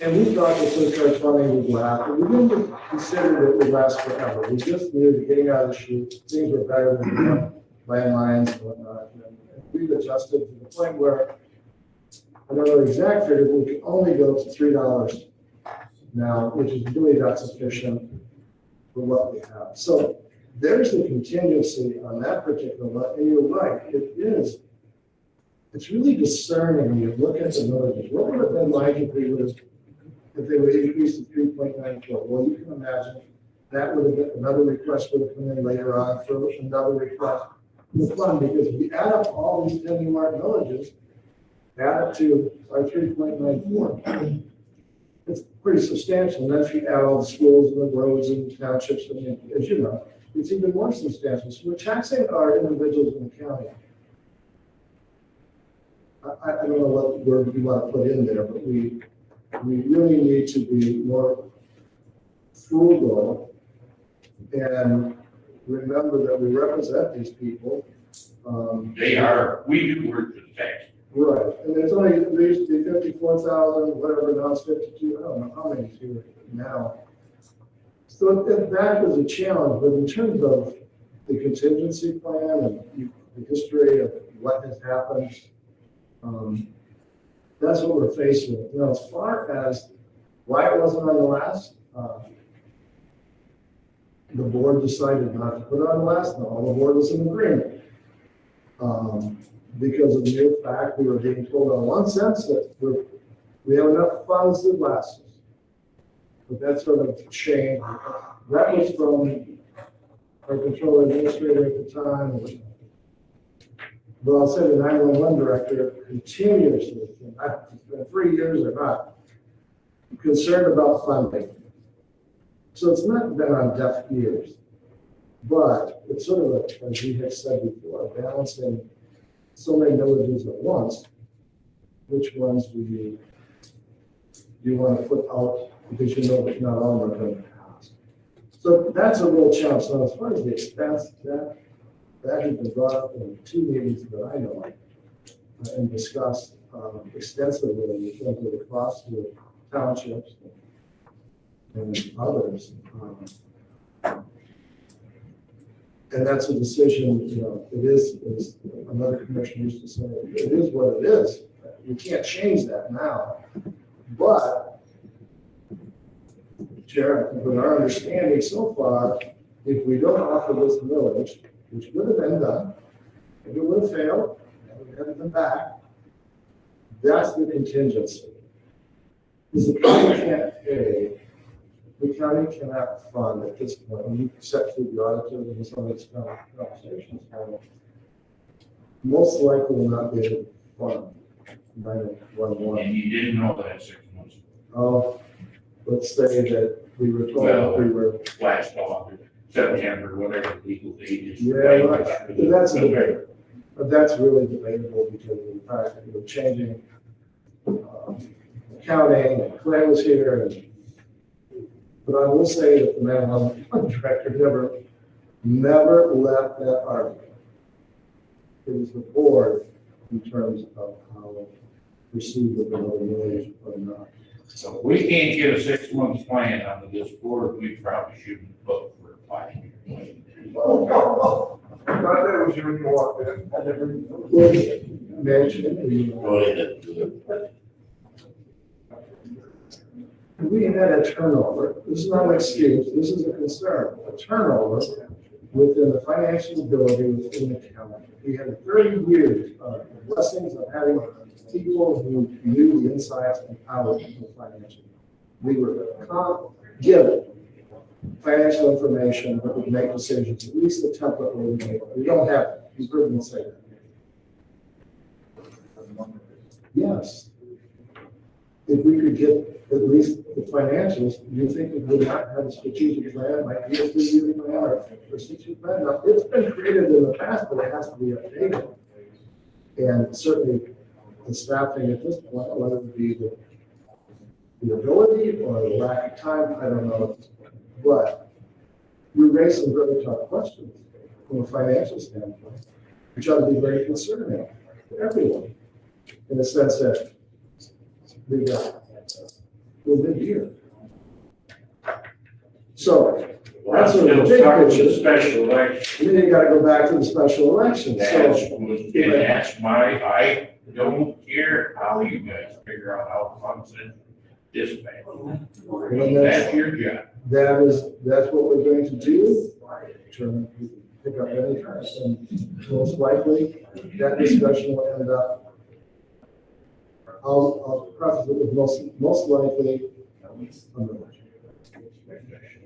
Speaker 4: And we thought the surcharge funding would last, and we didn't consider that it would last forever. We just knew that getting out of the chute, things were better than landlines and whatnot. And we've adjusted to the point where, I don't know the exact figure, but we can only go to $3 now, which is really not sufficient for what we have. So there's the contingency on that particular one, and you're right, it is. It's really discerning when you look at the villages. What would have been like if they would increase to 3.94? Well, you can imagine that would have been, another request would have come in later on for another request in the fund, because if you add up all these pending marked villages, add up to our 3.94. It's pretty substantial. And then if you add all the schools and the roads and townships, and as you know, it's even more substantial. So we're taxing our individuals in the county. I don't know what word we want to put in there, but we really need to be more frugal and remember that we represent these people.
Speaker 12: They are, we do work for the tax.
Speaker 4: Right, and there's only, there used to be 54,000, whatever, now it's 52, I don't know how many here now. So that was a challenge, but in terms of the contingency plan and the history of what has happened, that's what we're faced with. Now, as far as why it wasn't on the last, the board decided not to put it on the last, no, the board was in agreement. Because of the mere fact we were being told in one sense that we have enough funds to last us. But that sort of changed. That was from our control administrator at the time. But I'll say the 911 director continuously, it's been 3 years or not, concerned about funding. So it's not been on deaf ears, but it's sort of, as we have said before, balancing so many villages at once. Which ones do you want to put out, because you know that not all of them are going to pass. So that's a real challenge. So as far as the expense, that has been brought up in 2 meetings that I know and discussed extensively in terms of the cost townships and others. And that's a decision, you know, it is, as another commissioner used to say, it is what it is. You can't change that now. But, Chair, with our understanding so far, if we don't offer this millage, which would have been done, if it would have failed, and we hadn't been back, that's the contingency. Because the county can't pay, the county cannot fund at this point, when you set through the auditor and some of these conversations, most likely will not be able to fund 911.
Speaker 12: And you didn't know that 6 months
Speaker 4: Oh, let's say that we were told
Speaker 12: Well-
Speaker 4: we were,
Speaker 12: last August, September, whatever the legal date is.
Speaker 4: yeah, well, that's a debate. But that's really debatable because of the fact that we're changing accounting, and Clay was here, and but I will say that the 911 director never left that argument. It was the board in terms of how proceed with another millage or not.
Speaker 12: So if we can't get a 6 month plan out of this board, we probably shouldn't look for a 5 year plan.
Speaker 5: I thought that was you when you walked in. I never.
Speaker 4: Mentioned,
Speaker 1: Go ahead.
Speaker 4: we had a turnover, this is not an excuse, this is a concern, a turnover within the financial ability within the county. We had 30 years of blessings of having people who knew the insights and outs of the financial. We were given financial information that would make decisions, at least the template we would make. We don't have it. You've heard me say that. Yes. If we could get at least the financials, do you think we would not have a strategic plan, like be a 3-year plan or a 6-year plan? Now, it's been created in the past, but it has to be updated. And certainly the staffing at this point, whether it be the ability or the lack of time, I don't know. But you raise some very tough questions from a financial standpoint, which ought to be very concerning to everyone, in the sense that we're mid-year. So that's a big picture.
Speaker 12: Special election.
Speaker 4: Then you gotta go back to the special election,
Speaker 12: That's my, I don't care how you guys figure out how to function dispatch. That's your job.
Speaker 4: that's what we're going to do. Try to pick up any time, and most likely, that discussion will end up. I'll preface it with most likely.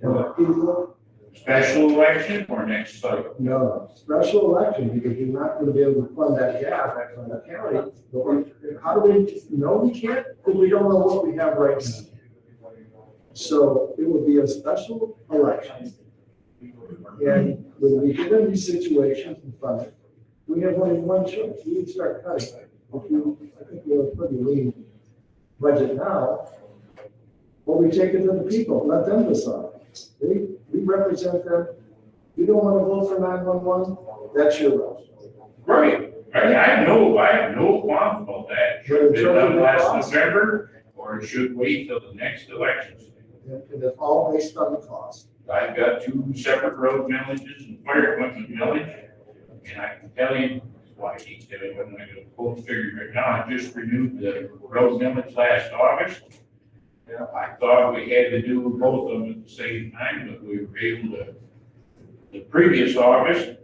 Speaker 4: People,
Speaker 12: Special election or next cycle?
Speaker 4: no, special election, because you're not gonna be able to fund that gap on the county. But how do we, no, we can't, because we don't know what we have right now. So it would be a special election. And when we get in these situations in front of it, we have only one choice, we can start cutting. I think we have a pretty lean budget now. Or we take it to the people, let them decide. We represent them. You don't want to vote for 911, that's your right.
Speaker 12: Right. I have no qualms about that. Should have been done last November, or it should wait till the next election.
Speaker 4: And it's all based on the cost.
Speaker 12: I've got 2 separate road villages and fire equipment village, and I can tell you, why he said it wasn't going to quote figure right now. I just renewed the road village last August. I thought we had to do both of them at the same time, but we were able to. The previous August,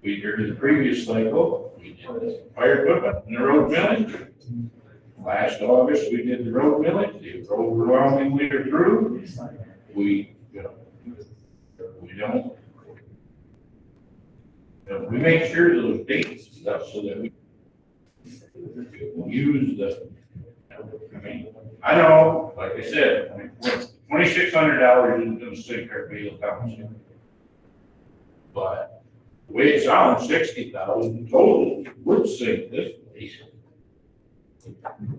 Speaker 12: the previous cycle, we did the fire equipment and the road village. Last August, we did the road village. They were overwhelmingly approved. We make sure those dates and stuff so that we use the, I know, like I said, $2,600 isn't gonna sink our Vail Township. But the way it sounds, 60,000 total would sink this place.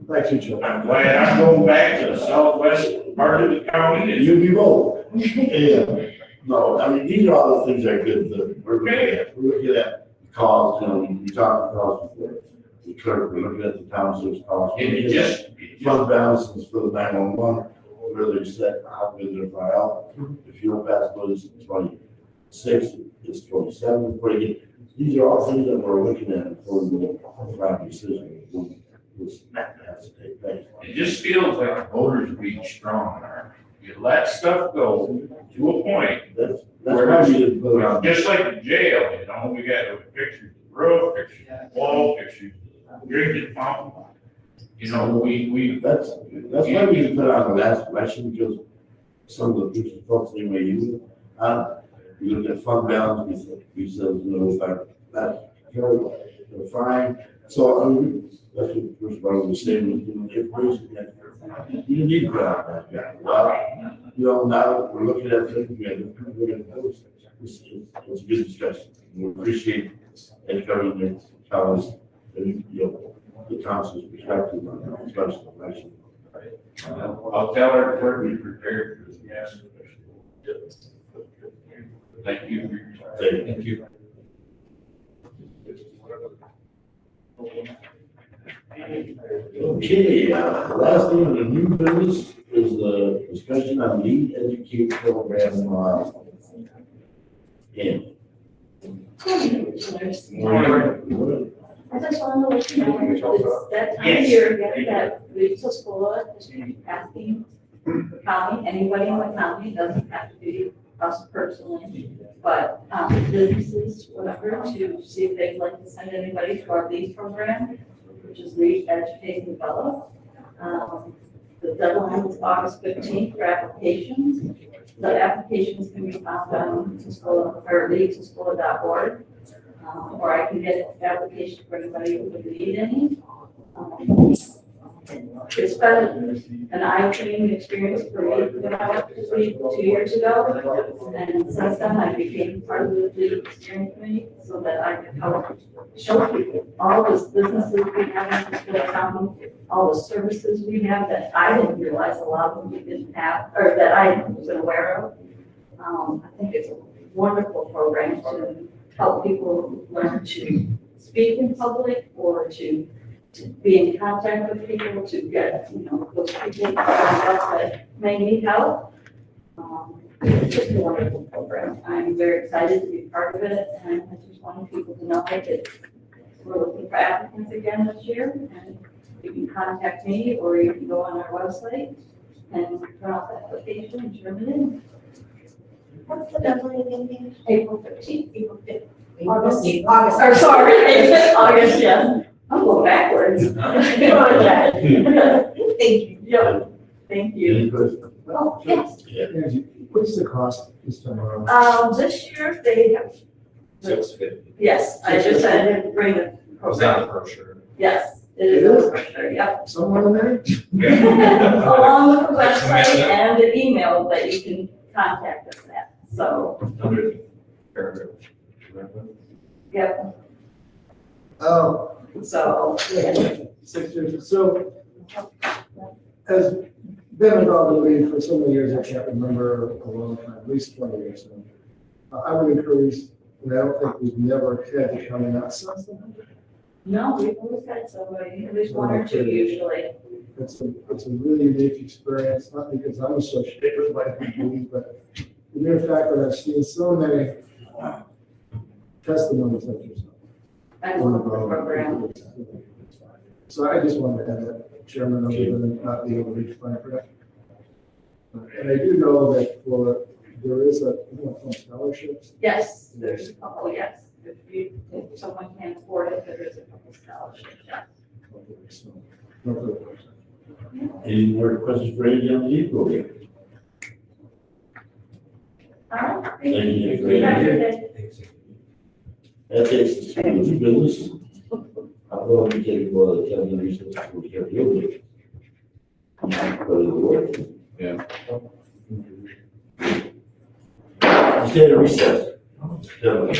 Speaker 4: Thank you, Joe.
Speaker 12: I'm glad I'm going back to the southwest part of the county and
Speaker 1: You be bold. Yeah. No, I mean, these are all the things that are good, that we're looking at. We're looking at cost, you know, you talked about cost before. the clerk, we're looking at the township's cost.
Speaker 12: It just,
Speaker 1: Fund balances for the 911, where they set how good they're out. If you don't pass budget in 26, it's 27, 28. These are all things that we're looking at before we make a final decision. This has to take place.
Speaker 12: it just feels like voters are being strong. You let stuff go to a point,
Speaker 1: That's why we didn't put it on.
Speaker 12: just like the jail, you know, we got pictures of the road, pictures of the wall, pictures of the drinking fountain. You know, we,
Speaker 1: That's why we didn't put it on the last election, because some of the future folks, they may use it. We looked at fund balance, we said, in fact, they're fine. So, that's what first of all, we were saying, you need to put out that guy. Well, now we're looking at things, we're gonna post. It's a good discussion. We appreciate any government tell us, and, the council's perspective on the special election.
Speaker 12: I'll tell our clerk we prepared for this, yes. Thank you for your time.
Speaker 1: Thank you. Okay, the last thing on the new business is the discussion on lead educate program, in.
Speaker 13: I just want to let you know, it's that time of year again that Rachel School is asking the county, anybody in the county, doesn't have to be us personally, but businesses, whatever, to see if they'd like to send anybody to our lead program, which is Lead Educate and Develop. The deadline is August 15th for applications. The applications can be found on lead2school.org. Or I can get an application for anybody who would need any. It's been an eye-opening experience for me when I went to Lead 2 years ago. And since then, I became part of the Lead steering committee so that I could help show people all those businesses we have in the county, all the services we have that I didn't realize a lot of them we didn't have, or that I wasn't aware of. I think it's a wonderful program to help people learn to speak in public or to be in contact with people, to get, those people that may need help. It's just a wonderful program. I'm very excited to be part of it, and I just want people to know that we're looking for applicants again this year, and you can contact me, or you can go on our website and fill out the application and turn it in.
Speaker 2: What's the deadline again?
Speaker 13: April 15th.
Speaker 2: April 5th.
Speaker 13: August, or sorry, August, yes. I'm going backwards.
Speaker 2: Thank you.
Speaker 13: Yeah, thank you.
Speaker 1: Any questions?
Speaker 13: Oh, yes.
Speaker 4: Angie, what's the cost this time around?
Speaker 13: This year they have,
Speaker 9: $650.
Speaker 13: yes, I just said bring the
Speaker 9: Was that a
Speaker 13: program.
Speaker 9: brochure?
Speaker 13: Yes, it is a brochure, yep.
Speaker 4: Somewhere in there?
Speaker 13: Along with the website and the email that you can contact us at, so,
Speaker 9: Under the paragraph.
Speaker 13: yep,
Speaker 4: Oh,
Speaker 13: so.
Speaker 4: yeah, 6 years. So, has been involved in lead for so many years, I can't remember a long time, at least 20 years. I would encourage, and I don't think we've never had to come in that sense.
Speaker 13: No, we've always had somebody, at least one or two usually.
Speaker 4: It's a really unique experience, not because I'm associated with my community, but the mere fact that I've seen so many testimonies like yourself.
Speaker 13: I love the program.
Speaker 4: So I just wanted to add that, Chairman, other than not be able to reach plan for that. And I do know that there is some scholarships.
Speaker 13: Yes, there's a couple, yes. If someone can't afford it, there is a couple scholarships, yes.
Speaker 4: So, no further questions.
Speaker 1: Any more questions for Angie on the lead program?
Speaker 13: All right.
Speaker 1: Thank you.
Speaker 13: Have a good day.
Speaker 1: That takes us to the new business. I'll go and take more of the county resources for the karaoke. Go to the work.
Speaker 11: Yeah.
Speaker 1: Stay at recess. Gentlemen.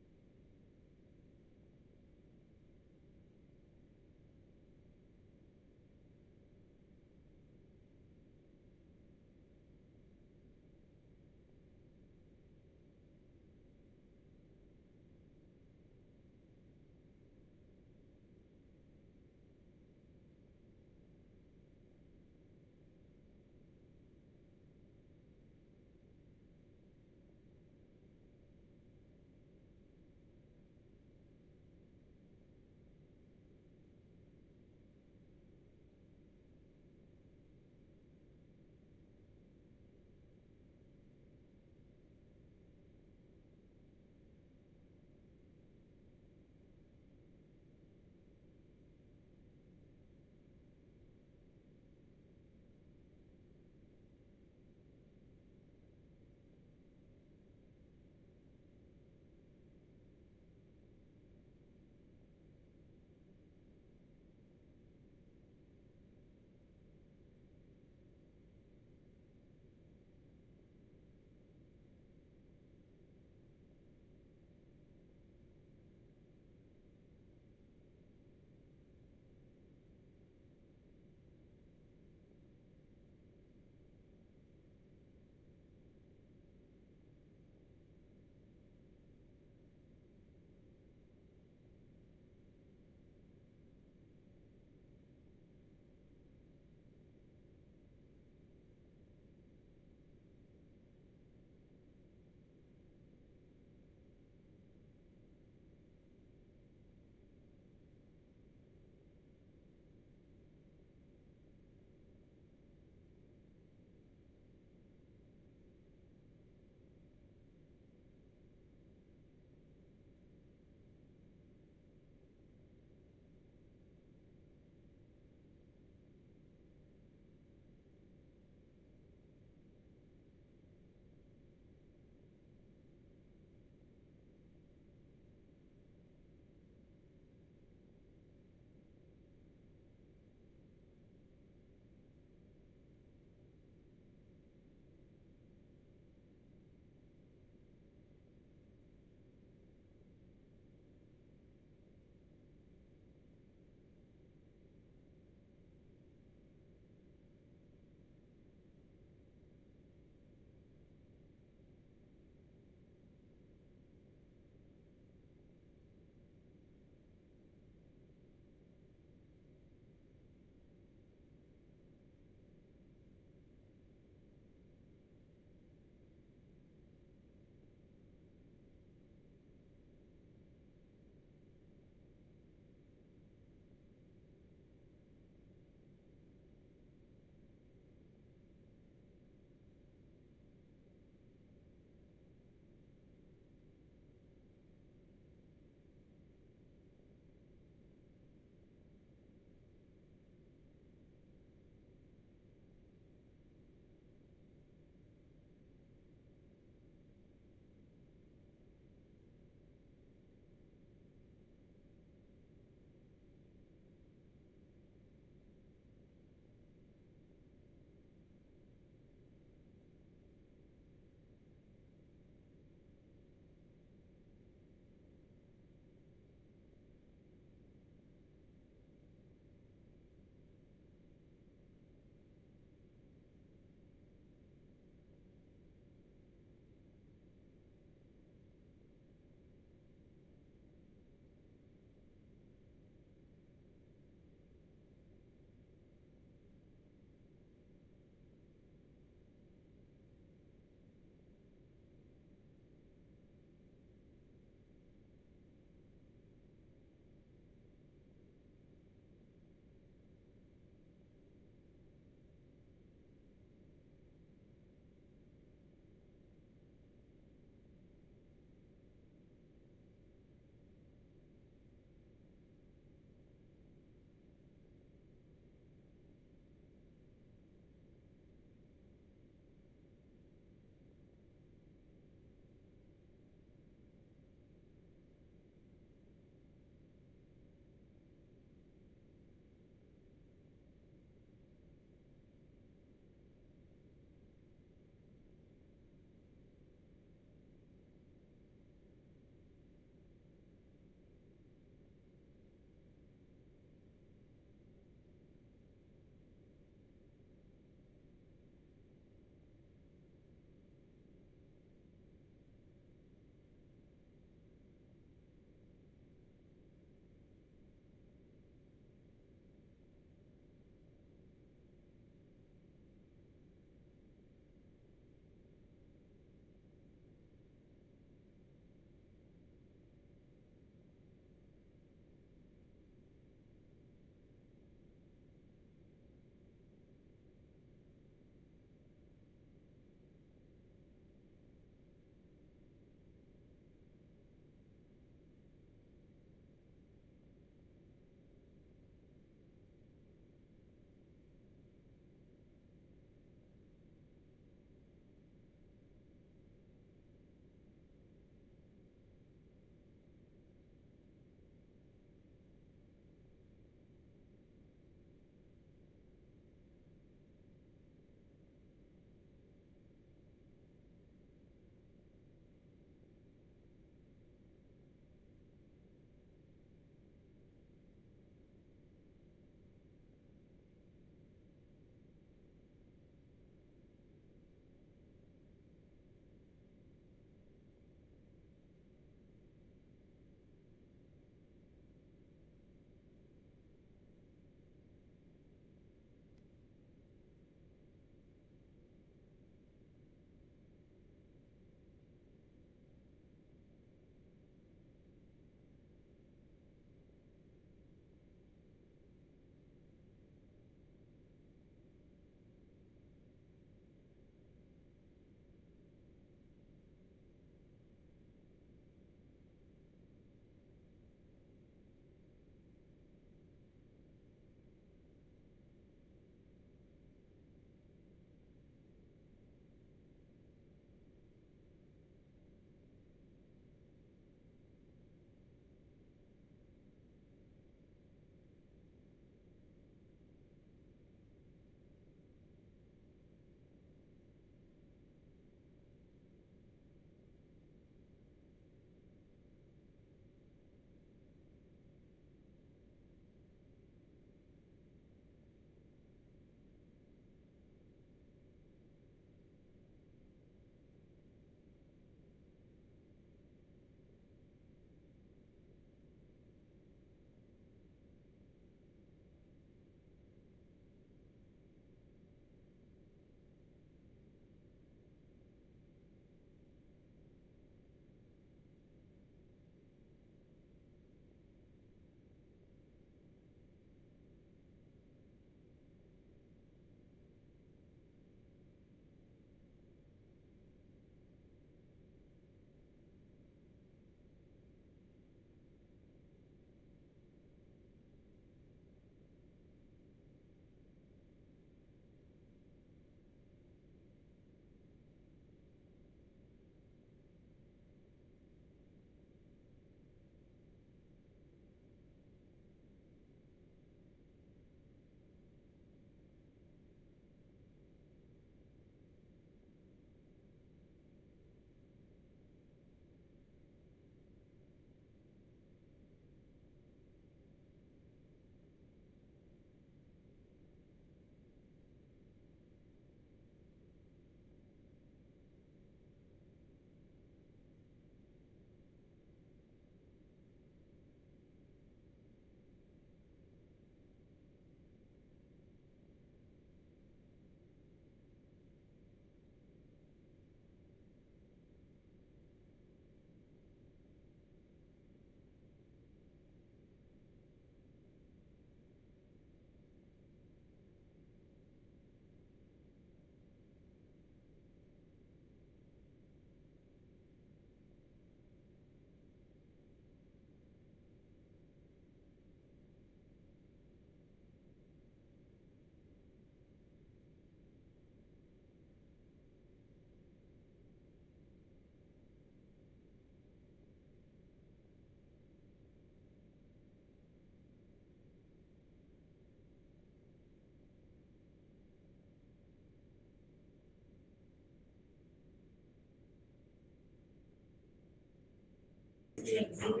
Speaker 1: Welcome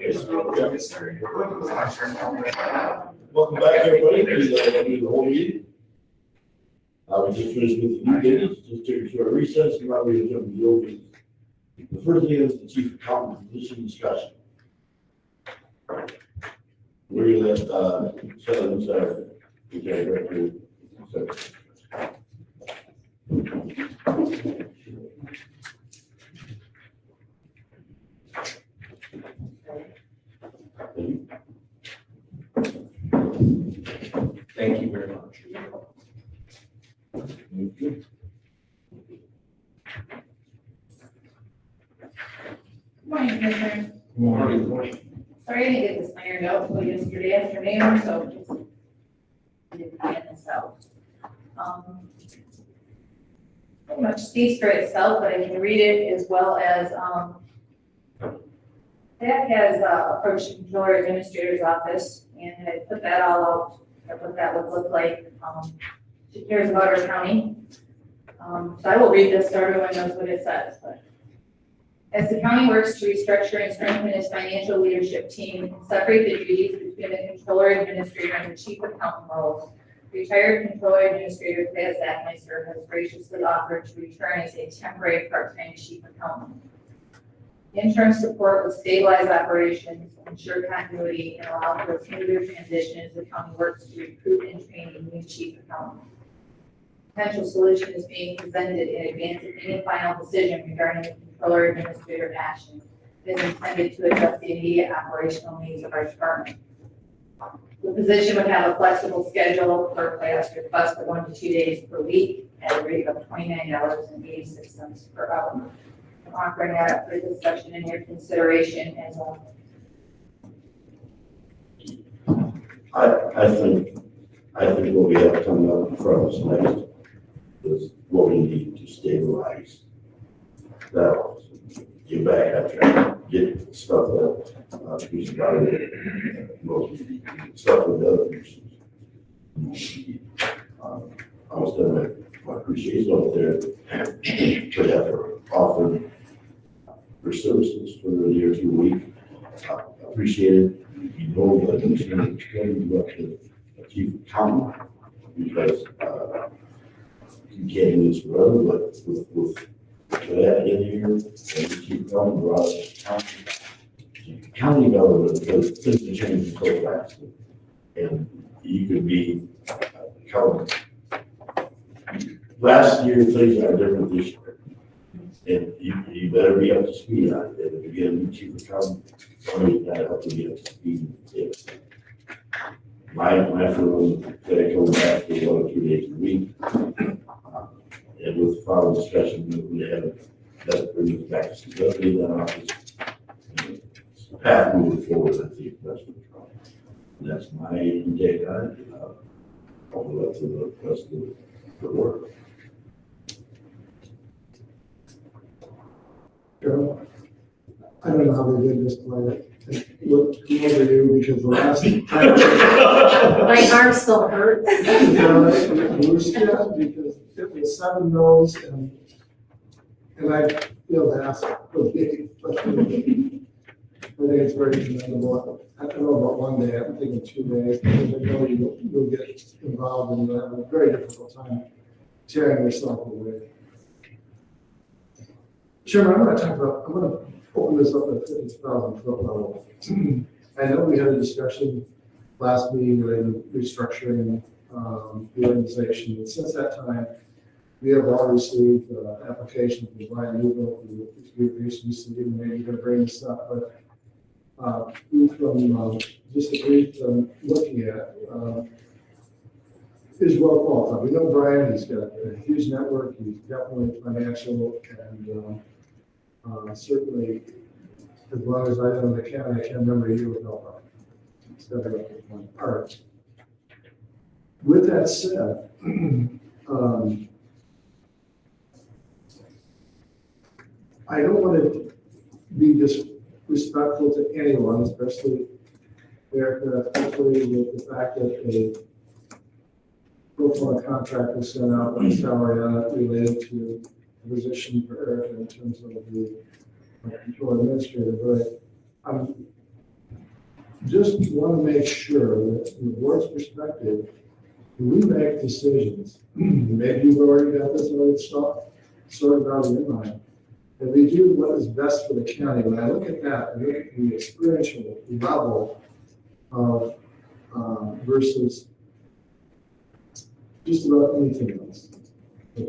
Speaker 1: back, everybody, to the whole meeting. We just finished with the new business, just took a short recess, and now we're going to the old business. The first thing is the chief accountant position discussion. We're gonna let, Sheldon, sorry, okay, director, sorry.
Speaker 6: Thank you very much.
Speaker 14: Morning, Commissioner.
Speaker 11: Morning.
Speaker 14: Sorry I didn't get this ironed out until yesterday afternoon, so just didn't get this out. Pretty much speaks for itself, but I can read it as well as, that has approached the Controller Administrator's Office and I put that all out, of what that would look like. She cares about our county. So I will read this so everyone knows what it says, but. As the county works to restructure and strengthen its financial leadership team and separate the duties between the controller administrator and the chief accountant roles, retired controller administrator Thad Zachmeister has graciously offered to return as a temporary part-time chief accountant. Interim support will stabilize operations, ensure continuity, and allow for a smoother transition as the county works to recruit and train a new chief accountant. Potential solution is being presented in advance of any final decision regarding the controller administrator action. It is intended to address the immediate operational needs of our department. The position would have a flexible schedule for class request of 1 to 2 days per week at a rate of $29.86 per hour. I'm offering that up for discussion and your consideration as well.
Speaker 1: I think what we have coming up in front of us next is what we need to stabilize that. Get back on track, get stuff that, we started, mostly stuff with the other issues. I was done my appreciation out there for that, for offering her services for the year 2 week. Appreciate it. You know, that it's going to explain what the chief accountant, because, you can't do this forever, but with that in here, and we keep going, brought county government, because things are changing so fast. And you could be, county. Last year, things are different this year. And you better be up to speed on it. And if you get a new chief accountant, you gotta have to be up to speed. My firm, they come back to 1 or 2 days a week. And with following discussion, we have that brings us back to stability in that office. The path moving forward, I think that's what that's my take on it. I'll let the rest of the work.
Speaker 4: Joe, I don't know how they did this plan. Look over you because the last time.
Speaker 10: My arm still hurts.
Speaker 4: Because it was 7 no's and I feel that's okay. But I think it's very commendable. I don't know about 1 day, I'm thinking 2 days, because I know you'll get involved and you'll have a very difficult time tearing yourself away. Chairman, I'm going to open this up at 50,000 foot level. I know we had a discussion last meeting related to restructuring the organization, and since that time, we have all received applications from Brian Newville, who is HBC, and maybe you're going to bring this up, but from just a brief looking at is well qualified. We know Brian, he's got a huge network, he's definitely financial, and certainly, as long as I know the county, I can't remember a year without stepping up with one part. With that said, I don't want to be disrespectful to anyone, especially with the fact that a pro forma contract was sent out on salary on it related to the position for Eric in terms of the control administrator. But just want to make sure that from the board's perspective, when we make decisions, maybe you've already got this other stuff sorted out in your mind, that we do what is best for the county. When I look at that, I look at the experiential level of versus just about anything else. If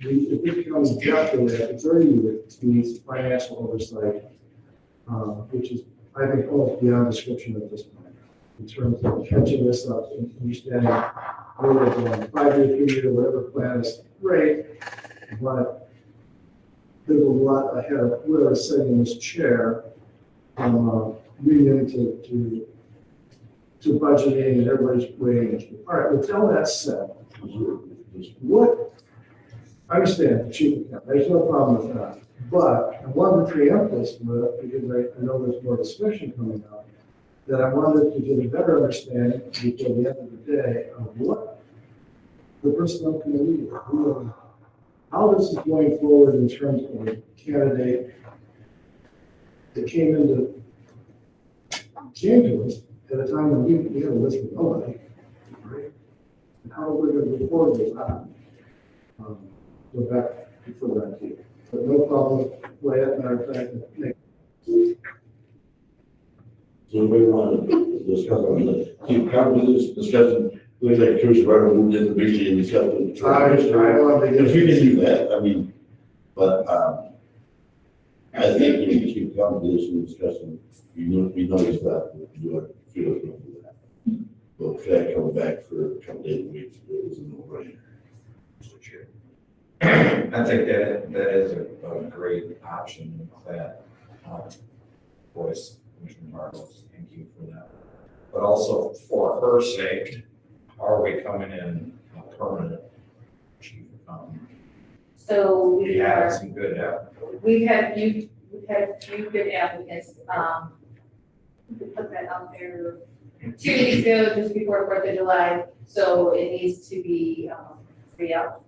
Speaker 4: it becomes after that, it's already needs financial oversight, which is, I think, almost beyond description at this point, in terms of catching this up and understanding where we're going. 5-year, 3-year, whatever plan is great, but there's a lot ahead of where I was sitting in this chair, reading into budgeting and everybody's weighing. All right, with all that said, what, I understand, chief account, there's no problem with that. But I wanted to preempt this with, because I know there's more discussion coming up, that I wanted to get a better understanding before the end of the day of what the personnel committee, how this is going forward in terms of a candidate that came to us at a time when we had a list of nobody, right? And how we're going to move forward with that. Go back before that to you. But no problem, play it, matter of fact.
Speaker 1: So we want to discuss on the, keep conversation, discussion, with like Commissioner Ryder moved in the beginning and discussed with the if we can do that, I mean, but, I think we need to keep conversation, discussion, we notice that, we feel like we'll do that. But if that comes back for a couple days, weeks, it was a no-brainer. Mr. Chair.
Speaker 9: I think that is a great option that, voice, Commissioner Marcos, thank you for that. But also for her sake, are we coming in a permanent chief accountant?
Speaker 14: So
Speaker 9: We have some good help.
Speaker 14: we've had a few good applicants, we put that out there 2 weeks ago, just before 4th of July, so it needs to be, re-up,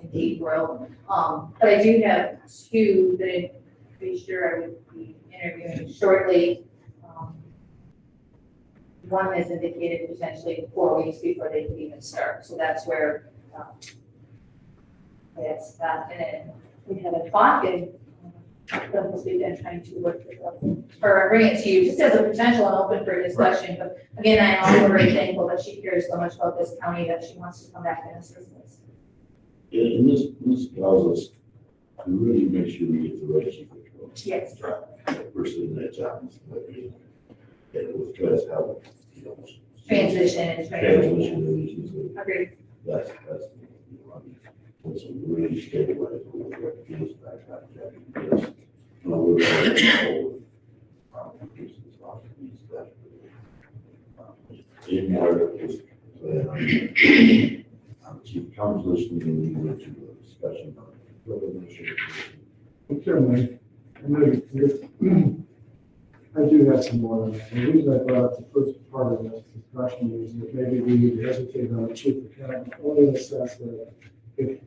Speaker 14: indeed, Royal. But I do have 2 that I'm pretty sure I would be interviewing shortly. One has indicated potentially 4 weeks before they could even start, so that's where, that's that, and then we had a talk and this weekend trying to work this up, or bring it to you, just as a potential and open for discussion, but again, I am also very thankful that she cares so much about this county that she wants to come back and assist us.
Speaker 1: Yeah, and this allows us to really make sure we get the right chief of control.
Speaker 14: Yes.
Speaker 1: Person in that job. And we'll try to have, you know.
Speaker 14: Transition and
Speaker 1: Transition.
Speaker 14: Agreed.
Speaker 1: That's, you know, I mean, it's really stabilized. We're feels back on track. Yes. No, we're going in more, chief counsel listening, and we went to a discussion on.
Speaker 4: Okay, Mike. I do have some more on that. The reason I brought up the first part of this discussion is that maybe we need to hesitate on the chief accountant, only in the sense that if,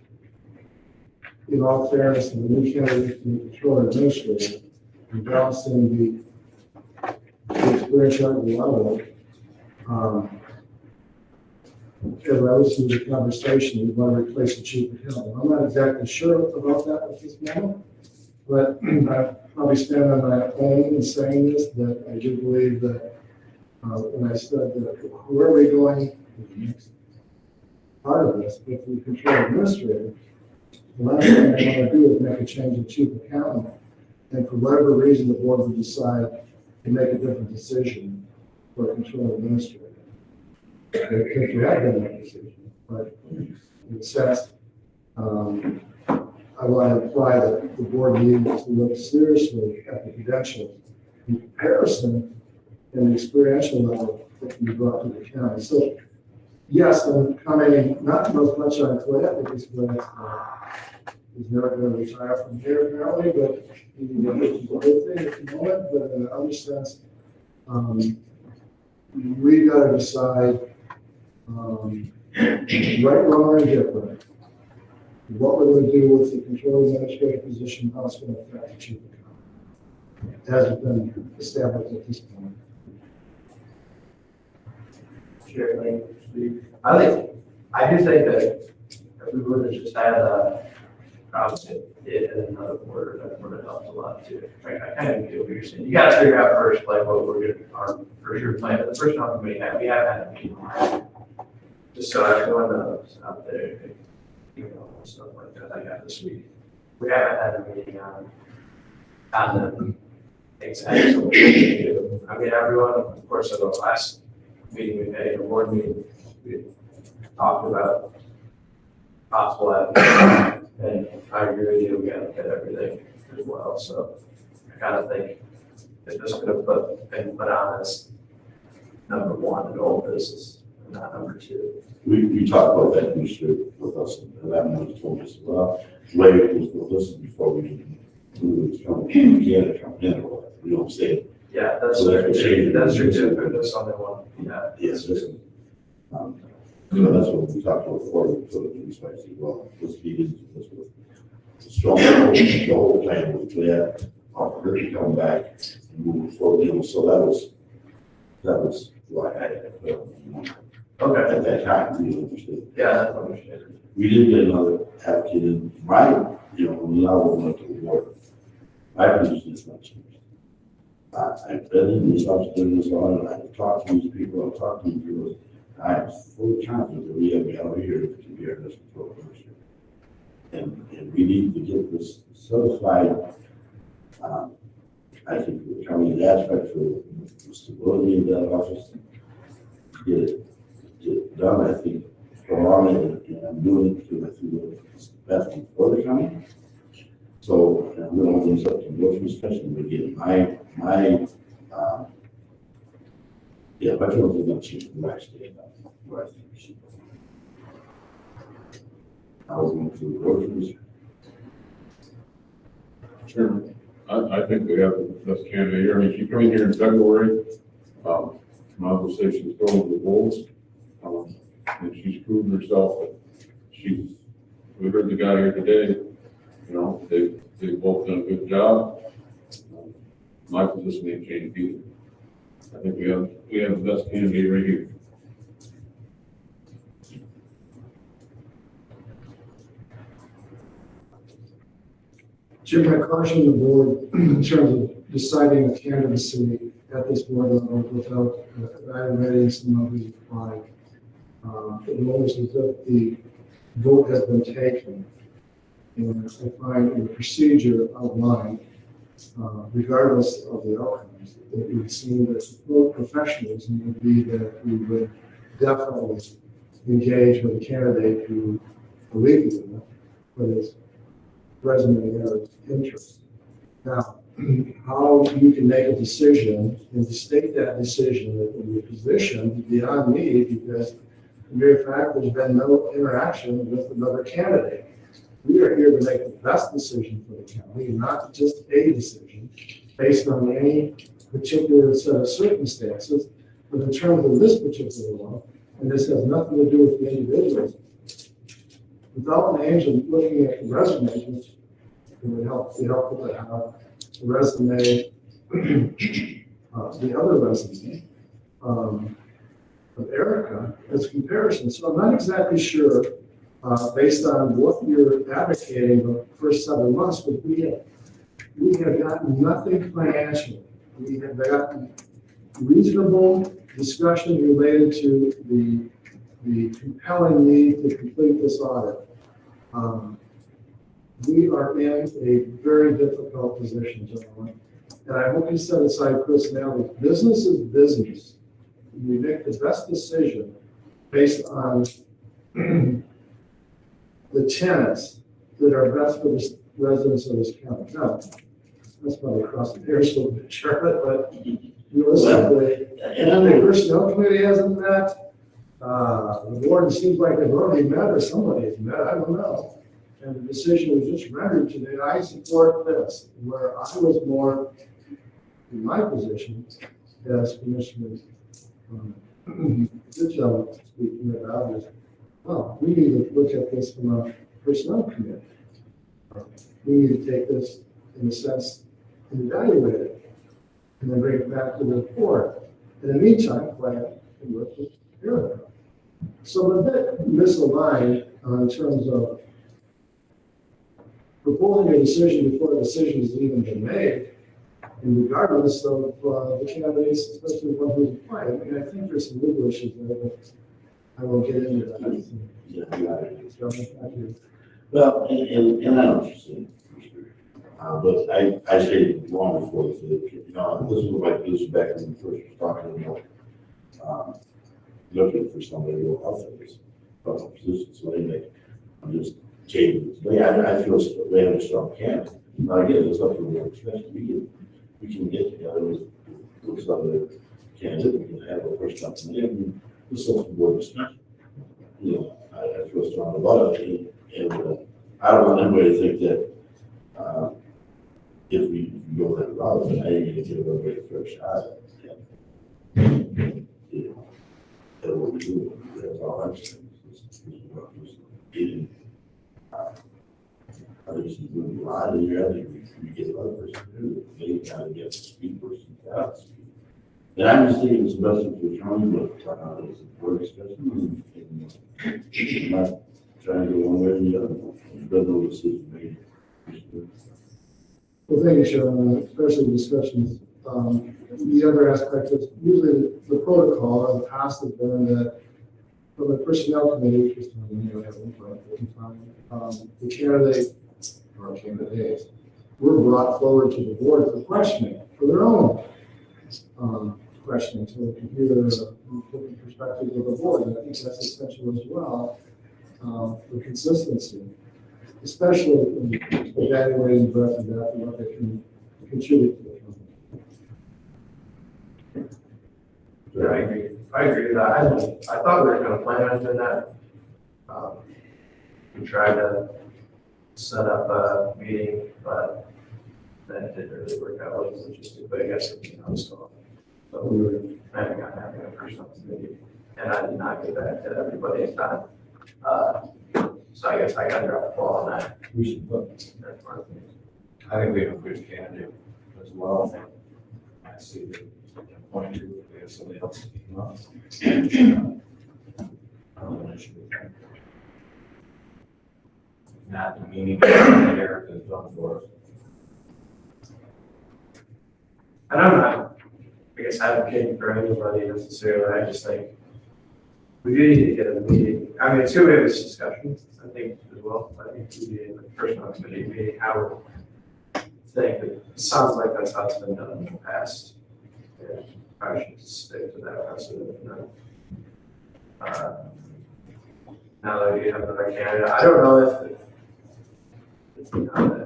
Speaker 4: in all fairness, the new candidate can control administrator, and balancing the experiential level, as I listen to the conversation, we want to replace the chief accountant. I'm not exactly sure about that at this moment, but I probably stand on my own in saying this, that I do believe that when I said that where are we going with the next part of this, if we control administrator, the last thing I want to do is make a change in chief accountant, and for whatever reason, the board would decide to make a different decision for a control administrator. I think you have done that decision, but in a sense, I want to imply that the board needs to look seriously at the credentials in comparison and the experiential level that can be brought to the county. So, yes, I'm commenting not as much on Colette, because Colette is never going to retire from here apparently, but it's a good thing at the moment. But in other sense, we got to decide right, wrong, or indifferent. What we're going to do with the control administrative position, how it's going to affect the chief accountant, as has been established at this point.
Speaker 15: Chair, I do think that if we would have just had a, obviously, it in another order, that would have helped a lot too. I kind of get what you're saying. You gotta figure out first, like, what we're gonna, our for sure plan, but the first one we have had a meeting. Just so everyone knows out there, you know, stuff like that, I got this week. We haven't had a meeting on the exact, so what we're gonna do. I mean, everyone, of course, at the last meeting we had, a board meeting, we talked about possible avenues, and I agree with you, we gotta look at everything as well, so I kind of think it's just gonna put on as number one in old business, and not number two.
Speaker 1: We talked about that initiative with us, and that one told us, well, Wade was with us before we moved to come in, or whatever, we don't say it.
Speaker 15: Yeah, that's
Speaker 1: So that's what
Speaker 15: true, that's true
Speaker 1: changed.
Speaker 15: too, that's something one, yeah.
Speaker 1: Yes, listen. So that's what we talked about before, so that we spicy as well, this meeting, this was strong, the whole plan was clear, really coming back and moving forward, you know, so that was why I had,
Speaker 15: Okay.
Speaker 1: at that time, we understood.
Speaker 15: Yeah, that's understandable.
Speaker 1: We did get another applicant in, my, you know, when I went to the board, my position is not changed. I've been in this office, doing this on, and I've talked to these people, I've talked to these people. I am fully confident that we have got here to be our district court commissioner. And we need to get this certified. I think the county aspect for the stability of that office, get it done, I think, for all it, and I'm doing it because I feel it's best for the county. So, I'm going to open this up to motion discussion, but again, my feelings are not changed from last day. Right. I was going through the groceries.
Speaker 11: Sure. I think we have the best candidate here. I mean, she came in here in February. My will say she's going to the Bulls. And she's proven herself that we heard the guy here today, you know, they've both done a good job. My position ain't changed either. I think we have the best candidate right here.
Speaker 4: Jim, I caution the board in terms of deciding a candidacy at this board level without evaluating some of the applied. It almost as if the vote has been taken. And I find the procedure outlined, regardless of the outcomes, it would seem that both professionalism would be that we would definitely engage with a candidate who believes in it, but is resume of interest. Now, how you can make a decision and to state that decision in your position is beyond me, because the mere fact there's been no interaction with another candidate. We are here to make the best decision for the county, not just a decision based on any particular set of circumstances, but in terms of this particular one, and this has nothing to do with the individuals. Without names and looking at the resumes, which would be helpful to have the resume, the other resume of Erica as comparison. So I'm not exactly sure, based on what you're advocating the first 7 months, but we have gotten nothing financially. We have gotten reasonable discussion related to the compelling need to complete this audit. We are in a very difficult position, gentlemen. And I hope you set aside personality. Business is business. We make the best decision based on the tenants that are best for the residents of this county. Now, that's probably crossing hairs a little bit, Charlotte, but realistically, the personnel committee hasn't met. The board seems like they've already met, or somebody has met, I don't know. And the decision was just rendered today. I support this, where I was more in my position as Commissioner. Good job speaking about this. Well, we need to look at this from a personnel committee. We need to take this in a sense and evaluate it, and then bring it back to the board. In the meantime, plan and work with Good. So I'm a bit misaligned in terms of proposing a decision before a decision has even been made, and regardless of the candidates, especially the one who's applied. I mean, I think there's some legal issues there, but I won't get into that.
Speaker 1: Yeah, you got it.
Speaker 4: So, thank you.
Speaker 1: Well, and I know what you're saying, for sure. But I stated long before this, this was like this back when we first was talking about, looking for somebody who will help us, positions, so anyway, I'm just changing. But yeah, I feel we have a strong candidate. Now, again, it's up to the board, especially we can get together with some of the candidates, we can have a first time in, this is the board discussion. You know, I feel strong about it, and I don't want anybody to think that, if we go that route, then I ain't gonna give everybody a fair shot. You know, that's what we do, that's all I'm saying. I think she's doing a lot of your other, we get another person to do it, they kind of get the speed person out. And I'm just thinking it's best for the county, but it's a board discussion, and I'm not trying to go one way or the other. There's no decision made.
Speaker 4: Well, thank you, Sharon, especially discussions. The other aspect is usually the protocol in the past has been that from the personnel committee, which is anyway, the candidate or candidates were brought forward to the board for questioning, for their own questioning, so they can hear the different perspectives of the board. And I think that's essential as well for consistency, especially in evaluating breadth and depth and what they can contribute to the company.
Speaker 15: Yeah, I agree with that. I thought we were gonna plan on doing that. We tried to set up a meeting, but that didn't really work out, it was interesting, but I guess it was, so we were planning on having a personal meeting, and I did not get back to everybody in time. So I guess I got to drop the ball on that.
Speaker 11: We should put,
Speaker 15: That's one of the things.
Speaker 9: I think we have a good candidate as well. I see the point to if we have somebody else speaking up. I don't have an issue with that. Not the meaning that Eric has done for us.
Speaker 15: And I'm not, I guess, advocating for anybody necessarily, I just think we do need to get a meeting. I mean, it's gonna be this discussion, I think, as well. I think we need a personal committee meeting, how we think, it sounds like that's how it's been done in the past. Yeah, I should stick to that precedent. Now that you have another candidate, I don't know if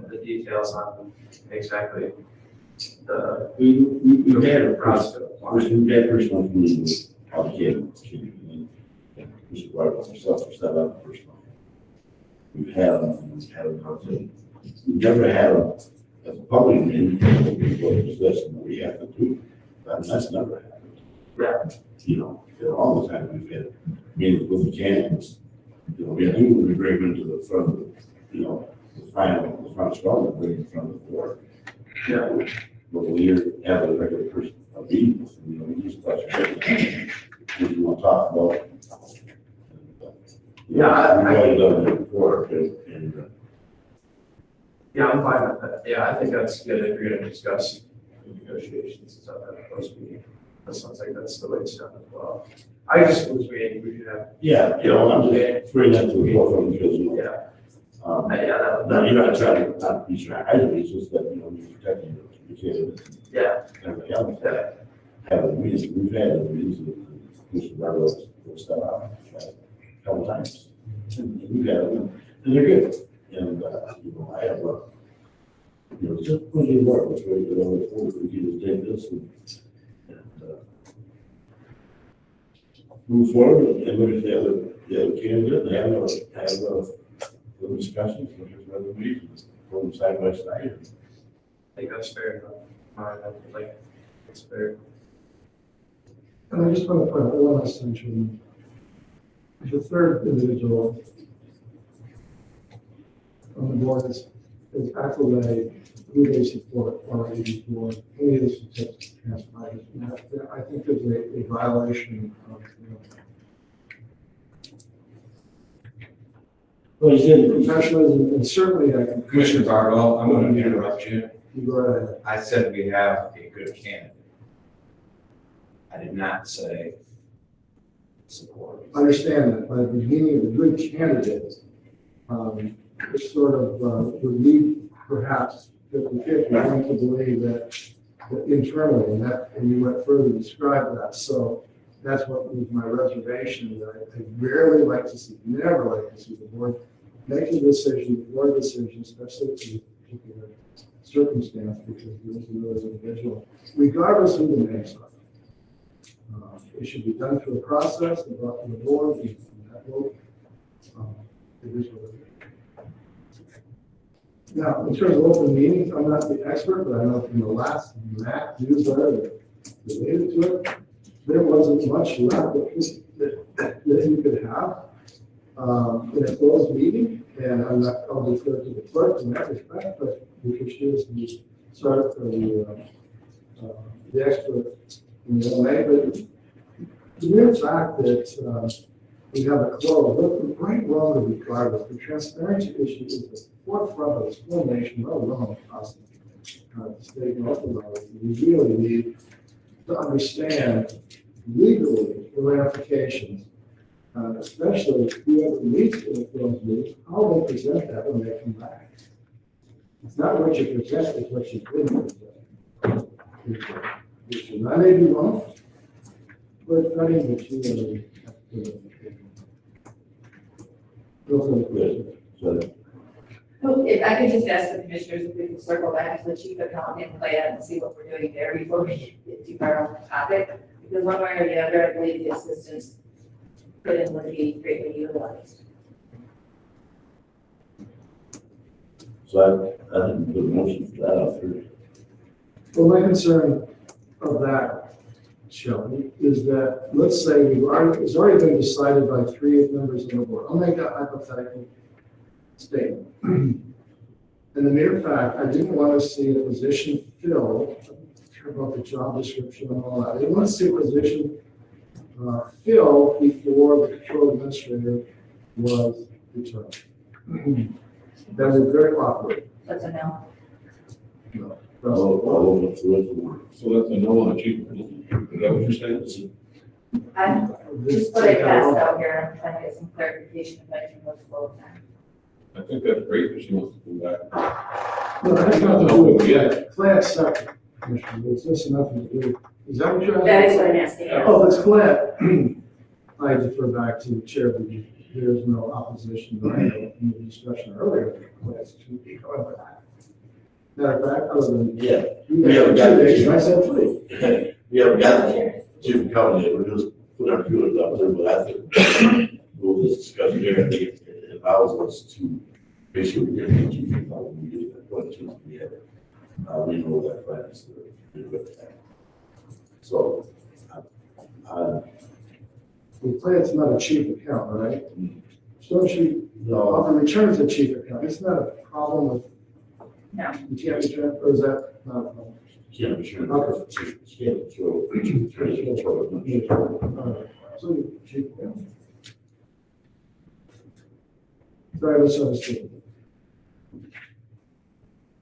Speaker 15: the details on exactly
Speaker 1: We've had a
Speaker 15: process.
Speaker 1: we've had personal meeting with all the candidates, and Mr. White himself to set up a personal. We've had them, we've never had them as a public meeting, what discussion that we have to do. That's never happened.
Speaker 15: Yeah.
Speaker 1: You know, all the time we've had meetings with the candidates. You know, we bring them to the front of the, you know, the front strong, bring in front of the board.
Speaker 15: Yeah.
Speaker 1: But we have a regular person, a meeting, you know, we just touch base. If you want to talk about.
Speaker 15: Yeah,
Speaker 1: I've done it before, and
Speaker 15: yeah, I'm fine with that. Yeah, I think that's good if you're gonna discuss negotiations and stuff at a post meeting. That sounds like that's the way it's done as well. I just was waiting, we should have.
Speaker 1: yeah, you know, I'm just bringing that to the forefront because, you know.
Speaker 15: Yeah.
Speaker 1: Yeah, you're not trying to, not be trying, it's just that, you know, you're protecting the candidates.
Speaker 15: Yeah.
Speaker 1: Everybody else. Have a meeting, we've had a meeting with Mr. Barrow, will step out a couple times. And we've had them, and they're good. And, you know, I have a, you know, just put in work, which way to go forward, we can just take this and move forward and look at the other candidate and have little discussions, look at the other meetings, put them side by side.
Speaker 15: I think that's fair enough. I think it's fair.
Speaker 4: And I just want to point out one last thing. The third individual on the board is accolade who they support already before any of this has transpired. I think there's a violation of Well, he's in professionalism, and certainly I can.
Speaker 9: Commissioner Barlow, I'm going to interrupt you.
Speaker 4: You go ahead.
Speaker 9: I said we have a good candidate. I did not say support.
Speaker 4: I understand that, but at the beginning of a good candidate, it's sort of, would lead perhaps 50-50, I want to believe that internally, and you went further to describe that, so that's what was my reservation, that I rarely like to see, never like to see the board make a decision, board decision, especially to a particular circumstance, because there's another individual, regardless of the names are. It should be done through a process, and brought to the board, and that will, it is what it is. Now, in terms of open meetings, I'm not the expert, but I know from the last MAC newsletter that related to it, there wasn't much left that you could have in a closed meeting, and I'll defer to the clerk in that respect, but because she is the sort of the expert in the OMA, but the mere fact that we have a close, right, wrong, or regardless, the transparency issue is the forefront of this whole nation, let alone across the state and local levels. We really need to understand legally the ramifications, especially whoever meets with those meetings, how they present that when they come back. It's not what you present, it's what you didn't present. I may be wrong, but I think that you really have to. No further questions.
Speaker 10: If I could just ask the commissioners if we can circle back to the chief accountant plan and see what we're doing there before we get too far off the topic. Because one way or the other, I believe the assistance could be greatly utilized.
Speaker 1: So I didn't put a motion for that out there.
Speaker 4: Well, my concern of that, Shelley, is that, let's say it's already been decided by 3 members of the board. I'll make that hypothetical statement. And the mere fact, I didn't want to see a position filled, about the job description and all that. I didn't want to see a position filled before the control administrator was determined. That was very cooperative.
Speaker 10: That's a no.
Speaker 4: No.
Speaker 11: So that's a no on a chief. Is that what you're saying?
Speaker 10: I'm just what I passed out here. I'm trying to get some clarification if I can look slow time.
Speaker 11: I think that's great that she wants to come back.
Speaker 4: No, that's nothing to do with it. Class second, Commissioner, it's just nothing to do. Is that what you're asking?
Speaker 10: That is what I'm asking. yes.
Speaker 4: Oh, it's Colette. I defer back to the chair, but there is no opposition, right, in the discussion earlier. Colette's to be going with that. Matter of fact, other than.
Speaker 1: Yeah.
Speaker 4: You
Speaker 1: Yeah, we got
Speaker 4: got
Speaker 1: it.
Speaker 4: 2 days, I said 3.
Speaker 1: We haven't got the chief company, we're just putting our feelers out there, but I think we'll just discuss here, I think it allows us to make sure we get the chief company, we get that question we have. We know that plans to do with that. So,
Speaker 4: The plan's not a chief account, right? So she,
Speaker 1: no,
Speaker 4: the return is a chief account. It's not a problem with.
Speaker 10: No.
Speaker 4: You can't return, or is that not a problem?
Speaker 1: can't be sure.
Speaker 4: Okay.
Speaker 1: Can't control.
Speaker 4: So you chief account. Sorry, I misunderstood.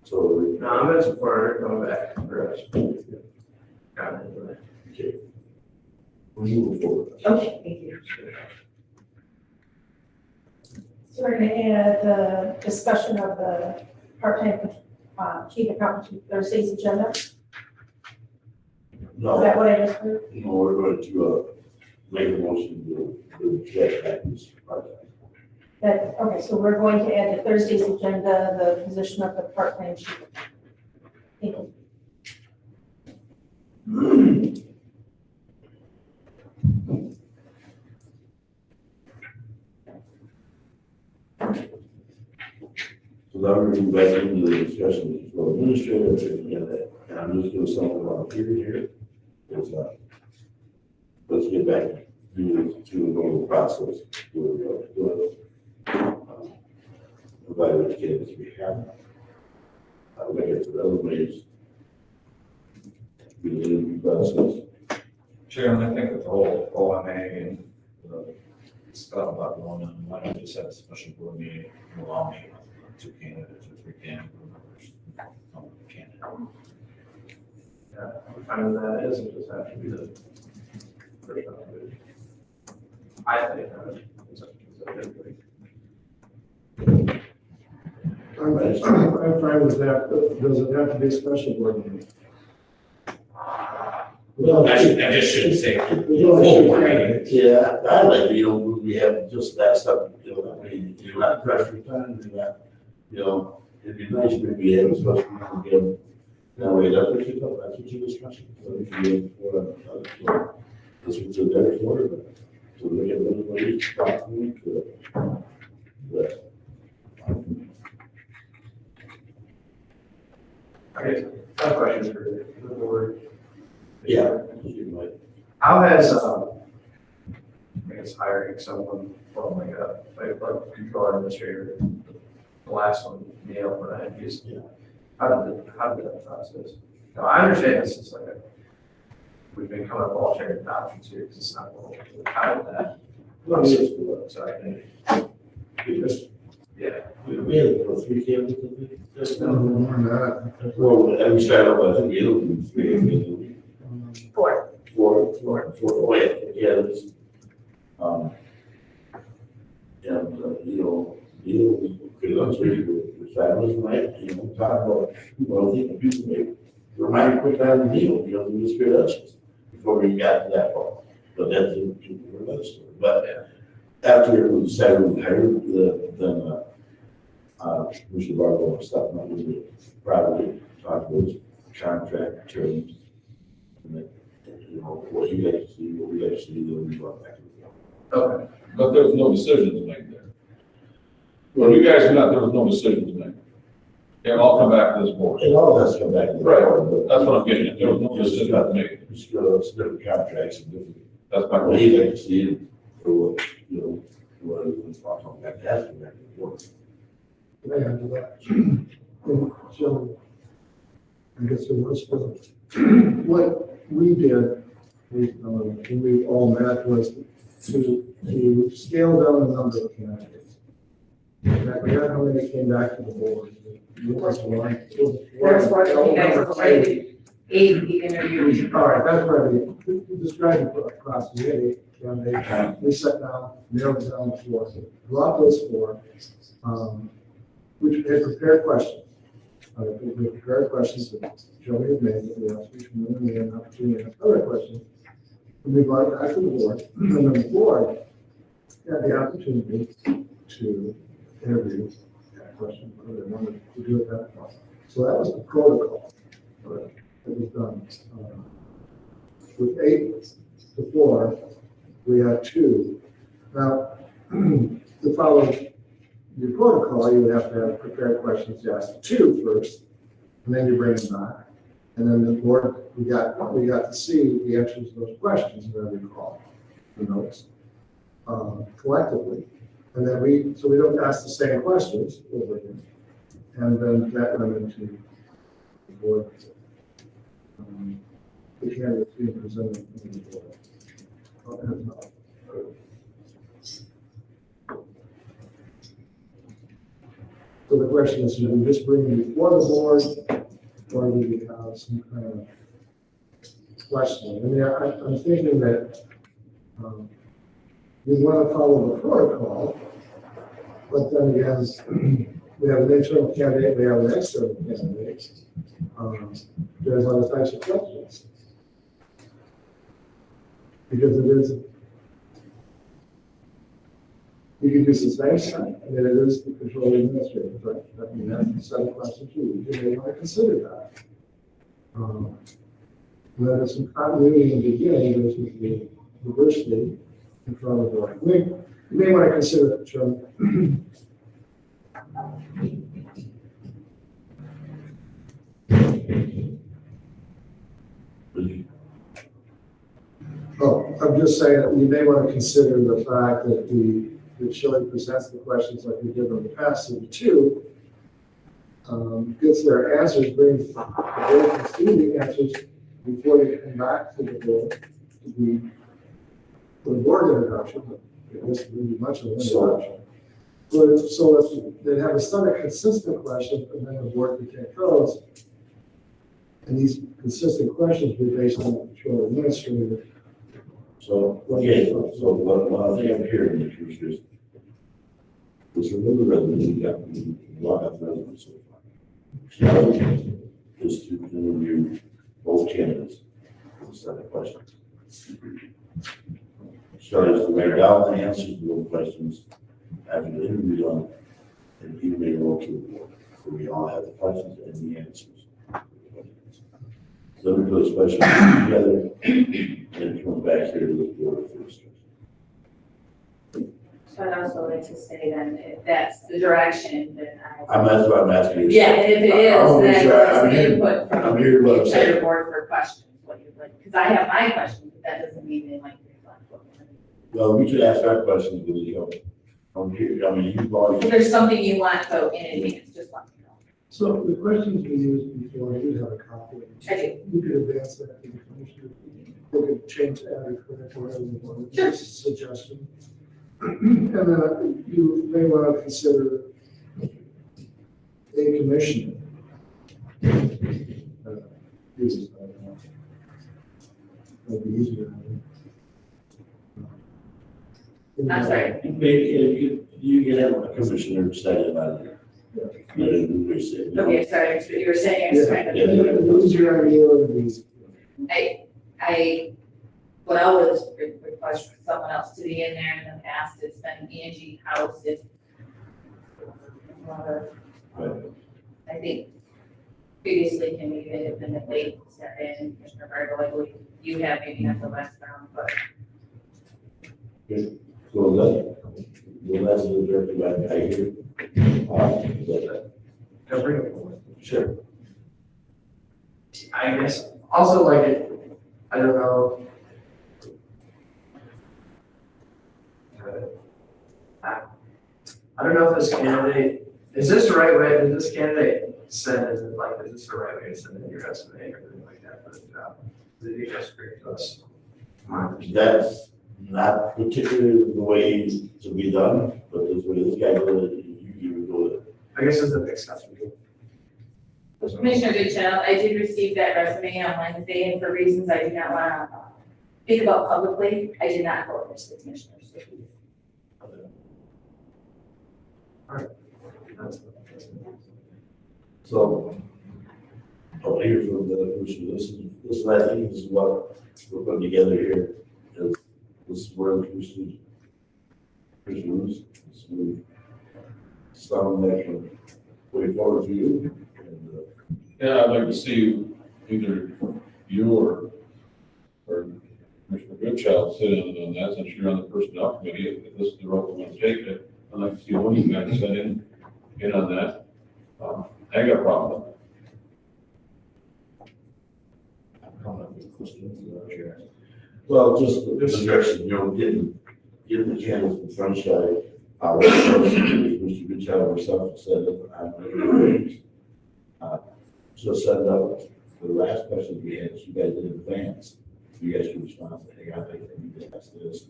Speaker 1: So,
Speaker 15: No, I'm in support of it, coming back for us.
Speaker 1: okay. We're moving forward.
Speaker 10: Okay, thank you.
Speaker 2: So we're going to add the discussion of the part-time chief accountant to Thursday's agenda. Is
Speaker 1: No,
Speaker 2: that what I just heard?
Speaker 1: no, we're going to, make a motion to get back this project.
Speaker 2: That, okay, so we're going to add to Thursday's agenda the position of the part-time chief accountant. Thank you.
Speaker 1: So now we're moving back into the discussion with the administrator, and I'm just doing something around here. It's, let's get back to the normal process. Evaluate candidates we have. Make it resumes. Do the interview process.
Speaker 9: Chairman, I think with the whole OMA and thought about going on, why not just have a special board meeting, and allow me 2 candidates or 3 candidate members? Candidate.
Speaker 15: Yeah, I'm fine with that, it doesn't just have to be the first one. I think, it's a good thing.
Speaker 4: I'm fine with that, but does it have to be a special board meeting?
Speaker 1: Well,
Speaker 6: I just shouldn't say.
Speaker 4: Full meeting.
Speaker 1: Yeah, I like, we have just that stuff, I mean, you're not pressed for time, it'd be nice if we had a special meeting again. That way, that's what you're discussing. So if you have, so that's what you're there for, but to look at everybody, talking to it. But,
Speaker 15: Okay, I have a question for the board.
Speaker 1: yeah, you might.
Speaker 15: How has, I guess hiring someone from like a flood control administrator, the last one, Neil, when I had used, how did that process? Now, I understand this is like we've been coming up with alternative options here, because it's not, how did that process work? So I think, yeah.
Speaker 1: We had 3 candidates,
Speaker 4: No, more than that.
Speaker 1: well, and we started out, I think, with 3,
Speaker 2: Four.
Speaker 1: four, oh, yeah, this, pretty much with families, right, talk about, well, I think people may remind quick on the deal, we just heard us before we got to that point. But that's another story. But after it was decided we hired, then, Mr. Barlow stopped, not really, probably talked about his contract terms. And then, what you guys see, what we guys see, then we brought back.
Speaker 15: Okay.
Speaker 11: But there was no decision to make there. Well, you guys are not, there was no decision to make. They all come back to this board.
Speaker 1: It all has to come back to the
Speaker 11: Right.
Speaker 1: board, but
Speaker 11: That's what I'm getting at. There was no decision to make.
Speaker 1: it's different contracts and different.
Speaker 11: That's my
Speaker 1: Well,
Speaker 11: question.
Speaker 1: he'd like to see it for what, what it was talking about, that has to be back to the board.
Speaker 4: Can I add to that? So, I guess it was for, what we did, when we all met, was to scale down the number of candidates. In fact, we had how many came back to the board.
Speaker 13: There's four, you guys have already 80 interviews.
Speaker 4: All right, that's right, we described it across the 8 candidates, we sat down, narrowed it down to 4, brought those 4, which had prepared questions. We prepared questions that Joey had made, that we asked each one, and we had an opportunity to ask other questions. And we brought it back to the board, and then the board had the opportunity to interview that question, whether they wanted to do it that way. So that was the protocol that was done. With 8 to 4, we had 2. Now, to follow your protocol, you would have to have prepared questions to ask 2 first, and then you bring them back. And then the board, we got to see the answers to those questions, whatever you call the notes, collectively. And then so we don't ask the same questions over again. And then that went into the board, the candidates being presented to the board. So the question is, do we just bring it before the board, or do we have some kind of questioning? I mean, I'm thinking that we want to follow the protocol, but then again, we have an internal candidate, we have an external candidate. There's other types of questions. Because it is, you can use the same site, I mean, it is the control administrator, right? I mean, that's the set of questions you may want to consider that. There's some continuity in the beginning, there's the diversity in front of the board. You may want to consider that term. Oh, I'm just saying that you may want to consider the fact that Shelley presents the questions like we did in the past, and 2, gets their answers, brings the board can see the answers before you come back to the board, for the board introduction, this really much of an introduction. But, so if they have a set of consistent questions, and then the board can take those, and these consistent questions will be based on the control administrator.
Speaker 1: So, okay, so what I think I'm hearing is this remember residents, you got a lot of residents so far. Challenge is to interview both candidates for the set of questions. Charlie is to write down the answers to those questions after the interview done, and he may roll to the board, so we all have the questions and the answers. So we put a special meeting together and come back here to the board first.
Speaker 13: So I'd also like to say then, if that's the direction that
Speaker 1: That's what I'm asking you.
Speaker 13: Yeah, and if it is,
Speaker 1: I'll make
Speaker 13: then
Speaker 1: sure
Speaker 13: there's
Speaker 1: I'm
Speaker 13: the
Speaker 1: here.
Speaker 13: input from
Speaker 1: I'm here, what I'm
Speaker 13: the
Speaker 1: saying.
Speaker 13: entire board for questions, what you'd like, because I have my questions, but that doesn't mean they might reflect what we're
Speaker 1: Well, we should ask our questions, because, you know, I'm here, I mean, you've already.
Speaker 13: If there's something you want, though, in advance, just let me know.
Speaker 4: So the questions we used before, I do have a copy.
Speaker 13: I do.
Speaker 4: You could advance that to the commissioner. You could change the added correct or whatever you want.
Speaker 13: Sure.
Speaker 4: Just a suggestion. And then you may want to consider a commissioner. Uses, I don't know. That'd be easier.
Speaker 13: I'm sorry.
Speaker 1: You can have a commissioner excited about it. Let it do what they say.
Speaker 13: Okay, sorry, so you were saying, I was trying to.
Speaker 4: Use your idea of these.
Speaker 13: What I would request for someone else to be in there in the past, it's been Angie House, if. I think previously can be independently step in, Commissioner Bartle, I believe you have maybe at the last round, but.
Speaker 1: So that's the directive I hear.
Speaker 15: Can I bring up one?
Speaker 1: Sure.
Speaker 15: I guess, also like it, I don't know. I don't know if this candidate, is this the right way, did this candidate send it, like, is this the right way to send in your resume or anything like that for the job? Did he just bring it to us?
Speaker 1: That's not particularly the way to be done, but this way this guy did it, you would do it.
Speaker 15: I guess it's a big stuff.
Speaker 13: Commissioner Goodchild, I did receive that resume on Wednesday, and for reasons I do not want to speak about publicly, I did not forward it to the commissioners.
Speaker 1: So, I'll hear from the commissioner, this is, I think this is what we're putting together here, is this is where the commissioners, so some that can way forward for you. And,
Speaker 11: Yeah, I'd like to see either you or Commissioner Goodchild sit in on that, since you're on the personnel committee, if this is the road we're gonna take it. I'd like to see one of you guys sit in on that. I ain't got a problem with it.
Speaker 1: Well, just the direction, you know, getting the channels in sunshine. Mr. Goodchild himself said that just set it up, the last question we had, you guys in advance, you guys can respond, hey, I think we need to ask this,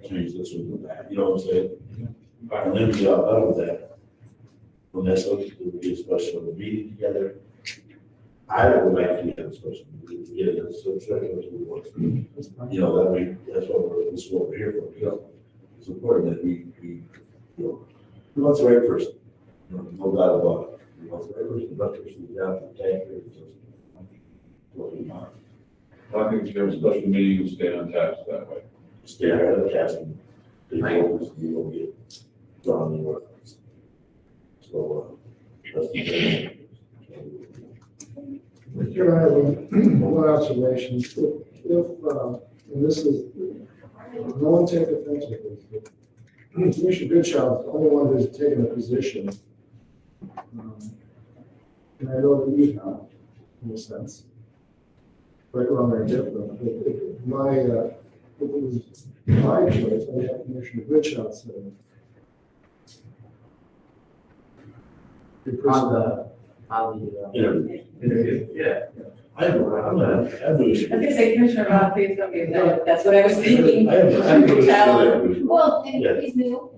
Speaker 1: change this or do that, you know what I'm saying? And then we got done with that. When that's what we get a special meeting together, I would like to get a special meeting together, so you know, that we, that's this is what we're here for, you know. It's important that we, you know, we want the right person, you know, no doubt about it. We want the right person, the right person is down for the taxpayers. What we want.
Speaker 11: I think if there's a special meeting, you stay on task that way.
Speaker 1: Stay out of the task and they focus, you don't get drawn in work. So, that's the thing.
Speaker 4: Here I have one observation. And this is, no one take offense with this, but Commissioner Goodchild is the only one who's taken a position. And I know that you have, in a sense. Right, wrong, or different, but if it was my choice, I have Commissioner Goodchild say.
Speaker 15: On the
Speaker 1: Interview.
Speaker 15: yeah.
Speaker 1: I don't know, I
Speaker 13: I was gonna say Commissioner Rob, please don't be offended, that's what I was thinking.
Speaker 10: Well, and
Speaker 1: Yeah.
Speaker 10: he's new,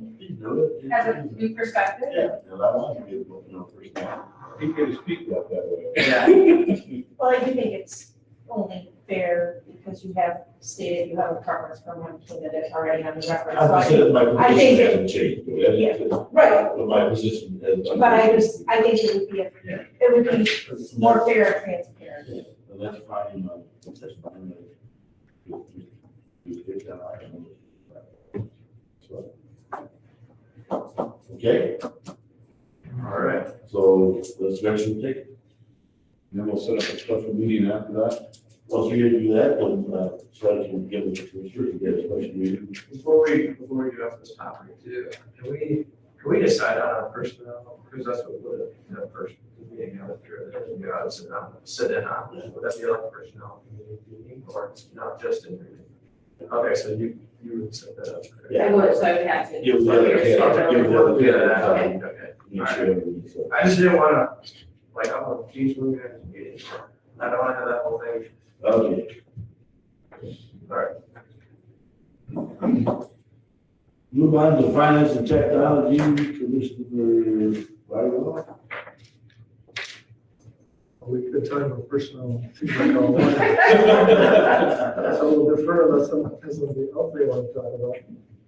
Speaker 10: has a new perspective.
Speaker 1: Yeah, and I want to be able to know first now.
Speaker 11: He can speak up that way.
Speaker 1: Yeah.
Speaker 2: Well, I do think it's only fair because you have stated you have a preference for one candidate already on the record. So
Speaker 1: I said my
Speaker 2: I think
Speaker 1: position
Speaker 2: it-
Speaker 1: hasn't changed.
Speaker 2: Yeah. Right,
Speaker 1: But my position has.
Speaker 2: but I think it would be, it would be more fair and transparent.
Speaker 1: Yeah, and that's fine, that's fine. You get that, I can. So. Okay, all right, so let's mention take.
Speaker 11: Then we'll set up a special meeting after that.
Speaker 1: Once we do that, then, so I can give it to Commissioner to get a special meeting.
Speaker 15: Before we get off this topic too, can we decide on our personnel? Because that's what would, first meeting out through, you know, sit in on, would that be like personnel meeting or not just in? Okay, so you would set that up. correct?
Speaker 13: I would, so I would have to.
Speaker 1: Give the other-
Speaker 15: Okay,
Speaker 1: give the other-
Speaker 15: okay, okay.
Speaker 1: Make sure everything's,
Speaker 15: I just didn't wanna, like, I'm a teach moving into meeting. I don't wanna have that whole thing.
Speaker 1: Okay.
Speaker 15: All right.
Speaker 1: Move on to finance and technology, Commissioner Bible.
Speaker 4: We could talk about personnel, seems like all one. So we'll defer unless somebody else they want to talk about.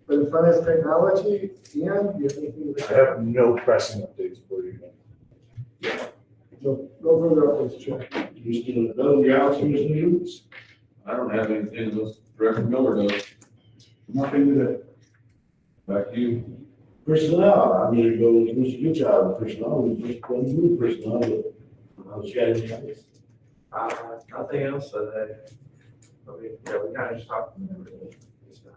Speaker 4: But in finance technology, Ian, do you have anything?
Speaker 5: I have no pressing updates for you.
Speaker 4: No further updates, Chair.
Speaker 1: Commissioner Doug, Gals, Commissioner Hughes.
Speaker 11: I don't have anything unless Director Miller does.
Speaker 5: Nothing to that.
Speaker 11: Back to you.
Speaker 1: Personnel, I'm gonna go with Mr. Goodchild, personnel, we just went through personnel, but I was getting this.
Speaker 15: Nothing else that we kind of just talked about everything just now,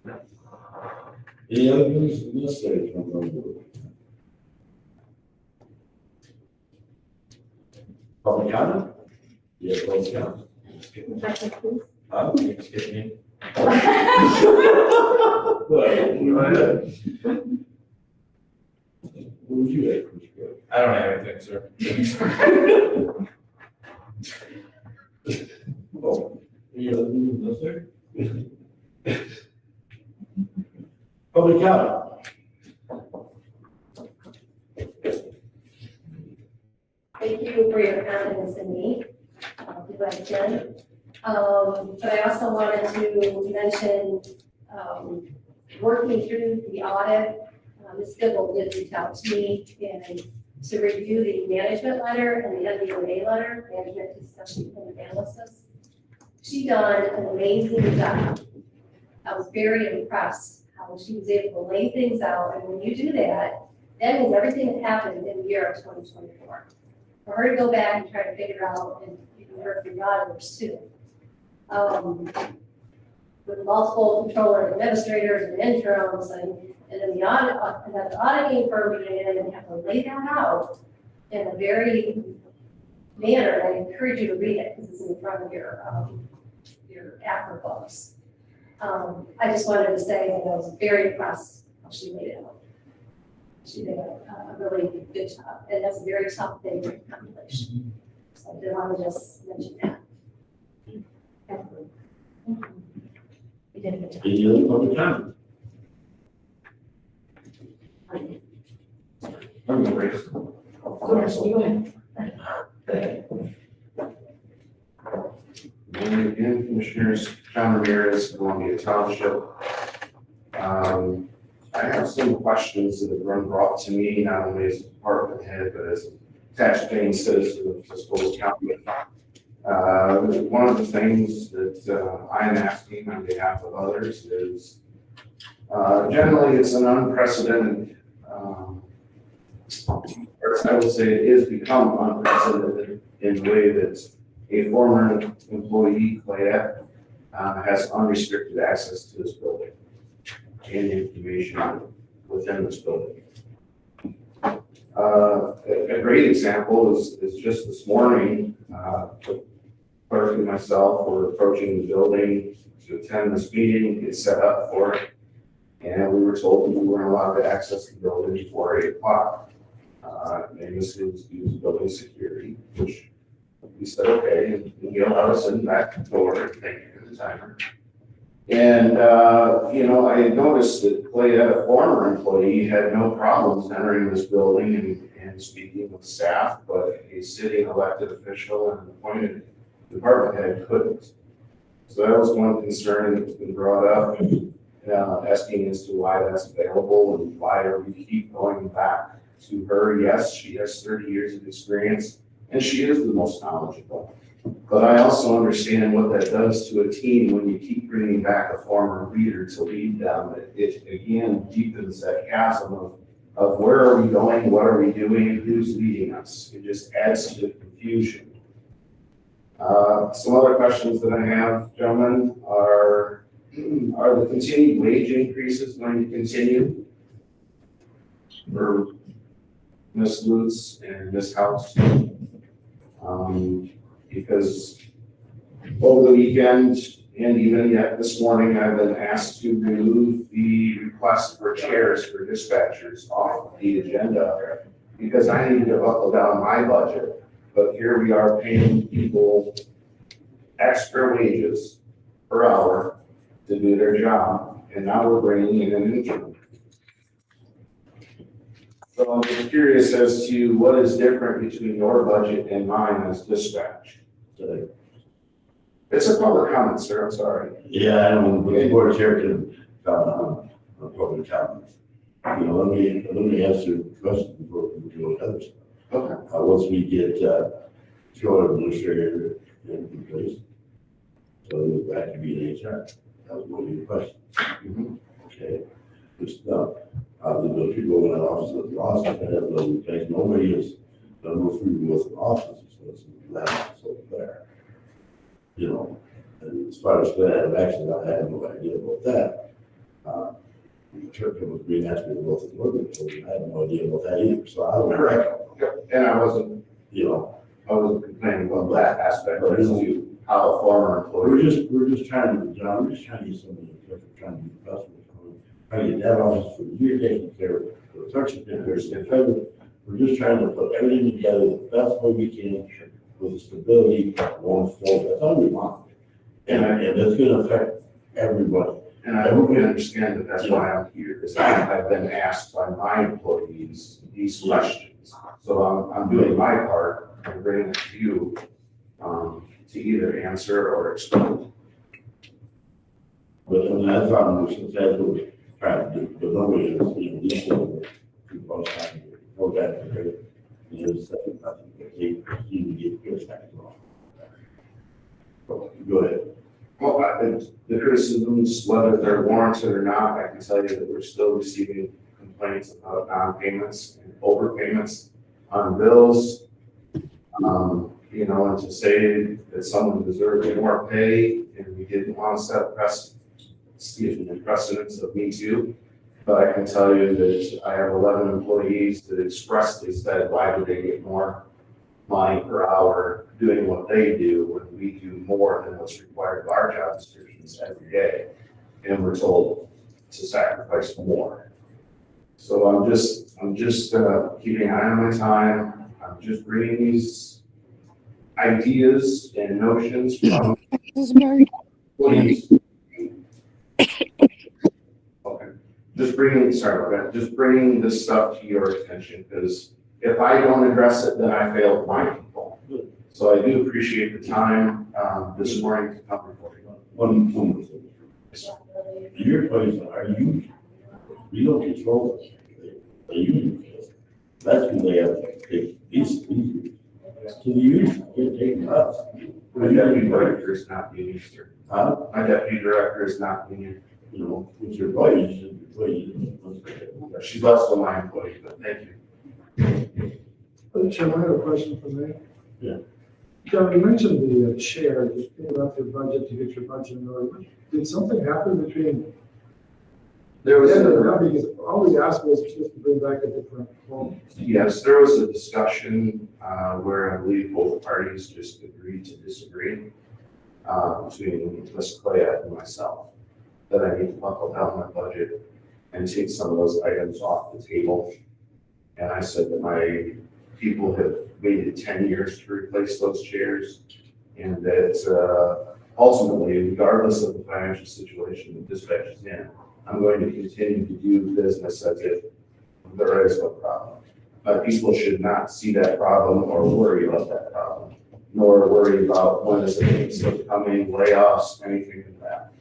Speaker 15: so.
Speaker 1: Any other news necessary from the board? Public comment? Yes, public comment.
Speaker 15: Excuse me.
Speaker 1: Well, what would you like, Mr.
Speaker 15: I don't have anything, sir.
Speaker 1: Oh, any other news necessary? Public comment?
Speaker 10: Thank you for your confidence in me. I'll do what I can. But I also wanted to mention, working through the audit, Ms. Dibble did reach out to me and to review the management letter and the MBA letter, management discussion and analysis. She done an amazing job. I was very impressed how she was able to lay things out, and when you do that, that means everything that happened in the year of 2024. For her to go back and try to figure out, and even work for the auditors too. With multiple controller administrators and interims and then the audit, and then the auditing firm being in and have to lay that out in a very manner, and I encourage you to read it because it's in front of your AFR books. I just wanted to say that I was very impressed how she laid it out. She did a really good job, and that's a very tough thing to accomplish. So I did want to just mention that.
Speaker 2: You did a good job.
Speaker 1: Any other public comment?
Speaker 8: I'm great. And again, Commissioners, John Ramirez, Columbia Township. I have some questions that have been brought to me, not only as a department head, but as a tax-paying citizen of Tuscola County. One of the things that I am asking on behalf of others is, generally, it's an unprecedented, or I would say it is become unprecedented in the way that a former employee, Clayette, has unrestricted access to this building and information within this building. A great example is just this morning, clerk and myself were approaching the building to attend this meeting, get set up for it, and we were told that we weren't allowed to access the building before 8 o'clock. And this is building security, which We said, okay, and he allowed us in back door, thank you for the timer. And, I noticed that Clayette, a former employee, had no problems entering this building and speaking with staff, but a sitting elected official and appointed department head couldn't. So that was one concern that's been brought up, asking as to why that's available and why we keep going back to her. Yes, she has 30 years of experience and she is the most knowledgeable. But I also understand what that does to a team when you keep bringing back a former leader to lead them. It again deepens that chasm of where are we going, what are we doing, who's leading us. It just adds to the confusion. Some other questions that I have, gentlemen, are the continued wage increases going to continue for Ms. Lutz and Ms. House? Because over the weekend and even yet this morning, I've been asked to remove the request for chairs for dispatchers off the agenda because I need to buckle down my budget. But here we are paying people extra wages per hour to do their job, and now we're bringing in an intern. So I'm just curious as to what is different between your budget and mine as dispatch. It's a public comment, sir, I'm sorry.
Speaker 1: Yeah, I don't, but the board chair can, public comments. Let me answer the question before we go to other stuff.
Speaker 8: Okay.
Speaker 1: Once we get, Florida administrator in place, so that could be an HR. That was one of your questions. Okay. Just, the people in the office, I have no place, nobody is, no food with the office, so it's left, so there. And as far as that, actually, I have no idea about that. The church was being asked me to go through the organ, so I have no idea about that either, so I don't know.
Speaker 8: Correct. And I wasn't complaining about that aspect, but as to how a former employee.
Speaker 1: We're just trying to, John, we're just trying to get somebody, trying to be the best. Trying to get that office for the year taken care of, for the clerkship, we're just trying to put everything together the best way we can with the stability going forward. That's all we want. And that's gonna affect everybody.
Speaker 8: And I hope you understand that that's why I'm here, because I've been asked by my employees these questions. So I'm doing my part, and bringing it to you, to either answer or explain.
Speaker 1: But that's what I'm trying to do, but nobody is, these people are trying to go back to it. They get good back wrong. Go ahead.
Speaker 8: Well, the criticisms, whether they're warranted or not, I can tell you that we're still receiving complaints about non-payments and overpayments on bills. And to say that someone deserved more pay and we didn't want to set precedents of Me Too. But I can tell you that I have 11 employees that expressly said, why do they get more money per hour doing what they do when we do more than what's required of our job descriptions every day? And we're told to sacrifice more. So I'm just keeping an eye on my time. I'm just bringing these ideas and notions from employees. Okay. Just bringing this stuff to your attention, because if I don't address it, then I failed my people. So I do appreciate the time this morning to come report.
Speaker 1: One more thing. Your place, you don't control us. The union does. That's when they have to take these to the union, they're taking us.
Speaker 8: My deputy director is not union, sir. My deputy director is not union.
Speaker 1: With your employees,
Speaker 8: She's also my employee, but thank you.
Speaker 4: Chairman, I have a question for me.
Speaker 1: Yeah.
Speaker 4: John, you mentioned the chair, just paying off your budget to get your budget in order. Did something happen between? Because all we asked was just to bring back a different home.
Speaker 8: Yes, there was a discussion where I believe both parties just agreed to disagree between Ms. Clayette and myself, that I need to buckle down my budget and take some of those items off the table. And I said that my people have waited 10 years to replace those chairs. And that ultimately, regardless of the financial situation the dispatch is in, I'm going to continue to do business as if there is no problem. But people should not see that problem or worry about that problem, nor worry about when is the pay slip coming, layoffs, anything like that.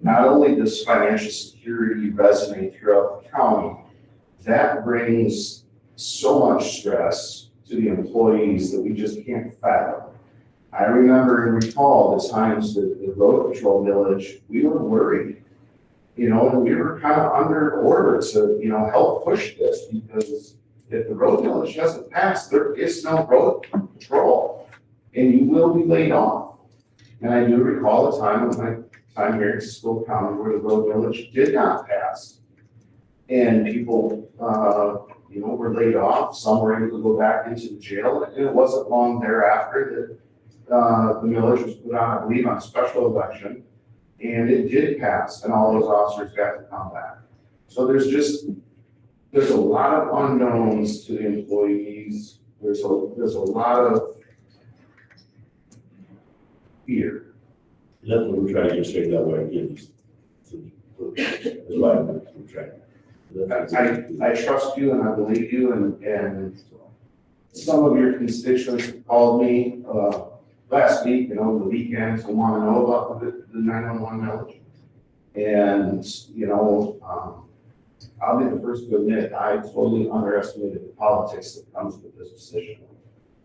Speaker 8: Not only does financial security resonate throughout the county, that brings so much stress to the employees that we just can't fathom. I remember and recall the times that the road patrol village, we were worried, and we were kind of under order to, help push this, because if the road village doesn't pass, there is no road patrol, and you will be laid off. And I do recall a time of my time here in Cisco County where the road village did not pass. And people, were laid off, some were able to go back into the jail, and it wasn't long thereafter that the millage was put on, I believe, on a special election, and it did pass, and all those officers got to come back. So there's a lot of unknowns to the employees. There's a lot of fear.
Speaker 1: That's what we're trying to get straight that way, again. That's why we're trying.
Speaker 8: I trust you and I believe you, and some of your constituents called me last week and over the weekend to want to know about the 911 millage. And, I'll be the first to admit, I totally underestimated the politics that comes with this decision.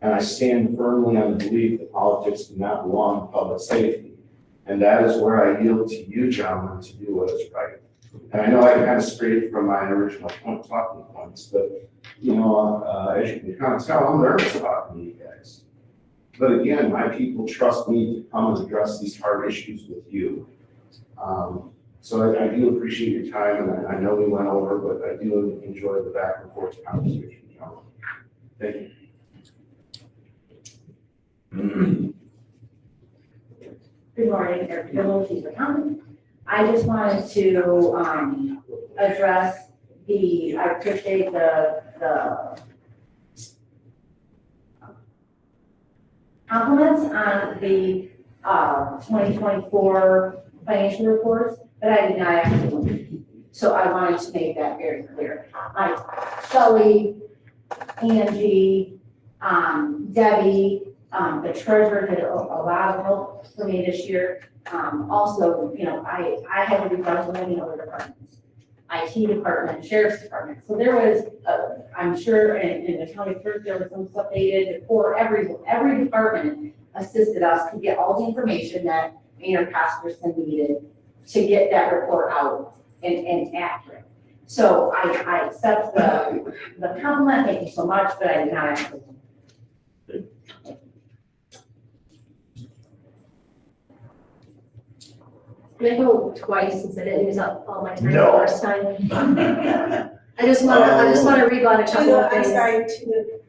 Speaker 8: And I stand firmly on the belief that politics do not belong in public safety. And that is where I yield to you, gentlemen, to do what is right. And I know I kind of strayed from my original talking points, but, as you can kind of tell, I'm nervous about you guys. But again, my people trust me to come and address these hard issues with you. So I do appreciate your time, and I know we went over, but I do enjoy the back and forth conversation, gentlemen. Thank you.
Speaker 13: Good morning, Eric Bill, Beaver County. I just wanted to address I appreciate the compliments on the 2024 financial reports, but I did not actually. So I wanted to make that very clear. Shelley, Angie, Debbie, the treasurer did a lot of help for me this year. Also, I had to be budgeting many other departments, IT department, sheriff's department. So there was, I'm sure in the county clerk, there was some stuff they did for every department assisted us to get all the information that Mayor Casperson needed to get that report out and accurate. So I accept the compliment, thank you so much, but I did not actually.
Speaker 10: Can I go twice since I didn't use up all my time the
Speaker 1: No.
Speaker 10: first time? I just wanna rebut a couple of
Speaker 2: I'm
Speaker 10: things.
Speaker 2: sorry, to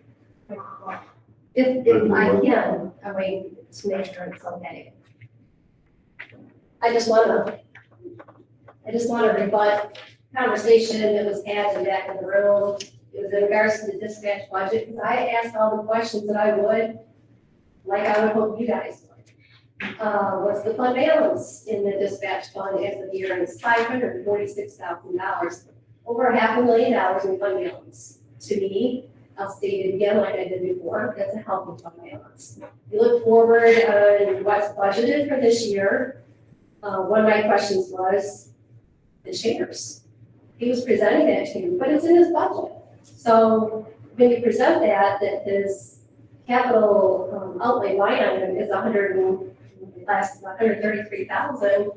Speaker 10: If I can, I wait to make sure it's okay. I just wanna rebut conversation that was had in the back of the room. It was in regards to the dispatch budget, because I asked all the questions that I would, like I would hope you guys would. What's the fund balance in the dispatch fund as of the year? And it's $546,000, over $500,000 in fund balance. To me, I'll state it again like I did before, that's a healthy fund balance. You look forward on what's budgeted for this year. One of my questions was the chairs. He was presenting that to you, but it's in his budget. So when you present that his capital outlay line item is $133,000.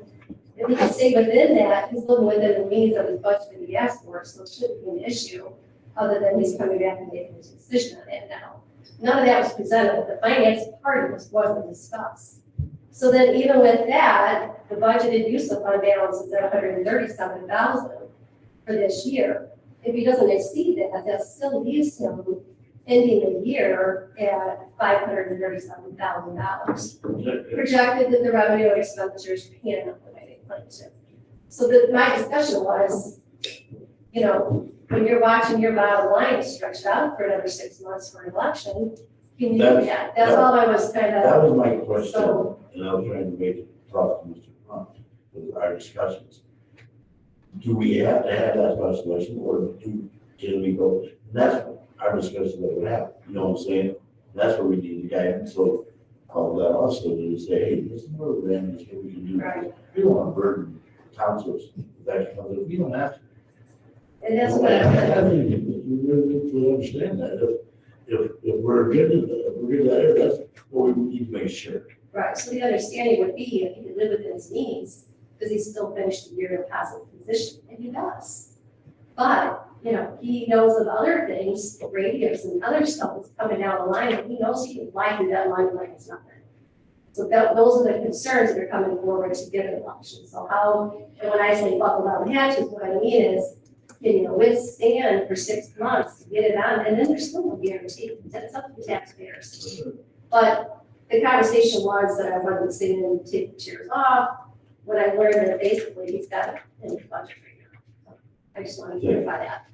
Speaker 10: If he can stay within that, he's living within the means of his budget that he asked for, so it shouldn't be an issue, other than he's coming back and making a decision on that now. None of that was presented, the finance part of this wasn't discussed. So then even with that, the budgeted use of fund balance is at $137,000 for this year. If he doesn't exceed that, that still leaves him ending the year at $537,000. Projected that the revenue and expenditures can up the way they plan to. So my discussion was, when you're watching your bottom line stretched out for another 6 months for an election, Can you,
Speaker 1: That's-
Speaker 10: yeah, that's all I was kind
Speaker 1: That
Speaker 10: of,
Speaker 1: was my question,
Speaker 10: So-
Speaker 1: and I was trying to make it talk to Mr. Hunt with our discussions. Do we have to have that legislation, or can we go, and that's our discussion that we have, you know what I'm saying? That's where we need the guidance, so I'll let us so to say, hey, this is what we're in, this is what we can do.
Speaker 10: right,
Speaker 1: We don't want to burden townships, that comes, we don't have to.
Speaker 10: and that's what,
Speaker 1: I think we really need to understand that, if we're good at that, if we're good at that, that's what we need to make sure.
Speaker 10: right, so the understanding would be if he could live within his means, because he still finished the year in a positive position, and he does. But, you know, he knows of other things, radios and other stuff that's coming down the line, and he knows he can fly through that line like it's nothing. So those are the concerns that are coming forward to get an election. So how, and when I say buckle down the hatches, what I mean is, you know, withstand for 6 months to get it on, and then there's still no guarantee. That's up to the taxpayers. But the conversation was that I wasn't seeing him take the chairs off, when I learned that basically he's got it in the budget right now. So I just want to clarify that.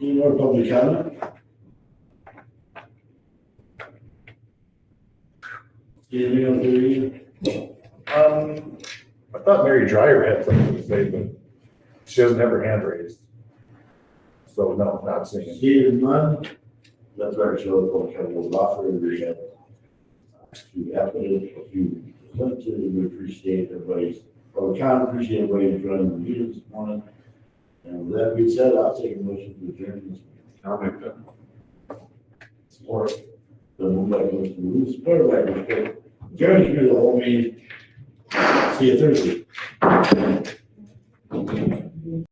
Speaker 1: Any more public comment? Anything else there, Ian?
Speaker 5: I thought Mary Dryer had something to say, but she doesn't have her hand raised. So no, not seeing it.
Speaker 1: Seeing none, that's our show, public comment will offer, we have a few applicants, a few presented, we appreciate everybody's, well, we kind of appreciate everybody joining the meeting this morning. And with that being said, I'll take a motion to adjourn this meeting.
Speaker 11: I'll make that.
Speaker 1: Support. The move by Mr. Wu, supported by Mr. Jeremy, the whole meeting. See you Thursday.